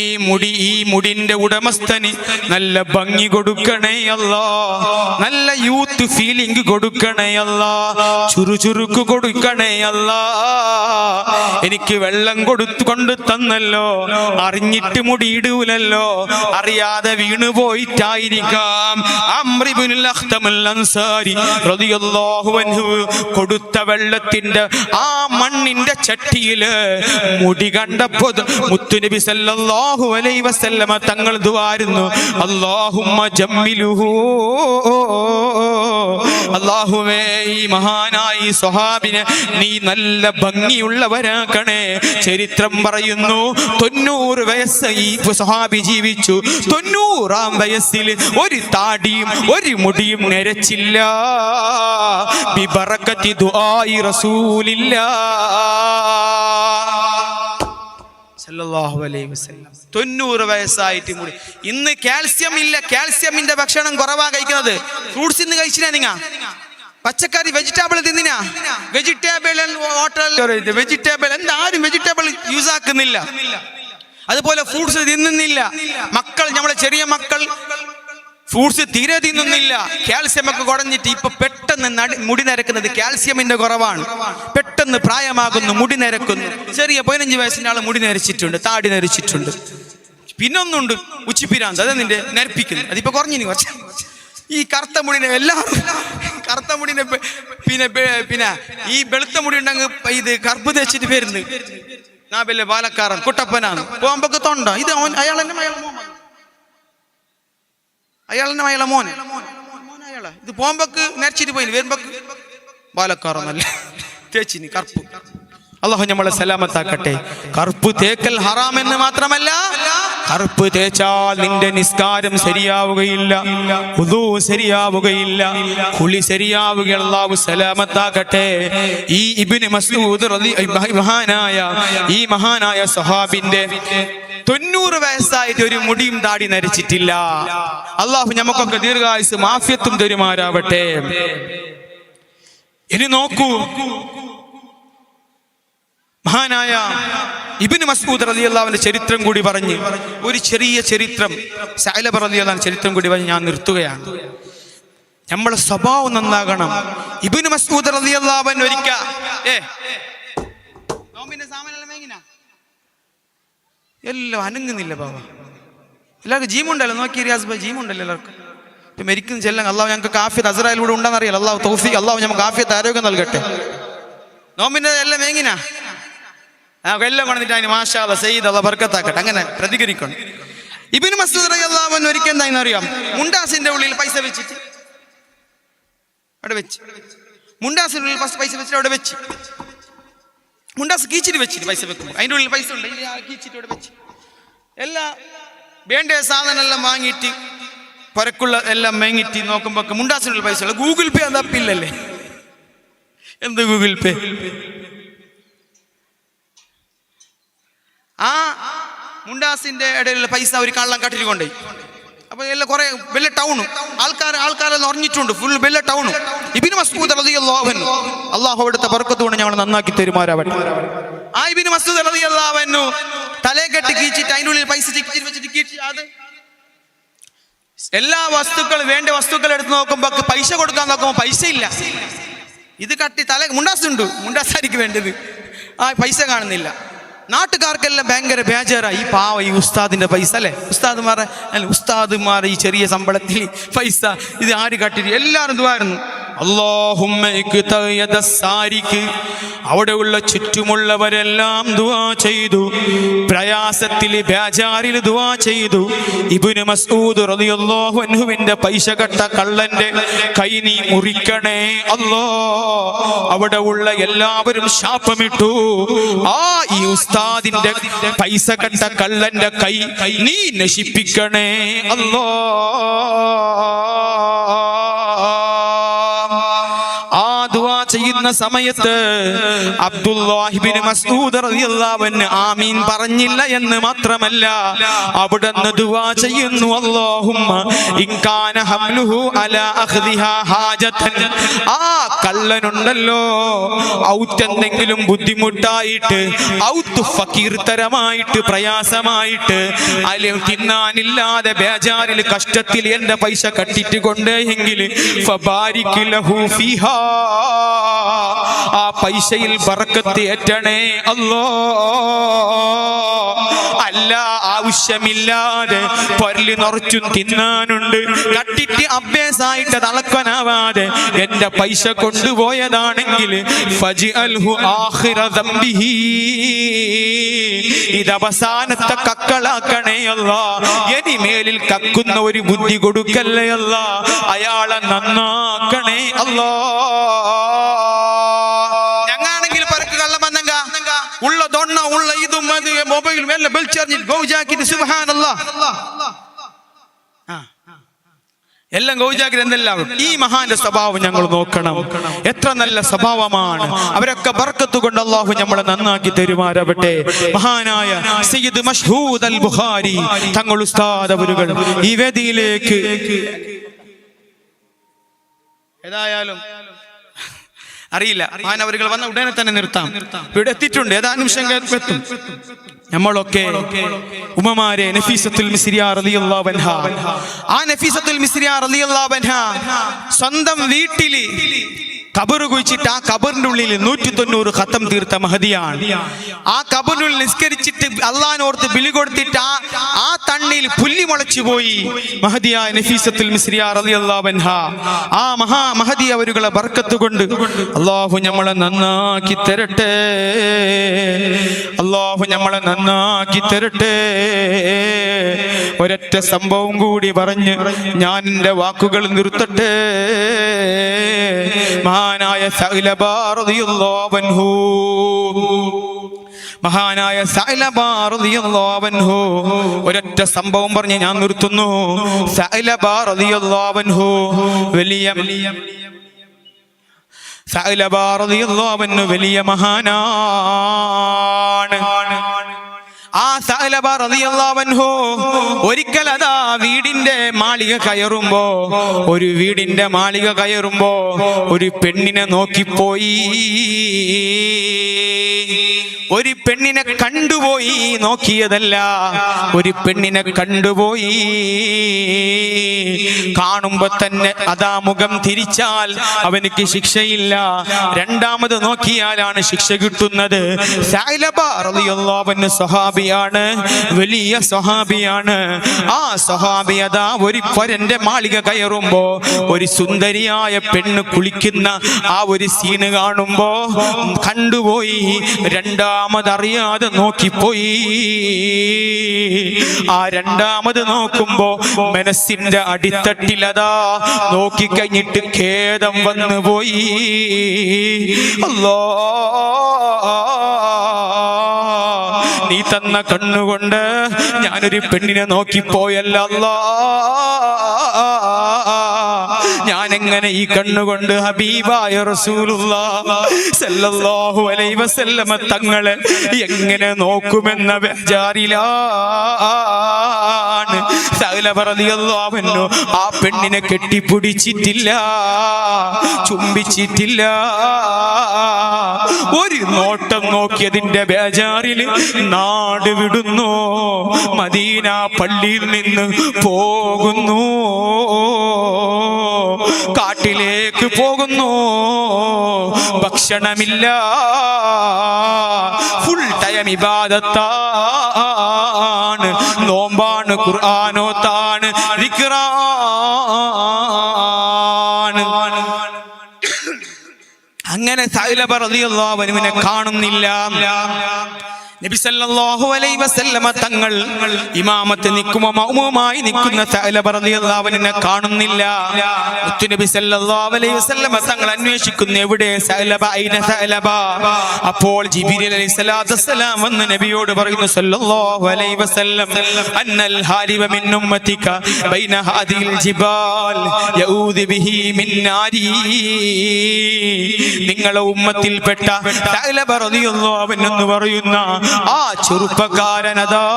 മുടിന്റെ ഉടമസ്ഥന് നല്ല ഭംഗി കൊടുക്കണേ അല്ലാ, നല്ല യൂത്ത് ഫീലിംഗ് കൊടുക്കണേ അല്ലാ, ചുറുചുറുക്ക് കൊടുക്കണേ അല്ലാ. എനിക്ക് വെള്ളം കൊണ്ട് തന്നല്ലോ, അറിഞ്ഞിട്ട് മുടിയിടൂലല്ലോ, അറിയാതെ വീണു പോയിട്ടായിരിക്കാം. അംർ ഇബ്നുൽ അഖ്തം അൽ അൻസാരി റളിയല്ലാഹു അൻഹു കൊടുത്ത വെള്ളത്തിന്റെ ആ മണ്ണിന്റെ ചട്ടിയില് മുടി കണ്ടപ്പോ മുത്തുനബി സല്ലല്ലാഹു അലൈഹി വസല്ലമ തങ്ങൾ ദുആയിരുന്നു, അല്ലാഹുമ്മ ജമ്മിലുഹു, അല്ലാഹുവേ ഈ മഹാനായി സ്വഹാബിനെ നീ നല്ല ഭംഗിയുള്ളവരാക്കണേ. ചരിത്രം പറയുന്നു 90 വയസ്സ് ഈ സ്വഹാബി ജീവിച്ചു. 90-ാം വയസ്സിൽ ഒരു താടിയും ഒരു മുടിയും നരച്ചില്ല. ബിബറകത്തി ദുആഇ റസൂലില്ലാഹ് സല്ലല്ലാഹു അലൈഹി വസല്ലം. 90 വയസ്സായിട്ട് മുടി. ഇന്ന് കാൽസ്യം ഇല്ല, കാൽസ്യമിന്റെ ഭക്ഷണം കുറവാ കഴിക്കുന്നത്. ഫ്രൂട്ട്സ് ഇന്ന് കഴിച്ചില്ല, നിങ്ങ പച്ചക്കറി വെജിറ്റബിൾ തിന്നിനാ? വെജിറ്റബിൾ എന്താരും വെജിറ്റബിൾ യൂസ് ആക്കുന്നില്ല. അതുപോലെ ഫ്രൂട്ട്സ് തിന്നുന്നില്ല. മക്കൾ, നമ്മളെ ചെറിയ മക്കൾ ഫ്രൂട്ട്സ് തീരെ തിന്നുന്നില്ല. കാൽസ്യം ഒക്കെ കുറഞ്ഞിട്ട് ഇപ്പൊ പെട്ടെന്ന് മുടി നരക്കുന്നത് കാൽസ്യമിന്റെ കുറവാണ്. പെട്ടെന്ന് പ്രായമാകുന്നു, മുടി നരക്കുന്നു. ചെറിയ 15 വയസ്സിന്റെ ആള് മുടി നരച്ചിട്ടുണ്ട്, താടി നരച്ചിട്ടുണ്ട്. പിന്നൊന്നുണ്ട് ഉച്ചിപ്പിരാന്ത്, അത് നിന്റെ നരപ്പിക്കുന്നു. അതിപ്പോ കുറഞ്ഞിനി കുറച്ച്. ഈ കറുത്ത മുടിനെ എല്ലാവരും കറുത്ത മുടിനെ പിന്നെ ഈ വെളുത്ത മുടി ഉണ്ടെങ്കിൽ ഇത് കറുപ്പ് തേച്ചിട്ട് വരുന്നത് ഞാൻ വല്ല പാലക്കാരൻ കുട്ടപ്പനാണ്. പോകുമ്പോ തൊണ്ട ഇത് അയാളെന്നെ അയാളെ മോനെ അയാളെ ഇത് പോകുമ്പോക്ക് നരച്ചിട്ട് പോയി, വരുമ്പോക്ക് പാലക്കാറൊന്നല്ല തേച്ചിനി കറുപ്പ്. അല്ലാഹു നമ്മളെ സലാമത്താക്കട്ടെ. കറുപ്പ് തേക്കൽ ഹറാം എന്ന് മാത്രമല്ല, കറുപ്പ് തേച്ചാൽ നിന്റെ നിസ്കാരം ശരിയാവുകയില്ല, വുദൂ ശരിയാവുകയില്ല, കുളി ശരിയാവുകയില്ല. അല്ലാഹു സലാമത്താക്കട്ടെ. ഈ ഇബ്നു മസ്ഊദ് ഈ മഹാനായ സ്വഹാബിന്റെ 90 വയസ്സായിട്ട് ഒരു മുടിയും താടി നരച്ചിട്ടില്ല. അല്ലാഹു നമുക്കൊക്കെ ദീർഘായുസ് ആഫിയത്തും തരുമാറാവട്ടെ. ഇനി നോക്കൂ, മഹാനായ ഇബ്നു മസ്ഊദ് റളിയല്ലാഹു അൻഹുവിന്റെ ചരിത്രം കൂടി പറഞ്ഞ് ഒരു ചെറിയ ചരിത്രം, സഅലബ റളിയല്ലാഹു അൻഹു ചരിത്രം കൂടി പറഞ്ഞ് ഞാൻ നിർത്തുകയാണ്. നമ്മളെ സ്വഭാവം നന്നാകണം. ഇബ്നു മസ്ഊദ് റളിയല്ലാഹു അൻഹു ഒരിക്കൽ എല്ലാം അനങ്ങുന്നില്ല ബാബ. എല്ലാവർക്കും ജീമുണ്ടല്ലോ, നോക്കി റിയാസ് ഭായ് ജീമുണ്ടല്ലോ എല്ലാവർക്കും. ഇപ്പൊ മരിക്കുന്ന ചെല്ലാം. അല്ലാഹു ഞങ്ങൾക്ക് ആഫിയത്ത് അസ്രായിലൂടെ ഉണ്ടെന്നറിയാലോ. അല്ലാഹു തൗഫീഖ്, അല്ലാഹു നമുക്ക് ആഫിയത്ത് ആരോഗ്യം നൽകട്ടെ. നോമ്പിന്റെ എല്ലാം എങ്ങനാ എല്ലാം കൊണ്ടിട്ട് അതിന് മാഷാ അല്ലാഹ് സയ്യിദ് അല്ലാഹ് ബർക്കത്താക്കട്ടെ അങ്ങനെ പ്രതികരിക്കണം. ഇബ്നു മസ്ഊദ് റളിയല്ലാഹു അൻഹു ഒരിക്കൽ എന്താണെന്ന് അറിയാം, മുണ്ടാസിന്റെ ഉള്ളിൽ പൈസ വെച്ചിട്ട് അവിടെ വെച്ച്, മുണ്ടാസിന്റെ ഉള്ളിൽ പൈസ വെച്ചിട്ട് അവിടെ വെച്ച്, മുണ്ടാസ് കീച്ചിട്ട് വെച്ചിട്ട് പൈസ വെക്കുമ്പോൾ അതിൻ്റെ ഉള്ളിൽ പൈസ ഉണ്ട്, കീച്ചിട്ട് അവിടെ വെച്ച് എല്ലാ വേണ്ട സാധനം എല്ലാം വാങ്ങിയിട്ട് പുരക്കുള്ള എല്ലാം വാങ്ങിയിട്ട് നോക്കുമ്പോ മുണ്ടാസിനുള്ള പൈസ ഉള്ള ഗൂഗിൾ പേ അതപ്പില്ലല്ലേ. എന്ത് ഗൂഗിൾ പേ? ആ മുണ്ടാസിന്റെ ഇടയിലുള്ള പൈസ ഒരു കള്ളം കട്ടിട്ട് കൊണ്ടുപോയി. അപ്പൊ എല്ലാം കുറെ വലിയ ടൗണും ആൾക്കാരെല്ലാം ഉറങ്ങിയിട്ടുണ്ട്, ഫുൾ വലിയ ടൗണും. ഇബ്നു മസ്ഊദ് റളിയല്ലാഹു അൻഹു അല്ലാഹു അവിടുത്തെ ബർക്കത്ത് കൊണ്ട് ഞങ്ങൾ നന്നാക്കി തരുമാറാവട്ടെ. ആ ഇബ്നു മസ്ഊദ് റളിയല്ലാഹു അൻഹു തലേ കെട്ടി കീച്ചിട്ട് അതിൻ്റെ ഉള്ളിൽ പൈസ ചിക്കിച്ചിട്ട് വെച്ചിട്ട് കീച്ചി അത് എല്ലാ വസ്തുക്കൾ വേണ്ട വസ്തുക്കൾ എടുത്ത് നോക്കുമ്പോ പൈസ കൊടുക്കാൻ നോക്കുമ്പോ പൈസ ഇല്ല. ഇത് കട്ടി തല മുണ്ടാസുണ്ട്, മുണ്ടാസായിരിക്കും വേണ്ടത്, ആ പൈസ കാണുന്നില്ല. നാട്ടുകാർക്കെല്ലാം ഭയങ്കര ബേജാറായി. ഈ പാവ ഈ ഉസ്താദിന്റെ പൈസ അല്ലെ, ഉസ്താദുമാർ ഈ ചെറിയ ശമ്പളത്തിൽ പൈസ ഇത് ആര് കട്ടിട്ട് എല്ലാവരും ഇതുവായിരുന്നു. അല്ലാഹുമ്മ സാരിക്ക് അവിടെയുള്ള ചുറ്റുമുള്ളവരെല്ലാം ദുആ ചെയ്തു, പ്രയാസത്തിൽ ബേജാറിൽ ദുആ ചെയ്തു. ഇബ്നു മസ്ഊദ് റളിയല്ലാഹു അൻഹുവിന്റെ പൈസ കട്ട കള്ളന്റെ കൈ നീ മുറിക്കണേ അല്ലാ. അവിടെ ഉള്ള എല്ലാവരും ശാപമിട്ടു, ആ ഈ ഉസ്താദിന്റെ പൈസ കട്ട കള്ളന്റെ കൈ നീ നശിപ്പിക്കണേ അല്ലാ. ചെയ്യുന്ന സമയത്ത് അബ്ദുല്ലാഹി ഇബ്നു മസ്ഊദ് റളിയല്ലാഹു അൻഹു ആമീൻ പറഞ്ഞില്ല എന്ന് മാത്രമല്ല, അവിടുന്ന് ദുആ ചെയ്യുന്നു, അല്ലാഹുമ്മ ഇൻ കാന ഹംലുഹു അലാ അഖ്ദിഹാ ഹാജതൻ. ആ കള്ളനുണ്ടല്ലോ ഔത്ത് എന്തെങ്കിലും ബുദ്ധിമുട്ടായിട്ട്, ഔത്ത് ഫക്കീർ തരമായിട്ട് പ്രയാസമായിട്ട്, അല്ലെ തിന്നാനില്ലാതെ ബേജാറിൽ കഷ്ടത്തിൽ എന്റെ പൈസ കട്ടിട്ട് കൊണ്ടേയെങ്കിൽ ഫബാരിക് ലഹു ഫീഹാ, ആ പൈസയിൽ ബർക്കത്ത് ഏറ്റണേ അല്ലാ. അല്ല ആവശ്യമില്ലാതെ പൊരല് നിറച്ചും തിന്നാനുണ്ട്, കട്ടിട്ട് അഭ്യാസായിട്ട് തളക്കാനാവാതെ എന്റെ പൈസ കൊണ്ടുപോയതാണെങ്കിൽ ഫജ്അൽഹു ആഖിറ ദംബിഹി, ഇത് അവസാനത്തെ കക്കളാക്കണേ അല്ലാ. ഇനി മേലിൽ കക്കുന്ന ഒരു ബുദ്ധി കൊടുക്കല്ലേ അല്ലാ, അയാളെ നന്നാക്കണേ അല്ലാ. ഞങ്ങാണെങ്കിൽ പരക്ക് കള്ളം വന്നെങ്ക ഉള്ള ദൊണ്ണ ഉള്ള ഇതും അത് മൊബൈലും എല്ലാം ബെൽച്ചറിഞ്ഞിട്ട് ഗൗജാക്കിട്ട് സുബ്ഹാനല്ലാഹ് എല്ലാം ഗൗജാക്കിട്ട് എന്തെല്ലാം. ഈ മഹാന്റെ സ്വഭാവം ഞങ്ങൾ നോക്കണം, എത്ര നല്ല സ്വഭാവമാണ്. അവരൊക്കെ ബർക്കത്ത് കൊണ്ട് അല്ലാഹു നമ്മളെ നന്നാക്കി തരുമാറാവട്ടെ. മഹാനായ സയ്യിദ് മഷ്ഹൂദ് അൽ ബുഖാരി തങ്ങൾ ഉസ്താദ് അവരുകൾ ഈ വേദിയിലേക്ക് ഏതായാലും അറിയില്ല, മാനവരുകൾ വന്ന ഉടനെ തന്നെ നിർത്താം. ഇവിടെ എത്തിയിട്ടുണ്ട്, ഏതാനും നിമിഷങ്ങൾ എത്തും. നമ്മളൊക്കെ ഉമ്മമാരെ നഫീസത്തുൽ മിസ്രിയ റളിയല്ലാഹു അൻഹാ, ആ നഫീസത്തുൽ മിസ്രിയ റളിയല്ലാഹു അൻഹാ സ്വന്തം വീട്ടില് കബറ് കുഴിച്ചിട്ട് ആ കബറിന്റെ ഉള്ളിൽ 190 ഖത്തം തീർത്ത മഹദിയാണ്. ആ കബറിനുള്ളിൽ നിസ്കരിച്ചിട്ട് അള്ളാഹിനോർത്ത് ബിലി കൊടുത്തിട്ട് ആ തണ്ണിയിൽ പുല്ലി മുളച്ചു പോയി മഹദിയായ നഫീസത്തുൽ മിസ്രിയ റളിയല്ലാഹു അൻഹാ. ആ മഹദി അവരുകളെ ബർക്കത്ത് കൊണ്ട് അല്ലാഹു നമ്മളെ നന്നാക്കി തരട്ടെ, അല്ലാഹു നമ്മളെ നന്നാക്കി തരട്ടെ. ഒരൊറ്റ സംഭവം കൂടി പറഞ്ഞ് ഞാൻ എൻ്റെ വാക്കുകൾ നിർത്തട്ടെ. മഹാനായ സഅലബ റളിയല്ലാഹു അൻഹു, മഹാനായ സഅലബ റളിയല്ലാഹു അൻഹു ഒരൊറ്റ സംഭവം പറഞ്ഞ് ഞാൻ നിർത്തുന്നു. സഅലബ റളിയല്ലാഹു അൻഹു സഅലബ റളിയല്ലാഹു അൻഹു വലിയ മഹാനാണ്. ആ സഅലബ റളിയല്ലാഹു അൻഹു ഒരിക്കൽ അതാ വീടിന്റെ മാളിക കയറുമ്പോ ഒരു പെണ്ണിനെ നോക്കിപ്പോയി, ഒരു പെണ്ണിനെ കണ്ടുപോയി, നോക്കിയതല്ല, ഒരു പെണ്ണിനെ കണ്ടുപോയി. കാണുമ്പോ തന്നെ അതാ മുഖം തിരിച്ചാൽ അവനക്ക് ശിക്ഷയില്ല, രണ്ടാമത് നോക്കിയാലാണ് ശിക്ഷ കിട്ടുന്നത്. സഅലബ റളിയല്ലാഹു അൻഹു സ്വഹാബിയാണ്. വലിയ സ്വഹാബിയാണ്. ആ സ്വഹാബി അതാ ഒരു പൊരന്റെ മാളിക കയറുമ്പോ ഒരു സുന്ദരിയായ പെണ്ണ് കുളിക്കുന്ന ആ ഒരു സീന് കാണുമ്പോ കണ്ടുപോയി. രണ്ടാമതറിയാതെ നോക്കിപ്പോയി. ആ രണ്ടാമത് നോക്കുമ്പോ മനസ്സിന്റെ അടിത്തട്ടിലതാ നോക്കിക്കഴിഞ്ഞിട്ട് ഖേദം വന്നു പോയി. അല്ലാ, നീ തന്ന കണ്ണുകൊണ്ട് ഞാനൊരു പെണ്ണിനെ നോക്കിപ്പോയല്ല അല്ലാ. ഞാനെങ്ങനെ ഈ കണ്ണുകൊണ്ട് ഹബീബായ റസൂലുള്ളാഹി സല്ലല്ലാഹു അലൈഹി വസല്ലമ തങ്ങളെ എങ്ങനെ നോക്കുമെന്ന ബേജാറിലാണ്. സഅലബ റളിയല്ലാഹു അൻഹു ആ പെണ്ണിനെ കെട്ടിപ്പിടിച്ചിട്ടില്ല, ചുംബിച്ചിട്ടില്ല. ഒരു നോട്ടം നോക്കിയതിന്റെ ബേജാറിൽ നാട് വിടുന്നു, മദീന പള്ളിയിൽ നിന്ന് പോകുന്നു, കാട്ടിലേക്ക് പോകുന്നു. ഭക്ഷണമില്ല, ഫുൾ ടൈം ഇബാദത്താണ്, നോമ്പാണ്, ഖുർആനോത്താണ്, ദിക്റാണ്. അങ്ങനെ സഅലബ റളിയല്ലാഹു അൻഹുവിനെ കാണുന്നില്ല. നബി സല്ലല്ലാഹു അലൈഹി വസല്ലമ തങ്ങൾ ഇമാമത്ത് നിൽക്കുമ്പോൾ മഅ്മൂമായി നിൽക്കുന്ന സഅലബ റളിയല്ലാഹു അൻഹുവിനെ കാണുന്നില്ല. നബി സല്ലല്ലാഹു അലൈഹി വസല്ലമ തങ്ങൾ അന്വേഷിക്കുന്നു, എവിടെ സഅലബ, ഐന സഅലബ? അപ്പോൾ ജിബ്രീൽ അലൈഹിസ്സലാത്തു വസ്സലാം വന്ന് നബിയോട് പറയുന്നു സല്ലല്ലാഹു അലൈഹി വസല്ലം, അന്നൽ ഹാരിബ മിൻ ഉമ്മതിക ബൈന ഹാദിൽ ജിബാൽ യഊദു ബിഹി മിൻ നാരി. നിങ്ങളുടെ ഉമ്മത്തിൽപ്പെട്ട സഅലബ റളിയല്ലാഹു അൻഹു എന്ന് പറയുന്ന ആ ചെറുപ്പക്കാരനതാ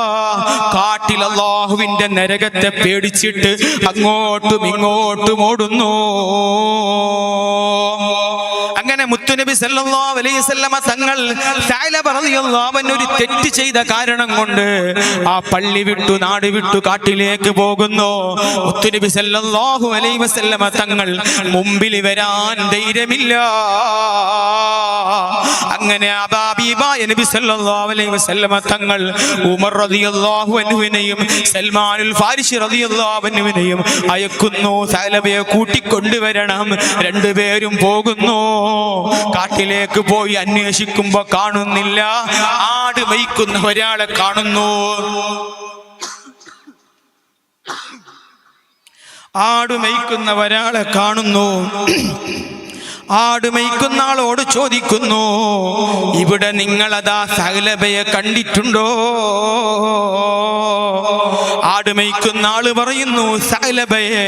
കാട്ടിൽ അല്ലാഹുവിന്റെ നരകത്തെ പേടിച്ചിട്ട് അങ്ങോട്ടും ഇങ്ങോട്ടും ഓടുന്നു. അങ്ങനെ മുത്തുനബി സല്ലല്ലാഹു അലൈഹി വസല്ലമ തങ്ങൾ സഅലബ റളിയല്ലാഹു അൻഹു ഒരു തെറ്റ് ചെയ്ത കാരണം കൊണ്ട് ആ പള്ളി വിട്ടു, നാട് വിട്ടു, കാട്ടിലേക്ക് പോകുന്നു. മുത്തുനബി സല്ലല്ലാഹു അലൈഹി വസല്ലമ തങ്ങൾ മുമ്പിൽ വരാൻ ധൈര്യമില്ല. അങ്ങനെ അബീബായ നബി സല്ലല്ലാഹു അലൈഹി വസല്ലമ തങ്ങൾ ഉമർ റളിയല്ലാഹു അൻഹുവിനെയും സൽമാനുൽ ഫാരിസി റളിയല്ലാഹു അൻഹുവിനെയും അയക്കുന്നു, സഅലബയെ കൂട്ടിക്കൊണ്ടുവരണം. രണ്ടുപേരും പോകുന്നു. കാട്ടിലേക്ക് പോയി അന്വേഷിക്കുമ്പോ കാണുന്നില്ല. ആട് മേയ്ക്കുന്ന ഒരാളെ കാണുന്നു. ആട് മേയ്ക്കുന്ന ഒരാളെ കാണുന്നു. ആട് മേയ്ക്കുന്ന ആളോട് ചോദിക്കുന്നു, ഇവിടെ നിങ്ങളതാ സഅലബയെ കണ്ടിട്ടുണ്ടോ? ആട് മേയ്ക്കുന്ന ആള് പറയുന്നു, സഅലബയെ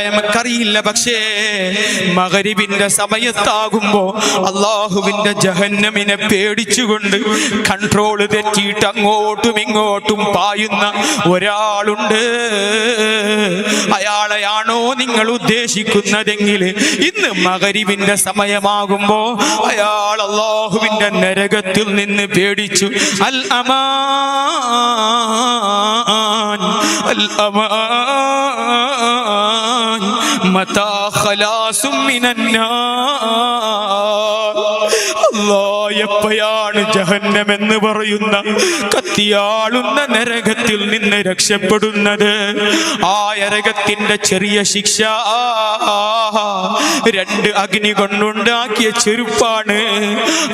നമുക്കറിയില്ല, പക്ഷേ മഗ്രിബിന്റെ സമയത്താകുമ്പോ അല്ലാഹുവിന്റെ ജഹന്നമിനെ പേടിച്ചുകൊണ്ട് കൺട്രോൾ തെറ്റിയിട്ട് അങ്ങോട്ടും ഇങ്ങോട്ടും പായുന്ന ഒരാളുണ്ട്. അയാളെയാണോ നിങ്ങൾ ഉദ്ദേശിക്കുന്നതെങ്കിൽ ഇന്ന് മഗ്രിബിന്റെ സമയമാകുമ്പോ അയാൾ അല്ലാഹുവിന്റെ നരകത്തിൽ നിന്ന് പേടിച്ചു അൽ അമാൻ അൽ അമാൻ മതാ ഖലാസും മിനന്നാർ. അല്ലാഹ് എപ്പോഴാണ് ജഹന്നം എന്ന് പറയുന്ന കത്തിയാളുന്ന നരകത്തിൽ നിന്ന് രക്ഷപ്പെടുന്നത്? ആ നരകത്തിന്റെ ചെറിയ ശിക്ഷ 2 അഗ്നി കൊണ്ടുണ്ടാക്കിയ ചെരുപ്പാണ്.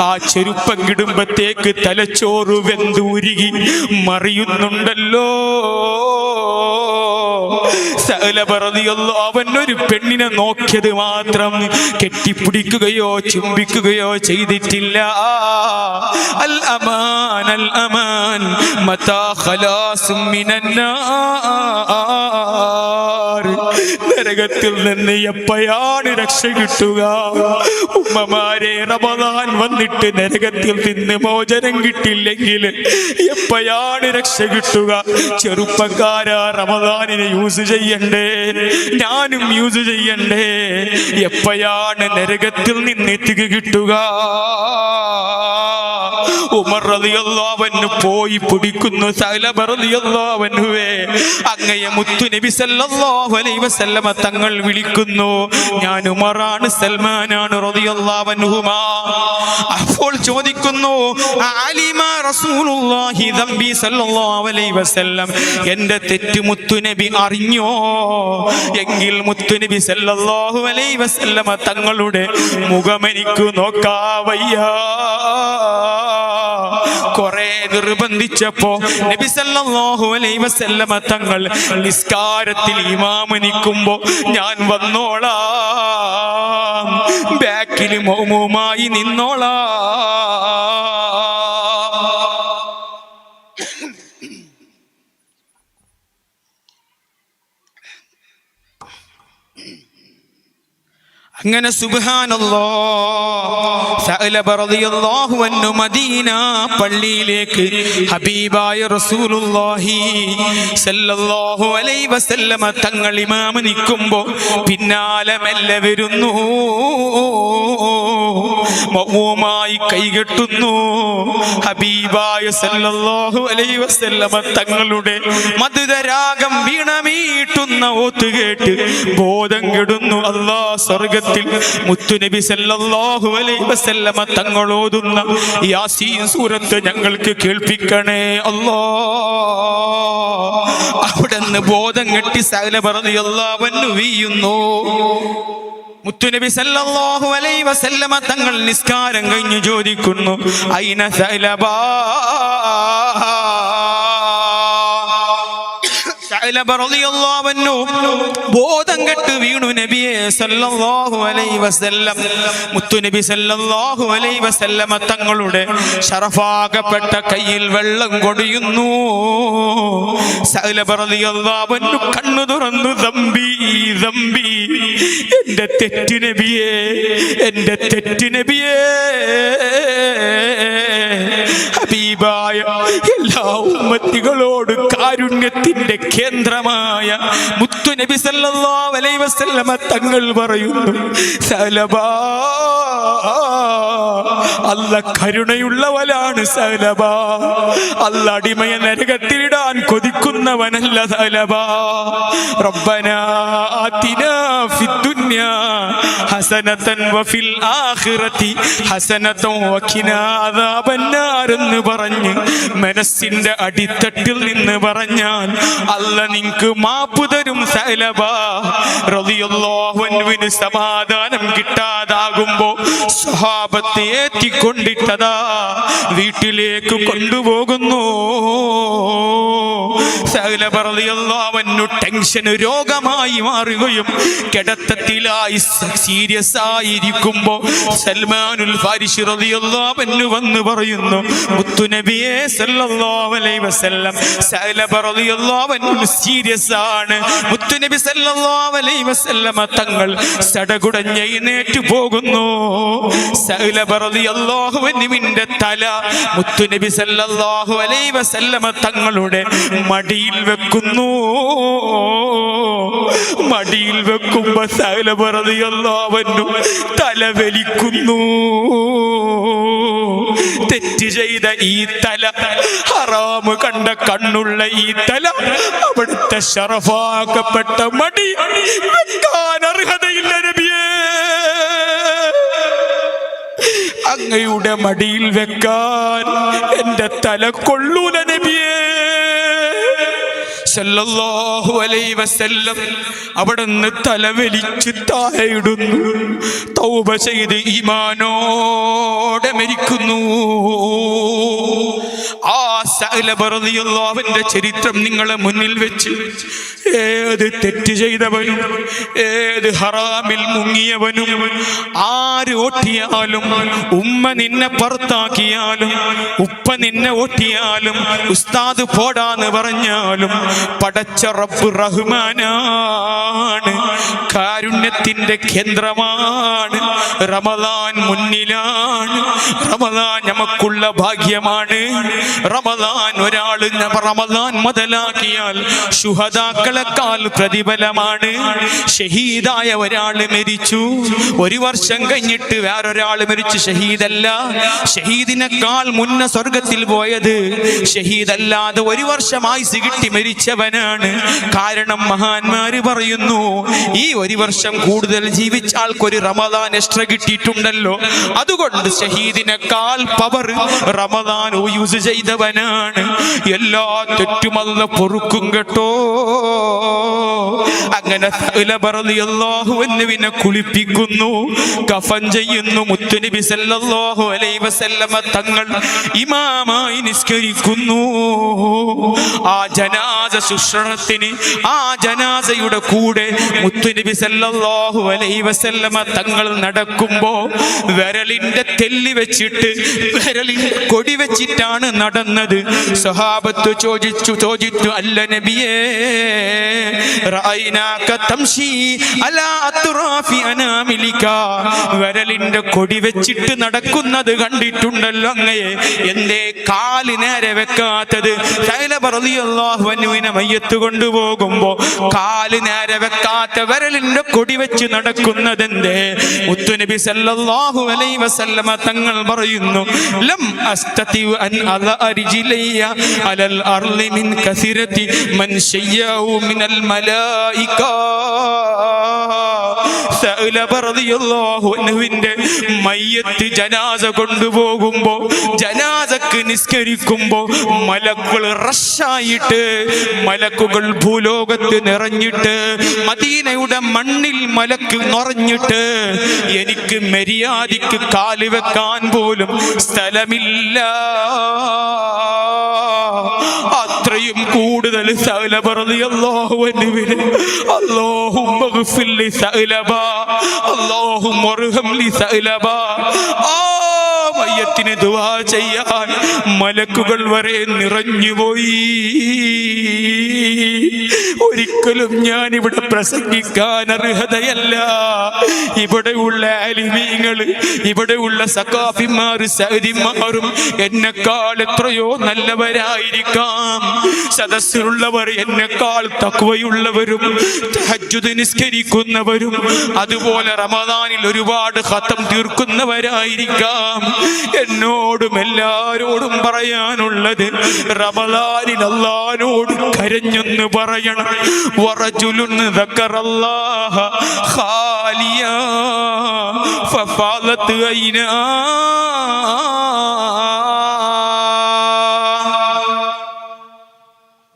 ആ ചെരുപ്പങ്കിടുമ്പത്തേക്ക് തലച്ചോറ് വെന്തുരുകി മറിയുന്നുണ്ടല്ലോ. സഅലബ റളിയല്ലാഹു അൻഹു ഒരു പെണ്ണിനെ നോക്കിയത് മാത്രം കെട്ടിപ്പിടിക്കുകയോ ചുംബിക്കുകയോ ചെയ്തിട്ടില്ല. അൽ അമാൻ അൽ അമാൻ മതാ ഖലാസും മിനന്നാർ. നരകത്തിൽ നിന്ന് എപ്പോഴാണ് രക്ഷ കിട്ടുക? ഉമ്മമാരെ, റമദാൻ വന്നിട്ട് നരകത്തിൽ നിന്ന് മോചനം കിട്ടില്ലെങ്കിൽ എപ്പോഴാണ് രക്ഷ കിട്ടുക? ചെറുപ്പക്കാരാ, റമദാനിനെ യൂസ് ചെയ്യണ്ടേ, ഞാനും യൂസ് ചെയ്യണ്ടേ. എപ്പോഴാണ് നരകത്തിൽ നിന്ന് തിക കിട്ടുക? ഉമർ റളിയല്ലാഹു അൻഹു പോയി പിടിക്കുന്നു. സഅലബ റളിയല്ലാഹു അൻഹുവേ, അങ്ങയെ മുത്തു നബി സല്ലല്ലാഹു അലൈഹി വസല്ലമ തങ്ങൾ വിളിക്കുന്നു. ഞാൻ ഉമറാണ്, സൽമാനാണ് റളിയല്ലാഹു അൻഹുമാ. അപ്പോൾ ചോദിക്കുന്നു, അലിമ റസൂലുള്ളാഹി ദംബി സല്ലല്ലാഹു അലൈഹി വസല്ലം, എന്റെ തെറ്റ് മുത്തു നബി അറിഞ്ഞോ? എങ്കിൽ മുത്തു നബി സല്ലല്ലാഹു അലൈഹി വസല്ലമ തങ്ങളുടെ മുഖം എനിക്ക് നോക്കാവയ്യ. കുറെ നിർബന്ധിച്ചപ്പോ നബി സല്ലല്ലാഹു അലൈഹി വസല്ലമ തങ്ങൾ നിസ്കാരത്തിൽ ഇമാം നിൽക്കുമ്പോ ഞാൻ വന്നോളാം, ബാക്കിൽ മൗമുമായി നിന്നോളാം. അങ്ങനെ സുബ്ഹാനല്ലാഹ്, സഅലബ റളിയല്ലാഹു അൻഹു മദീന പള്ളിയിലേക്ക് ഹബീബായ റസൂലുള്ളാഹി സല്ലല്ലാഹു അലൈഹി വസല്ലമ തങ്ങൾ ഇമാം നിൽക്കുമ്പോ പിന്നാലെ മെല്ലെ വരുന്നു, മൗമുമായി കൈകെട്ടുന്നു. ഹബീബായ സല്ലല്ലാഹു അലൈഹി വസല്ലമ തങ്ങളുടെ മധുരരാഗം വീണമീട്ടുന്ന ഓത്ത് കേട്ട് ബോധം കെടുന്നു. അല്ലാഹ് സ്വർഗ്ഗത്തിൽ മുത്തുനബി സല്ലല്ലാഹു അലൈഹി വസല്ലമ തങ്ങൾ ഓതുന്ന യാസീൻ സൂറത്ത് ഞങ്ങൾക്ക് കേൾപ്പിക്കണേ അല്ലാഹ്. അവിടുന്ന് ബോധം കെട്ടി സഅലബ റളിയല്ലാഹു അൻഹു വീഴുന്നു. മുത്തുനബി സല്ലല്ലാഹു അലൈഹി വസല്ലമ തങ്ങൾ നിസ്കാരം കഴിഞ്ഞു ചോദിക്കുന്നു, ഐന സഅലബ? സഅലബ റളിയല്ലാഹു അൻഹു ബോധം കെട്ട് വീണു നബിയെ സല്ലല്ലാഹു അലൈഹി വസല്ലം. മുത്തുനബി സല്ലല്ലാഹു അലൈഹി വസല്ലമ തങ്ങളുടെ ശറഫാകപ്പെട്ട കയ്യിൽ വെള്ളം കൊടിയുന്നു. സഅലബ റളിയല്ലാഹു അൻഹു കണ്ണു തുറന്നു, ദംബി ദംബി, എന്റെ തെറ്റ് നബിയേ, എന്റെ തെറ്റ് നബിയേ. ഹബീബായ എല്ലാ ഉമ്മത്തികളോട് കാരുണ്യത്തിന്റെ കേന്ദ്രമായ മുത്തു നബി സല്ലല്ലാഹു അലൈഹി വസല്ലമ തങ്ങൾ പറയുന്നു, സഅലബാ, അല്ല കരുണയുള്ളവനാണ് സഅലബാ. അല്ല അടിമയെ നരകത്തിലിടാൻ കൊതിക്കുന്നവനല്ല സഅലബാ. റബ്ബനാ ആതിനാ ഫിദ്ദുനിയാ ഹസനതൻ വഫിൽ ആഖിറതി ഹസനതൻ വഖിനാ അദാബന്നാർ എന്ന് പറഞ്ഞ് മനസ്സിന്റെ അടിത്തട്ടിൽ നിന്ന് പറഞ്ഞാൽ അല്ല നിനക്ക് മാപ്പ് തരും സഅലബാ റളിയല്ലാഹു അൻഹുവിന് സമാധാനം കിട്ടാതാകുമ്പോ സ്വഹാബത്തെ ഏറ്റിക്കൊണ്ടിട്ടതാ വീട്ടിലേക്ക് കൊണ്ടുപോകുന്നു. സഅലബ റളിയല്ലാഹു അൻഹു ടെൻഷൻ രോഗമായി മാറുകയും കിടത്തത്തിലായി സീരിയസ് ആയിരിക്കുമ്പോ സൽമാനുൽ ഫാരിസി റളിയല്ലാഹു അൻഹു വന്ന് പറയുന്നു, മുത്തുനബിയെ സല്ലല്ലാഹു അലൈഹി വസല്ലം, സഅലബ റളിയല്ലാഹു അൻഹു സീരിയസ് ആണ്. മുത്തുനബി സല്ലല്ലാഹു അലൈഹി വസല്ലം തങ്ങൾ സടകുടഞ്ഞ് എഴുന്നേറ്റ് പോകുന്നു. സഅലബ റളിയല്ലാഹു അൻഹുവിന്റെ തല മുത്തുനബി സല്ലല്ലാഹു അലൈഹി വസല്ലം തങ്ങളുടെ മടിയിൽ വെക്കുന്നു. മടിയിൽ വെക്കുമ്പോ സഅലബ റളിയല്ലാഹു അൻഹു തല വലിക്കുന്നു. തെറ്റ് ചെയ്ത ഈ തല, ഹറാമ് കണ്ട കണ്ണുള്ള ഈ തല, അവിടുത്തെ ശറഫാക്കപ്പെട്ട മടി വെക്കാൻ അർഹതയില്ല നബിയേ. അങ്ങയുടെ മടിയിൽ വെക്കാൻ എന്റെ തല കൊള്ളൂല നബിയേ സല്ലല്ലാഹു അലൈഹി വസല്ലം. അവിടുന്ന് തലവലിച്ച് താഴെയിടുന്നു. തൗബ ചെയ്ത് ഈമാനോടെ മരിക്കുന്നു. ആ സഅലബ റളിയല്ലാഹുവിന്റെ ചരിത്രം നിങ്ങളെ മുന്നിൽ വെച്ച് ഏത് തെറ്റ് ചെയ്തവനും ഏത് ഹറാമിൽ മുങ്ങിയവനും ആര് ഓട്ടിയാലും, ഉമ്മ നിന്നെ പുറത്താക്കിയാലും ഉപ്പ നിന്നെ ഓട്ടിയാലും ഉസ്താദ് പോടാന്ന് പറഞ്ഞാലും പടച്ച റബ്ബ് റഹ്മാനാണ്, കാരുണ്യത്തിന്റെ കേന്ദ്രമാണ്. റമദാൻ മുന്നിലാണ്. റമദാൻ നമുക്കുള്ള ഭാഗ്യമാണ്. റമദാൻ റമദാൻ മുതലാക്കിയാൽ ശുഹദാക്കളെക്കാൾ പ്രതിഫലമാണ്. ഷഹീദായ ഒരാൾ മരിച്ചു, 1 വർഷം കഴിഞ്ഞിട്ട് വേറൊരാൾ മരിച്ചു, ഷഹീദല്ല. ഷഹീദിനേക്കാൾ മുന്നേ സ്വർഗത്തിൽ പോയത് ഷഹീദല്ലാതെ 1 വർഷം ആയുസ് കിട്ടി മരിച്ചവനാണ്. കാരണം മഹാന്മാര് പറയുന്നു, ഈ 1 വർഷം കൂടുതൽ ജീവിച്ച ആൾക്കൊരു റമദാൻ എക്സ്ട്രാ കിട്ടിയിട്ടുണ്ടല്ലോ. അതുകൊണ്ട് ഷഹീദിനേക്കാൾ പവർ റമദാൻ യൂസ് ചെയ്തവനാണ്. എല്ലാ തെറ്റും അല്ലാഹു പൊറുക്കും കേട്ടോ. അങ്ങനെ റളിയല്ലാഹുവിനെ കുളിപ്പിക്കുന്നു, കഫൻ ചെയ്യുന്നു. മുത്തുനബി സല്ലല്ലാഹു അലൈഹി വസല്ലമ തങ്ങൾ ഇമാമായി നിസ്കരിക്കുന്നു. ആ ജനാസ ശുശ്രൂഷത്തിന് ആ ജനാസയുടെ കൂടെ മുത്തുനബി സല്ലല്ലാഹു അലൈഹി വസല്ലമ തങ്ങൾ നടക്കുമ്പോ വിരലിന്റെ തെല്ലി വെച്ചിട്ട് വിരലിന്റെ കൊടി വെച്ചിട്ടാണ് നടന്നത്. സ്വഹാബത്ത് ചോദിച്ചു അല്ല നബിയേ, റഅയ്നാക തംശി അലാ അത്റാഫി അനാമിലിക, വിരലിന്റെ കൊടി വെച്ചിട്ട് നടക്കുന്നത് കണ്ടിട്ടുണ്ടല്ലോ അങ്ങയെ, എന്തേ കാല് നേരെ വെക്കാത്തത്? സഅലബ റളിയല്ലാഹു അൻഹുവിനെ മയ്യത്ത് കൊണ്ടുപോകുമ്പോ കാല് നേരെ വെക്കാത്ത വിരലിന്റെ കൊടി വെച്ച് നടക്കുന്നതെന്തേ? മുത്തുനബി സല്ലല്ലാഹു അലൈഹി വസല്ലമ തങ്ങൾ പറയുന്നു, ലം അസ്തതി അൻ അർജിലയ അലൽ അർളി മിൻ കസിരതി മൻ ശയ്യഉ മിനൽ മലായിക. സഅലബ റളിയല്ലാഹു അൻഹുവിന്റെ മയ്യത്ത് ജനാസ കൊണ്ടുപോകുമ്പോ, ജനാസക്ക് നിസ്കരിക്കുമ്പോ മലക്കുകൾ റഷായിട്ട്, മലക്കുകൾ ഭൂലോകത്ത് നിറഞ്ഞിട്ട്, മദീനയുടെ മണ്ണിൽ മലക്ക് നിറഞ്ഞിട്ട് എനിക്ക് മര്യാദയ്ക്ക് കാല് വെക്കാൻ പോലും സ്ഥലമില്ല. അത്രയും കൂടുതൽ സഅലബ റളിയല്ലാഹു അൻഹുവിനെ അല്ലാഹുമ്മ ഗ്ഫിർ ലി സഅലബ, അല്ലാഹുമ്മ അർഹം ലി സഅലബ. മയ്യത്തിന് ദുആ ചെയ്യാൻ മലക്കുകൾ വരെ നിറഞ്ഞുപോയി. ഒരിക്കലും ഞാൻ ഇവിടെ പ്രസംഗിക്കാൻ അർഹതയല്ല. ഇവിടെയുള്ള ആലിമീങ്ങൾ, ഇവിടെയുള്ള സഖാഫിമാർ, സഅദിമാരും എന്നെക്കാൾ എത്രയോ നല്ലവരായിരിക്കാം. സദസ്സിലുള്ളവർ എന്നെക്കാൾ തഖ്വയുള്ളവരും തഹജ്ജുദ് നിസ്കരിക്കുന്നവരും അതുപോലെ റമദാനിൽ ഒരുപാട് ഖതം തീർക്കുന്നവരായിരിക്കാം. എന്നോടും എല്ലാരോടും പറയാനുള്ളത്, റമദാനിൽ അല്ലാഹുവോട് കരഞ്ഞെന്ന് പറയണം. വറജുലുൻ ദക്കറല്ലാഹ ഖാലിയാ ഫഫാലത് ഐനാ.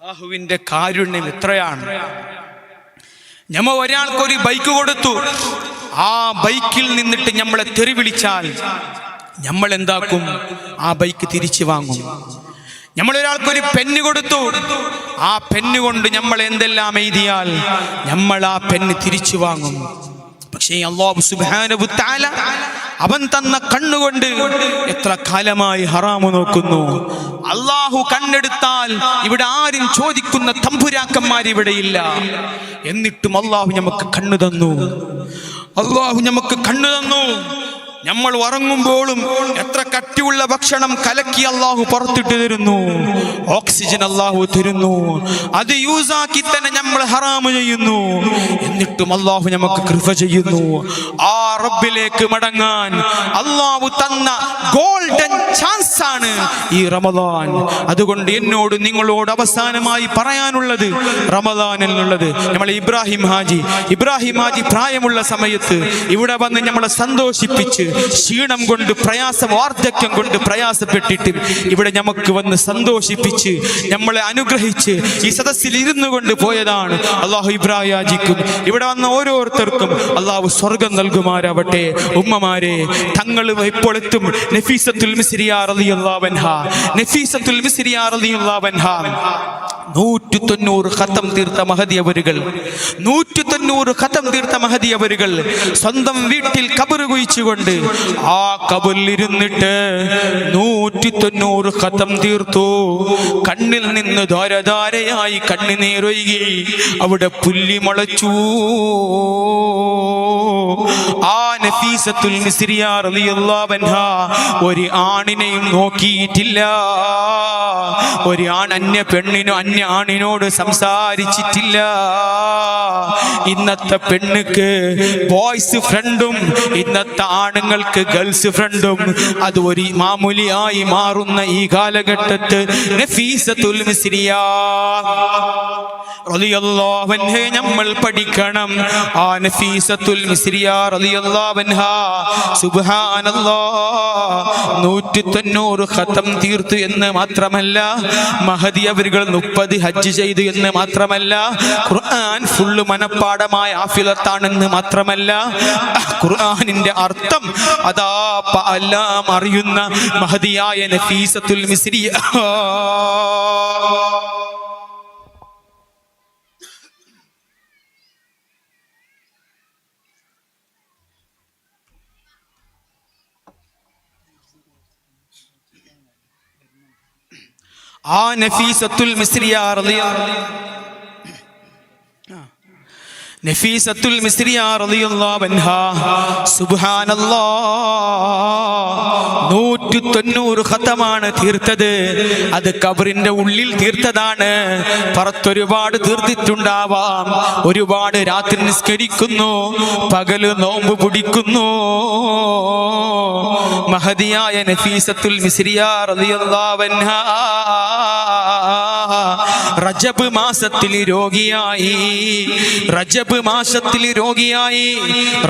അല്ലാഹുവിന്റെ കാരുണ്യം എത്രയാണ്! ഞമ്മ ഒരാൾക്കൊരു ബൈക്ക് കൊടുത്തു, ആ ബൈക്കിൽ നിന്നിട്ട് നമ്മളെ തെറി വിളിച്ചാൽ നമ്മൾ എന്താക്കും? ആ ബൈക്ക് തിരിച്ചു വാങ്ങും. നമ്മൾ ഒരാൾക്കൊരു പെണ്ണ് കൊടുത്തു, ആ പെണ്ണ് കൊണ്ട് നമ്മൾ എന്തെല്ലാം എഴുതിയാൽ നമ്മൾ ആ പെണ്ണ് തിരിച്ചു വാങ്ങും. പക്ഷേ അല്ലാഹു സുബ്ഹാനഹു വ തആല അവൻ തന്ന കണ്ണുകൊണ്ട് എത്ര കാലമായി ഹറാമു നോക്കുന്നു. അല്ലാഹു കണ്ണെടുത്താൽ ഇവിടെ ആരും ചോദിക്കുന്ന തമ്പുരാക്കന്മാർ ഇവിടെയില്ല. എന്നിട്ടും അല്ലാഹു നമുക്ക് കണ്ണു തന്നു. അല്ലാഹു നമുക്ക് കണ്ണു തന്നു. നമ്മൾ ഉറങ്ങുമ്പോഴും എത്ര കട്ടിയുള്ള ഭക്ഷണം കലക്കി അല്ലാഹു പുറത്തിട്ട് തരുന്നു. ഓക്സിജൻ അല്ലാഹു തരുന്നു. അത് യൂസാക്കി തന്നെ നമ്മൾ ഹറാമ് ചെയ്യുന്നു. എന്നിട്ടും അല്ലാഹു നമുക്ക് കൃപ ചെയ്യുന്നു. ആ റബ്ബിലേക്ക് മടങ്ങാൻ അല്ലാഹു തന്ന ഗോൾഡൻ ചാൻസ് ആണ് ഈ റമദാൻ. അതുകൊണ്ട് എന്നോട് നിങ്ങളോട് അവസാനമായി പറയാനുള്ളത് റമദാൻ എന്നുള്ളത്, നമ്മൾ ഇബ്രാഹിം ഹാജി പ്രായമുള്ള സമയത്ത് ഇവിടെ വന്ന് നമ്മളെ സന്തോഷിപ്പിച്ച്, ക്ഷീണം കൊണ്ട് വാർദ്ധക്യം കൊണ്ട് പ്രയാസപ്പെട്ടിട്ട് ഇവിടെ നമുക്ക് വന്ന് സന്തോഷിപ്പിച്ച് നമ്മളെ അനുഗ്രഹിച്ച് ഈ സദസ്സിൽ ഇരുന്നു കൊണ്ട് പോയതാണ്. അല്ലാഹു ഇബ്രാഹിം ഹാജിക്കും ഇവിടെ വന്ന ഓരോരുത്തർക്കും അല്ലാഹു സ്വർഗം നൽകുമാരാവട്ടെ. ഉമ്മമാരെ, തങ്ങൾ ഇപ്പോൾ എത്തും. നഫീസത്തുൽ മിസ്രിയ റളിയല്ലാഹു അൻഹാ 190 ഖതം തീർത്ത മഹദിയവരുകൾ, 190 ഖതം തീർത്ത മഹദിയവരുകൾ സ്വന്തം വീട്ടിൽ ഖബർ കുഴിച്ചുകൊണ്ട് ആ ഖബറിലിരുന്നിട്ട് 190 ഖതം തീർത്തു. കണ്ണിൽ നിന്ന് ധാരധാരയായി കണ്ണുനീരൊഴുകി, അവിടെ പുല്ലി മുളച്ചു. ആ നഫീസത്തുൽ മിസ്രിയ റളിയല്ലാഹു അൻഹാ ഒരു ആണിനെയും നോക്കിയിട്ടില്ല. ഒരു ആൺ അന്യ പെണ്ണിനോ അന്യ ആണിനോട് സംസാരിച്ചിട്ടില്ല. ഇന്നത്തെ പെണ്ണുക്ക് ബോയ്സ് ഫ്രണ്ടും ഇന്നത്തെ ആണുങ്ങൾക്ക് ഗേൾസ് ഫ്രണ്ടും അത് ഒരു മാമൂലിയായി മാറുന്ന ഈ കാലഘട്ടത്ത് നഫീസത്തുൽ മിസ്രിയ റളിയല്ലാഹു അൻഹ നമ്മൾ പഠിക്കണം. ആ നഫീസത്തുൽ മിസ്രിയ റളിയല്ലാഹു അൻഹ സുബ്ഹാനല്ലാഹ് 190 ഖതം തീർത്തു എന്ന് മാത്രമല്ല, മഹദി അവരുകൾ 30 ഹജ്ജ് ചെയ്തു എന്ന് മാത്രമല്ല, ഖുർആൻ ഫുള്ള് മനപ്പാടമായ ഹാഫിളത്താണെന്ന് മാത്രമല്ല, ഖുർആനിന്റെ അർത്ഥം അതാ എല്ലാം അറിയുന്ന മഹദിയായ നഫീസത്തുൽ മിസ്രിയ. ആ നഫീസത്തുൽ മിസ്രിയ നഫീസത്തുൽ മിസ്രിയ റളിയല്ലാഹു അൻഹാ സുബ്ഹാനല്ലാഹ് 190 ഖതമാണ് തീർത്തത്. അത് ഖബറിന്റെ ഉള്ളിൽ തീർത്തതാണ്. പുറത്തൊരുപാട് തീർത്തിട്ടുണ്ടാവാം. ഒരുപാട് രാത്രി നിസ്കരിക്കുന്നു, പകല് നോമ്പ് പിടിക്കുന്നു. മഹദിയായ നഫീസത്തുൽ മിസ്രിയ റളിയല്ലാഹു അൻഹാ റജബ് മാസത്തിൽ രോഗിയായി. റജബ് മാസത്തിൽ രോഗിയായി.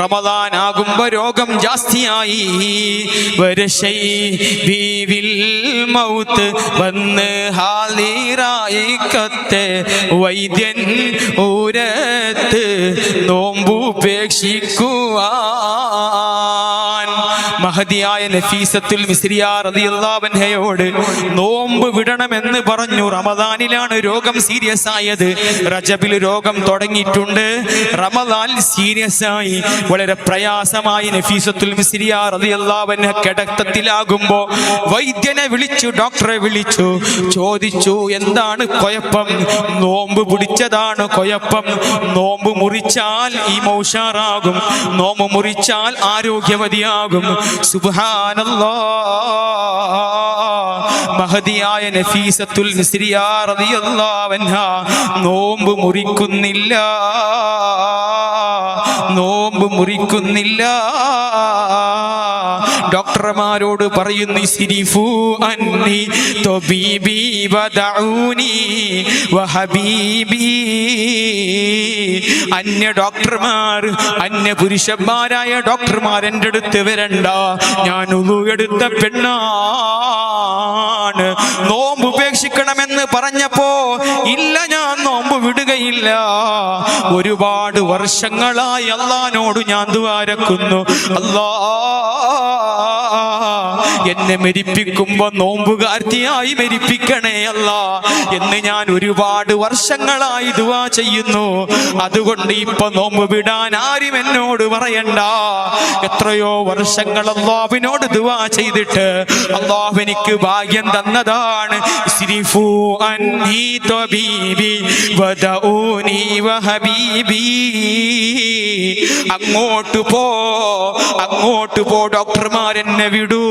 റമദാൻ ആകുമ്പോ രോഗം ജാസ്തിയായി. ബീവിൽ മൗത്ത് വന്ന് ഹാലിറായി കത്ത് വൈദ്യൻ ഊരത്ത് നോമ്പുപേക്ഷിക്കുവാൻ. മഹദിയായ നഫീസത്തുൽ മിസ്രിയ റളിയല്ലാഹു അൻഹയോട് നോമ്പ് വിടണമെന്ന് പറഞ്ഞു. റമദാനിലാണ് രോഗം സീരിയസ് ആയത്. റജബിൽ രോഗം തുടങ്ങിയിട്ടുണ്ട്, റമദാനിൽ സീരിയസ് ആയി. വളരെ പ്രയാസമായി നഫീസത്തുൽ മിസ്രിയ റളിയല്ലാഹു അൻഹ കിടത്തത്തിലാകുമ്പോ വൈദ്യനെ വിളിച്ചു, ഡോക്ടറെ വിളിച്ചു, ചോദിച്ചു എന്താണ് കുഴപ്പം? നോമ്പ് പിടിച്ചതാണ് കുഴപ്പം. നോമ്പ് മുറിച്ചാൽ ഈ മൗഷാറാകും, നോമ്പ് മുറിച്ചാൽ ആരോഗ്യവതിയാകും. സുബ്ഹാനല്ലാഹ്. മഹദിയായ നഫീസത്തുൽ മിസ്രിയ റളിയല്ലാഹു അൻഹ നോമ്പ് മുറിക്കുന്നില്ല, നോമ്പ് മുറിക്കുന്നില്ല. ഡോക്ടർമാരോട് പറയുന്നു ഇസ്രിഫു അന്നി തബീബി വദഊനി വഹബീബി. അന്യ ഡോക്ടർമാർ, അന്യ പുരുഷന്മാരായ ഡോക്ടർമാർ എൻ്റെ അടുത്ത് വരണ്ട, ഞാൻ ഉളു എടുത്ത പെണ്ണാണ്. നോമ്പ് ഉപേക്ഷിക്കണമെന്ന് പറഞ്ഞപ്പോ ഇല്ല, ഞാൻ നോമ്പ് വിടുകയില്ല. ഒരുപാട് വർഷങ്ങളായി അല്ലാഹുവോട് ഞാൻ ദുആരക്കുന്നു, അല്ലാ എന്നെ മരിപ്പിക്കുമ്പോ നോമ്പുകാർത്തിയായി മരിപ്പിക്കണേ അല്ലാ എന്ന് ഞാൻ ഒരുപാട് വർഷങ്ങളായി ദുആ ചെയ്യുന്നു. അതുകൊണ്ട് ഇപ്പൊ നോമ്പ് വിടാൻ ആരും എന്നോട് പറയണ്ട. എത്രയോ വർഷങ്ങൾ അല്ലാഹുവിനോട് ദുആ ചെയ്തിട്ട് അല്ലാഹു എനിക്ക് ഭാഗ്യം തന്നതാണ്. ഇസ്രിഫു അന്നി തബീബി വദഊനി വഹബീബി. അങ്ങോട്ട് പോ, അങ്ങോട്ട് പോ, ഡോക്ടർമാർ എന്നെ വിടൂ.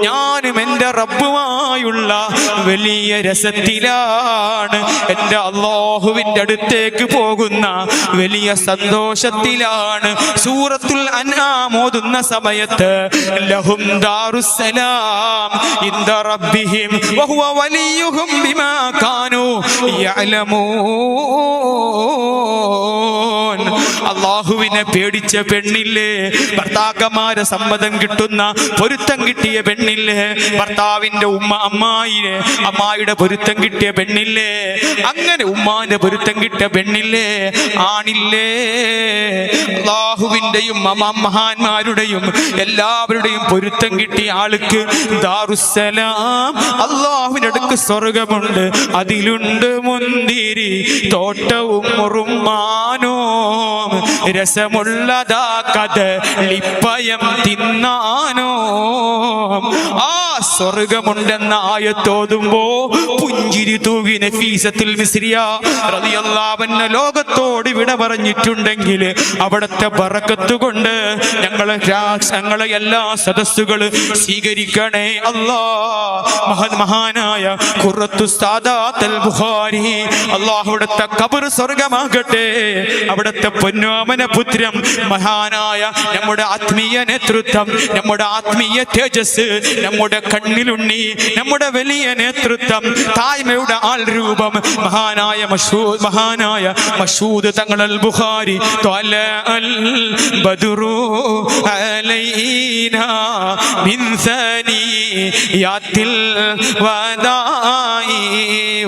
ഞാനും എൻ്റെ റബ്ബുമായുള്ള വലിയ രസത്തിലാണ്, എൻ്റെ അല്ലാഹുവിൻ്റെ അടുത്തേക്ക് പോകുന്ന വലിയ സന്തോഷത്തിലാണ്. സൂറത്തുൽ അൻആം ഓതുന്ന സമയത്ത് ലഹും ദാറുസ്സലാം ഇൻദ റബ്ബിഹിം വഹുവ വലിയുഹും ബിമാ കാനൂ യഅലമൂൻ. അല്ലാഹുവിനെ പേടിച്ച പെണ്ണില്ലേ, ഭർത്താക്കന്മാരെ സമ്മതം കിട്ടുന്ന പൊരുത്തം കിട്ടിയ പെണ്ണില്ലേ, ഭർത്താവിന്റെ ഉമ്മ അമ്മായിയുടെ പൊരുത്തം കിട്ടിയ പെണ്ണില്ലേ, അങ്ങനെ ഉമ്മാന്റെ പൊരുത്തം കിട്ടിയ പെണ്ണില്ലേ, ആണില്ലേ. അല്ലാഹുവിന്റെയും മഹാന്മാരുടെയും എല്ലാവരുടെയും പൊരുത്തം കിട്ടിയ ആൾക്ക് ദാറുസ്സലാം അല്ലാഹുവിന്റെ അടുക്ക് സ്വർഗമുണ്ട്. അതിലുണ്ട് മുന്തിരി തോട്ടവും മുറുമാനോ, രസമുള്ളതാ കഥ ലിപ്പയം തിന്നാനോ. ആ സ്വർഗമുണ്ടെന്ന ആയത്തോതുമ്പോ പുഞ്ചിരി തൂകി നഫീസത്തുൽ മിസ്രിയ റളിയല്ലാഹു അൻഹ ലോകത്തോട് വിട പറഞ്ഞിട്ടുണ്ടെങ്കിൽ അവിടുത്തെ ബറക്കത്ത് കൊണ്ട് ഞങ്ങളെ എല്ലാ സദസ്സുകൾ സ്വീകരിക്കണേ അല്ലാ. മഹാനായ ഖുറത്തു സാദാത്തുൽ ബുഖാരി അല്ലാഹുവിടുത്തെ ഖബർ സ്വർഗമാകട്ടെ. അവിടുത്തെ പൊന്നോമന പുത്രം മഹാനായ നമ്മുടെ ആത്മീയ നേതൃത്വം, നമ്മുടെ ആത്മീയ തേജസ്, നമ്മുടെ കണ്ണിലുണ്ണി, നമ്മുടെ വലിയ നേതൃത്വം, തായ്മയുടെ ആൾ രൂപം മഹാനായ മശൂദ് തങ്ങൾ ബുഖാരി ത്വലഅൽ ബദ്റു അലൈനാ മിൻ സനിയാത്തിൽ വദാഇ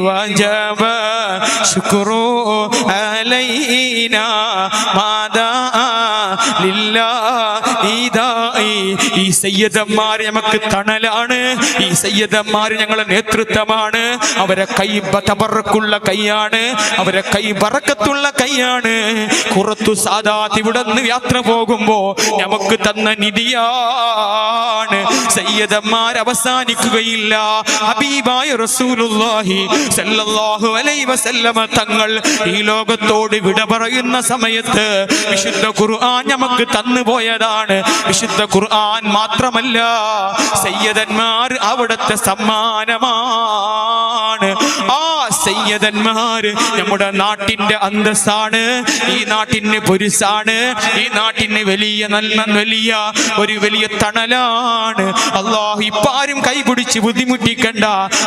വജബ ശുക്രു അലൈനാ മാദാ ലില്ലാഹി ദാഇ. ഈ സയ്യിദന്മാർ നമുക്ക് തണലാണ്, ഈ സയ്യിദന്മാർ ഞങ്ങളുടെ നേതൃത്വമാണ്. അവരെ കൈ തബറക്കുള്ള കൈയാണ്, അവരെ കൈ ബറക്കത്തുള്ള കൈയാണ്. ഖുറത്തു സാദാത്ത് ഇവിടെ നിന്ന് യാത്ര പോകുമ്പോ നമുക്ക് തന്ന നിധിയാണ്. സയ്യിദന്മാർ അവസാനിക്കുകയില്ല. ഹബീബായ റസൂലുള്ളാഹി സല്ലല്ലാഹു അലൈഹി വസല്ലമ തങ്ങൾ ഈ ലോകത്തോട് വിട പറയുന്ന സമയത്ത് വിശുദ്ധ ഖുർആൻ നമുക്ക് തന്നു പോയതാണ്. വിശുദ്ധ ഖുർആൻ മാത്രമല്ല, സയ്യിദന്മാർ അവിടുത്തെ സമ്മാനമാണ്. ആ സയ്യിദന്മാർ നമ്മുടെ നാട്ടിന്റെ അന്തസ്സാണ്, ഈ നാട്ടിന് പൊരുസാണ്, ഈ നാട്ടിന് വലിയ വലിയ തണലാണ്. അല്ലാഹു ഇപ്പാരും കൈപിടിച്ച് ബുദ്ധിമുട്ടിക്കണ്ട,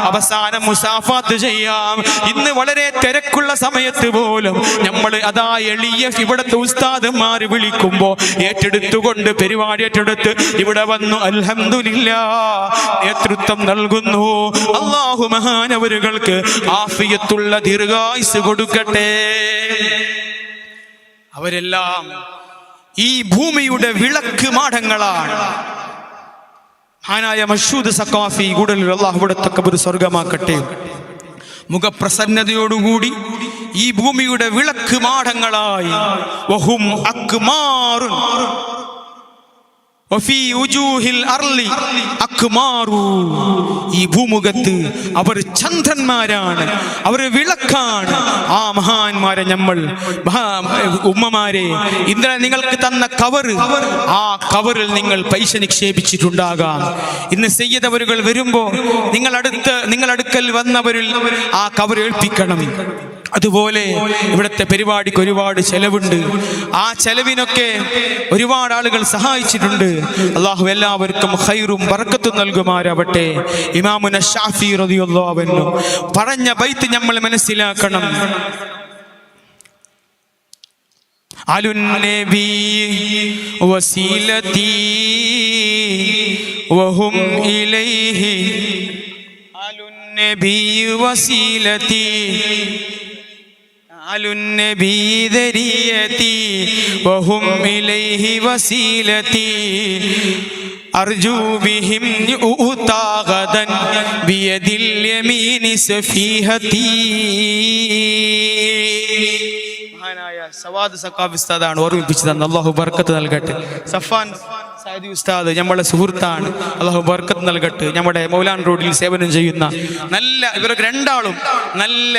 അവസാനം മുസാഫാത്ത് ചെയ്യാം. ഇന്ന് വളരെ തിരക്കുള്ള സമയത്ത് പോലും നമ്മൾ അതാ എളിയ ഇവിടുത്തെ ഉസ്താദന്മാർ വിളിക്കുമ്പോ ഏറ്റെടുത്തുകൊണ്ട് പരിപാടി ഏറ്റെടുത്ത് ഇവിടെ വന്നു അൽഹംദുലില്ലാഹ് നേതൃത്വം നൽകുന്നു. അല്ലാഹു മഹാനവരുകൾക്ക് ആഫിയത്തുള്ള ദീർഘായുസ് കൊടുക്കട്ടെ. അവരെല്ലാം ഈ ഭൂമിയുടെ വിളക്ക് മാടങ്ങളാണ്. മഹാനായ മശൂദ് സഖാഫി ഗൂഡല്ലൂർ അല്ലാഹു അവിടുത്തെ ഖബർ സ്വർഗമാക്കട്ടെ. മുഖപ്രസന്നതയോടുകൂടി ഈ ഭൂമിയുടെ വിളക്ക് മാടങ്ങളായി വഹും അക്മാറുൻ വഫീ ഉജൂഹിൽ അർളി അക്മാറു. ഈ ഭൂമുഖത്ത് അവർ ചന്ദ്രന്മാരാണ്, അവർ വിളക്കാണ്. ആ മഹാന്മാരെ നമ്മൾ ഉമ്മമാരെ ഇന്നലെ നിങ്ങൾക്ക് തന്ന കവർ, ആ കവറിൽ നിങ്ങൾ പൈസ നിക്ഷേപിച്ചിട്ടുണ്ടാകാം. ഇന്ന് സയ്യിദവരുകൾ വരുമ്പോ നിങ്ങളടുക്കൽ വന്നവരിൽ ആ കവർ ഏൽപ്പിക്കണം. അതുപോലെ ഇവിടുത്തെ പരിപാടിക്ക് ഒരുപാട് ചെലവുണ്ട്. ആ ചെലവിനൊക്കെ ഒരുപാട് ആളുകൾ സഹായിച്ചിട്ടുണ്ട്. അല്ലാഹു എല്ലാവർക്കും ഖൈറും ബർക്കത്തും നൽകുമാറാവട്ടെ. ഇമാമുന ശാഫി റളിയല്ലാഹു അൻഹു പറഞ്ഞ ബൈത്ത് നമ്മൾ മനസ്സിലാക്കണം. അലുൻ നബി വസീലതി വഹും ഇലൈഹി അലുൻ നബി വസീലതി അലുന്നബി ദരിയതി വഹും ഇലൈഹി വസീലതി അർജു ബിഹിം ഉതാഗദൻ ബിയദിൽ യമീനി സഫീഹതി. മഹാനായ സവാദ് സഖാഫി ഉസ്താദാണ് ഓർമ്മിപ്പിച്ചു തന്ന. അല്ലാഹു ബർക്കത്ത് നൽകട്ടെ. സഫാൻ സാദി ഉസ്താദ് നമ്മുടെ സുഹൃത്താണ്, അല്ലാഹു ബർക്കത്ത് നൽകട്ടെ. നമ്മുടെ മൗലാൻ റോഡിൽ സേവനം ചെയ്യുന്ന ഇവരൊക്കെ രണ്ടാളും നല്ല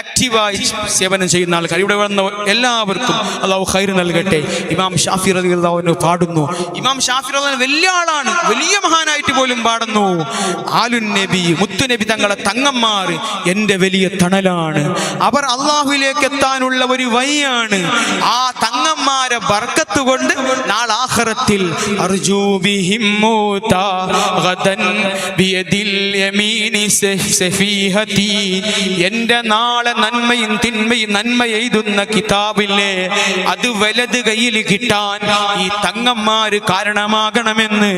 ആക്റ്റീവായി സേവനം ചെയ്യുന്ന ആൾക്കാർ. ഇവിടെ വന്ന എല്ലാവർക്കും അല്ലാഹു ഖൈർ നൽകട്ടെ. ഇമാം ഷാഫി റളിയല്ലാഹു അൻഹു പാടുന്നു. ഇമാം ഷാഫി റളിയല്ലാഹു അൻഹു വലിയ ആളാണ്, വലിയ മഹാനായിട്ട് പോലും പാടുന്നു. ആലുൻ നബി മുത്തുനബി തങ്ങളെ തങ്ങന്മാർ എൻ്റെ വലിയ തണലാണ്, അവർ അല്ലാഹുവിലേക്ക് എത്താനുള്ള ഒരു വഴിയാണ്. ആ തങ്ങന്മാരെ ബർക്കത്ത് കൊണ്ട് നാളെ ആഖിറത്തിൽ അർജു ബിഹിം മുതാഗദൻ ബിയദിൽ യമീനി സഫീഹതി. എൻ്റെ നാളെ നന്മയും തിന്മയും നന്മ എഴുതുന്ന കിതാബില്ലേ, അത് വലത് കയ്യിൽ കിട്ടാൻ ഈ തങ്ങന്മാര് കാരണമാകണമെന്ന്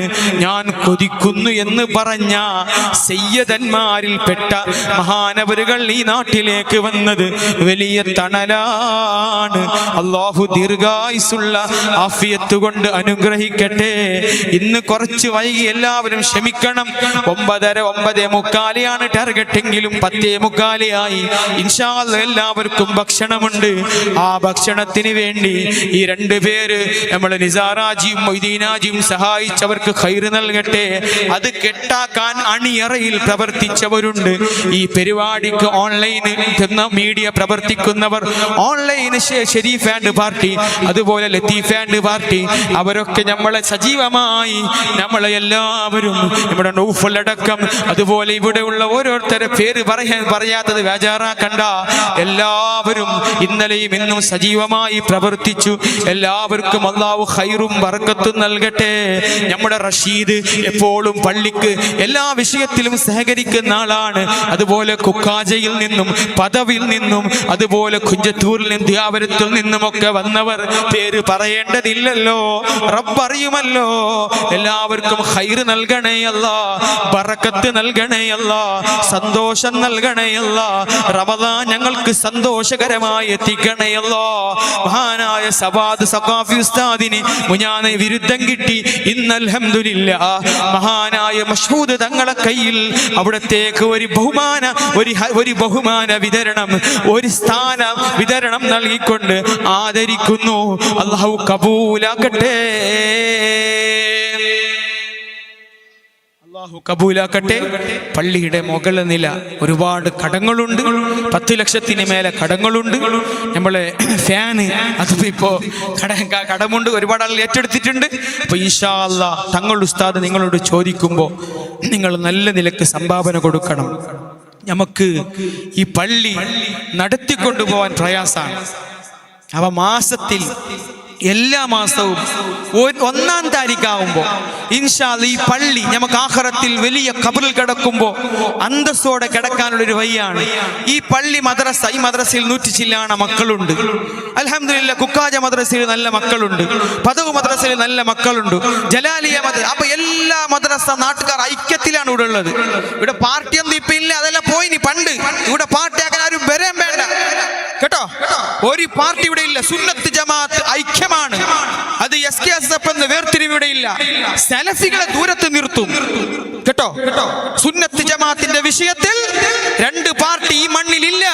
ഞാൻ കൊതിക്കുന്നു എന്ന് പറഞ്ഞ സയ്യിദന്മാരിൽപ്പെട്ട മഹാനവരുകൾ ഈ നാട്ടിലേക്ക് വന്നത് വലിയ തണലാണ്. അല്ലാഹു ദീർഘായുസ്സുള്ള ആഫിയത്ത് കൊണ്ട് അനുഗ്രഹിക്കട്ടെ. ഇന്ന് കുറച്ച് വൈകി, എല്ലാവരും ക്ഷമിക്കണം. 9:45 ടാർഗറ്റെങ്കിലും 10:45 ഇൻഷാ അല്ലാഹ് എല്ലാവർക്കും ഭക്ഷണമുണ്ട്. ആ ഭക്ഷണത്തിന് വേണ്ടി ഈ 2 പേര് നമ്മളെ നിസാറാജിയും മൊയ്തീനാജിയും സഹായിച്ചവർക്ക് ഖൈർ നൽകട്ടെ. അത് കെട്ടാക്കാൻ അണിയറയിൽ പ്രവർത്തിച്ചവരുണ്ട്. ഈ പരിപാടിക്ക് ഓൺലൈൻ മീഡിയ പ്രവർത്തിക്കുന്നവർ, ഓൺലൈൻ ഷെരീഫ് ആൻഡ് പാർട്ടി, അതുപോലെ ലത്തീഫ് ആൻഡ് പാർട്ടി, അവരൊക്കെ നമ്മളെ സജീവമായി നമ്മളെ എല്ലാവരും, നമ്മുടെ നൗഫലടക്കം, അതുപോലെ ഇവിടെയുള്ള ഓരോരുത്തരെ പേര് പറയാത്തത് ബേജാറാക്കണ്ട. എല്ലാവരും ഇന്നലെയും ഇന്നും സജീവമായി പ്രവർത്തിച്ചു. എല്ലാവർക്കും അല്ലാഹു ഖൈറും ബർക്കത്തും നൽകട്ടെ. നമ്മുടെ റഷീദ് എപ്പോഴും പള്ളിക്ക് എല്ലാ വിഷയത്തിലും സഹകരിക്കുന്ന ആളാണ്. അതുപോലെ കുക്കാജയിൽ നിന്നും പദവിയിൽ നിന്നും അതുപോലെ കുഞ്ചത്തൂരിൽ നിന്നും ദ്യാവരത്തിൽ നിന്നുമൊക്കെ വന്നവർ പേര് പറയേണ്ടതില്ലല്ലോ, റബ്ബറിയുമല്ലോ. എല്ലാവർക്കും ഖൈറ് നൽകണേ അല്ലാ, ബറക്കത്ത് നൽകണേ അല്ലാ, സന്തോഷം നൽകണേ അല്ലാ. റമദാൻ ഞങ്ങൾക്ക് സന്തോഷകരമായി എത്തിക്കണേ അല്ലാ. മഹാനായ സവാദ് സഖാഫി ഉസ്താദിന് മുഞ്ഞാനെ വിരുദ്ധം കിട്ടി. ഇന്ന് അൽഹംദുലില്ലാഹ് മഹാനായ മഷ്ഹൂദ് തങ്ങളെ കയ്യിൽ അവിടത്തേക്ക് ഒരു ബഹുമാന വിതരണം, ഒരു സ്ഥാന വിതരണം നൽകിക്കൊണ്ട് ആദരിക്കുന്നു. അല്ലാഹു കബൂലാക്കട്ടെ, അല്ലാഹു കബൂലാക്കട്ടെ. പള്ളിയുടെ മുകളിലെ നില ഒരുപാട് കടങ്ങളുണ്ട്, 10 ലക്ഷത്തിന് മേലെ കടങ്ങളുണ്ട്. നമ്മളെ ഫാന് അതും ഇപ്പോ കടമുണ്ട്, ഒരുപാട് ആളുകൾ ഏറ്റെടുത്തിട്ടുണ്ട്. അപ്പൊ ഇൻഷാ അല്ലാഹ് തങ്ങൾ ഉസ്താദ് നിങ്ങളോട് ചോദിക്കുമ്പോൾ നിങ്ങൾ നല്ല നിലക്ക് സംഭാവന കൊടുക്കണം. നമുക്ക് ഈ പള്ളി നടത്തിക്കൊണ്ടുപോകാൻ പ്രയാസമാണ്. അവ മാസത്തിൽ എല്ലാ മാസവും 1-ാം താരീഖാവുമ്പോൾ ഇൻഷാ അല്ലാഹ് ഈ പള്ളി നമുക്ക് ആഖിറത്തിൽ വലിയ ഖബറിൽ കിടക്കുമ്പോൾ അന്തസ്സോടെ കിടക്കാനുള്ളൊരു വഴിയാണ് ഈ പള്ളി മദ്രസ. ഈ മദ്രസയിൽ 100 ചില്ലാണ മക്കളുണ്ട്. അൽഹംദുലില്ലാഹ് കുക്കാജ മദ്രസയിൽ നല്ല മക്കളുണ്ട്, പദവ് മദ്രസയിൽ നല്ല മക്കളുണ്ട്, ജലാലിയ മദ്രസ. അപ്പൊ എല്ലാ മദ്രസ നാട്ടുകാർ ഐക്യത്തിലാണ് ഇവിടെ ഉള്ളത്. ഇവിടെ പാർട്ടി ഒന്നും ഇപ്പൊ ഇല്ല, അതെല്ലാം പോയി. പണ്ട് ഇവിടെ പാർട്ടിയാക്കാൻ ആരും വരാൻ വേണ്ട കേട്ടോ. ഒരു പാർട്ടി ഇവിടെ ഇല്ല. സുന്നത്ത് ജമാഅത്ത് ഐക്യമാണ്. അത് SKSF എന്ന വേർതിരിവ് ഇവിടെ ഇല്ല. സലഫികളെ ദൂരത്ത് നിർത്തും കേട്ടോ. സുന്നത്ത് ജമാഅത്തിന്റെ വിഷയത്തിൽ 2 പാർട്ടി ഈ മണ്ണിലില്ല.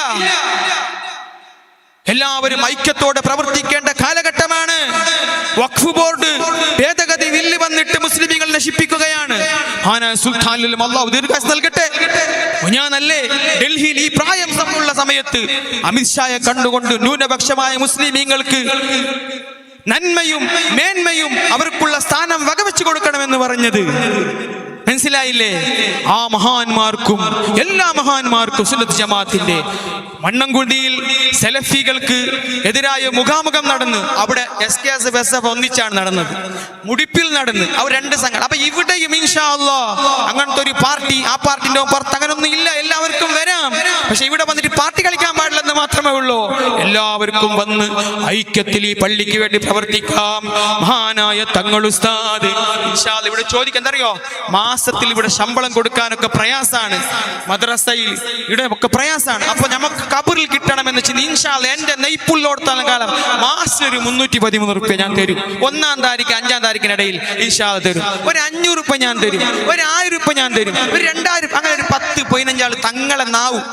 എല്ലാവരും ഐക്യത്തോടെ പ്രവർത്തിക്കേണ്ട കാലഘട്ടമാണ്. വഖഫ് ബോർഡ് ഭേദഗതി ബില്ല് വന്നിട്ട് മുസ്ലിമീങ്ങൾ നശിപ്പിക്കുകയാണ്. സുൽത്താനിലും അല്ലാഹു ദീർഘായുസ്സ് നൽകട്ടെ. ഞാനല്ലേ ഡൽഹിയിൽ ഈ പ്രായം തമ്മിലുള്ള സമയത്ത് അമിത്ഷായെ കണ്ടുകൊണ്ട് ന്യൂനപക്ഷമായ മുസ്ലിമീങ്ങൾക്ക് നന്മയും മേന്മയും അവർക്കുള്ള സ്ഥാനം വകവെച്ചു കൊടുക്കണമെന്ന് പറഞ്ഞത്. മനസ്സിലായില്ലേ? ആ മഹാന്മാർക്കും എല്ലാ മഹാന്മാർക്കും സുന്നത്ത് ജമാഅത്തിന്റെ മണ്ണൻകുടിയിൽ സലഫികൾക്ക് എതിരായ മുഖാമുഖം നടന്ന് അവിടെ SKSF ഒന്നിച്ചാണ് നടന്നത്. മുടിപ്പിൽ നടന്ന് അവർ 2 സംഘടന. അപ്പൊ ഇവിടെയും ഇൻഷാ അല്ലാഹ് അങ്ങനത്തെ ഒരു പാർട്ടി, ആ പാർട്ടിന്റെ പുറത്ത് അങ്ങനൊന്നും ഇല്ല. എല്ലാവർക്കും വരാം, പക്ഷെ ഇവിടെ വന്നിട്ട് പാർട്ടി കളിക്കാൻ പാടില്ലെന്ന് മാത്രമേ ഉള്ളൂ. എല്ലാവർക്കും വന്ന് ഐക്യത്തിൽ ഈ പള്ളിക്ക് വേണ്ടി പ്രവർത്തിക്കാം. മഹാനായ തങ്ങൾ ഉസ്താദ് ഇൻഷാ അല്ലാഹ് ഇവിടെ ചോദിക്കാൻ എന്തറിയോ, മാസത്തിൽ ഇവിടെ ശമ്പളം കൊടുക്കാനൊക്കെ പ്രയാസാണ്, മദ്രസയിൽ ഇവിടെ ഒക്കെ പ്രയാസാണ്. അപ്പൊ നമുക്ക് ഖബറിൽ കിട്ടണമെന്ന് വെച്ചാൽ ഇൻഷാ അല്ലാഹ് എന്റെ നെയ്പ്പുള്ളോടത്തോളം കാലം മാസം ഒരു 313 റുപ്യ ഞാൻ തരും. 1-ാം താരീഖ് 5-ാം താരീഖിനിടയിൽ ഇൻഷാ അല്ലാഹ് തരും. ഒരു 500 റുപ്യ ഞാൻ തരും, ഒരു 1000 റുപ്യ ഞാൻ തരും, ഒരു 2000, അങ്ങനെ ഒരു 10-15 ആൾ തങ്ങളെ നാവും.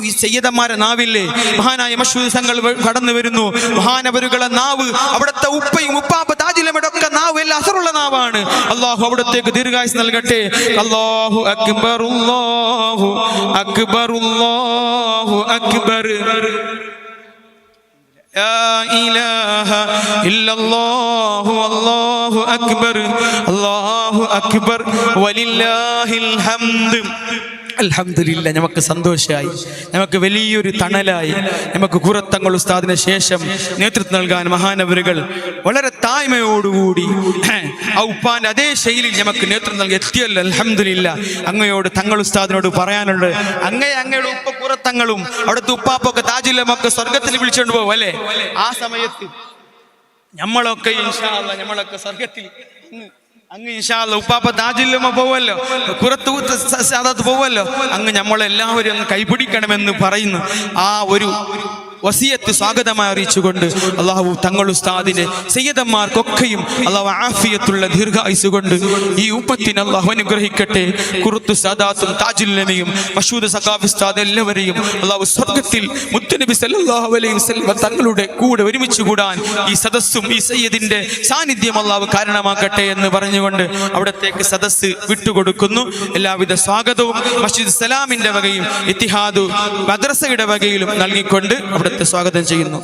ഈ സയ്യിദന്മാരെ നാവില്ലേ, മഹാനായ മഷ്ഹൂദ് തങ്ങൾ കടന്നു വരുന്നു. മഹാനവരുകളെ നാവ്, അവിടുത്തെ ഉപ്പയും ഉപ്പാപ്പ താജുലമയുടെ ഒക്കെ നാവ് എല്ലാം അസറുള്ള നാവാണ്. അല്ലാഹു അവിടത്തേക്ക് ദീർഘായുസ്സ് നൽകട്ടെ. അല്ലാഹു അക്ബർ, അല്ലാഹു അക്ബർ, അല്ലാഹു അക്ബർ, ലാ ഇലാഹ ഇല്ലല്ലാഹു അല്ലാഹു അക്ബർ, അല്ലാഹു അക്ബർ വലില്ലാഹിൽ ഹംദ്. അൽഹംദുലില്ലാ, നമുക്ക് സന്തോഷമായി, നമുക്ക് വലിയൊരു തണലായി. നമുക്ക് ഖുറത്തങ്ങൾ ഉസ്താദിന് ശേഷം നേതൃത്വം നൽകാൻ മഹാനവരുകൾ വളരെ താഴ്മയോടുകൂടി ആ ഉപ്പാന്റെ അതേ ശൈലിയിൽ നമുക്ക് നേതൃത്വം നൽകി എത്തിയല്ലോ. അൽഹംദുലില്ലാ, അങ്ങയോട് തങ്ങൾ ഉസ്താദിനോട് പറയാനുള്ളത്, അങ്ങയുടെ ഉപ്പ ഖുറത്തങ്ങളും അവിടുത്തെ ഉപ്പാപ്പൊക്കെ താജുലമൊക്കെ സ്വർഗത്തിൽ വിളിച്ചുകൊണ്ട് പോകും അല്ലേ? ആ സമയത്ത് നമ്മളൊക്കെ ഇൻഷാ അല്ലാഹ് നമ്മളൊക്കെ സ്വർഗത്തിൽ അങ്ങ് ഇൻഷാ അല്ലാഹ് ഉപ്പാപ്പ താജുല്ലമ പോവല്ലോ, ഖുറത്ത് സാദാത്ത് പോവല്ലോ, അങ്ങ് നമ്മളെല്ലാവരും അങ്ങ് കൈപിടിക്കണമെന്ന് പറയുന്നു. ആ ഒരു വസിയത്ത് സ്വാഗതമായി അറിയിച്ചുകൊണ്ട് അള്ളാഹു തങ്ങൾ ഉസ്താദിനെ സയ്യിദന്മാർക്കൊക്കെയും അള്ളാഹു ആഫിയത്തുള്ള ദീർഘായുസ് കൊണ്ട് ഈ ഉമ്മത്തിനെ അള്ളാഹു അനുഗ്രഹിക്കട്ടെ. കുറുത്തു സാദാത്തും താജുല്ലമയും മഷൂദ് സഖാഫി ഉസ്താദ് എല്ലാവരെയും അള്ളാഹു സ്വർഗ്ഗത്തിൽ മുത്തുനബി സല്ലല്ലാഹു അലൈഹി വസല്ലം തങ്ങളുടെ കൂടെ ഒരുമിച്ച് കൂടാൻ ഈ സദസ്സും ഈ സയ്യിദിന്റെ സാന്നിധ്യം അള്ളാഹു കാരണമാക്കട്ടെ എന്ന് പറഞ്ഞുകൊണ്ട് അവിടത്തേക്ക് സദസ്സ് വിട്ടുകൊടുക്കുന്നു. എല്ലാവിധ സ്വാഗതവും മസ്ജിദ് സലാമിന്റെ വകയും ഇത്തിഹാദു മദ്രസയുടെ വകയിലും നൽകിക്കൊണ്ട് അവിടുത്തെ സ്വാഗതം ചെയ്യുന്നു.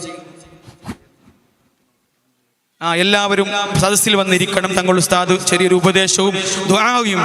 എല്ലാവരും സദസ്സിൽ വന്നിരിക്കണം. തങ്ങൾ ഉസ്താദ് ചെറിയൊരു ഉപദേശവും ദുആയും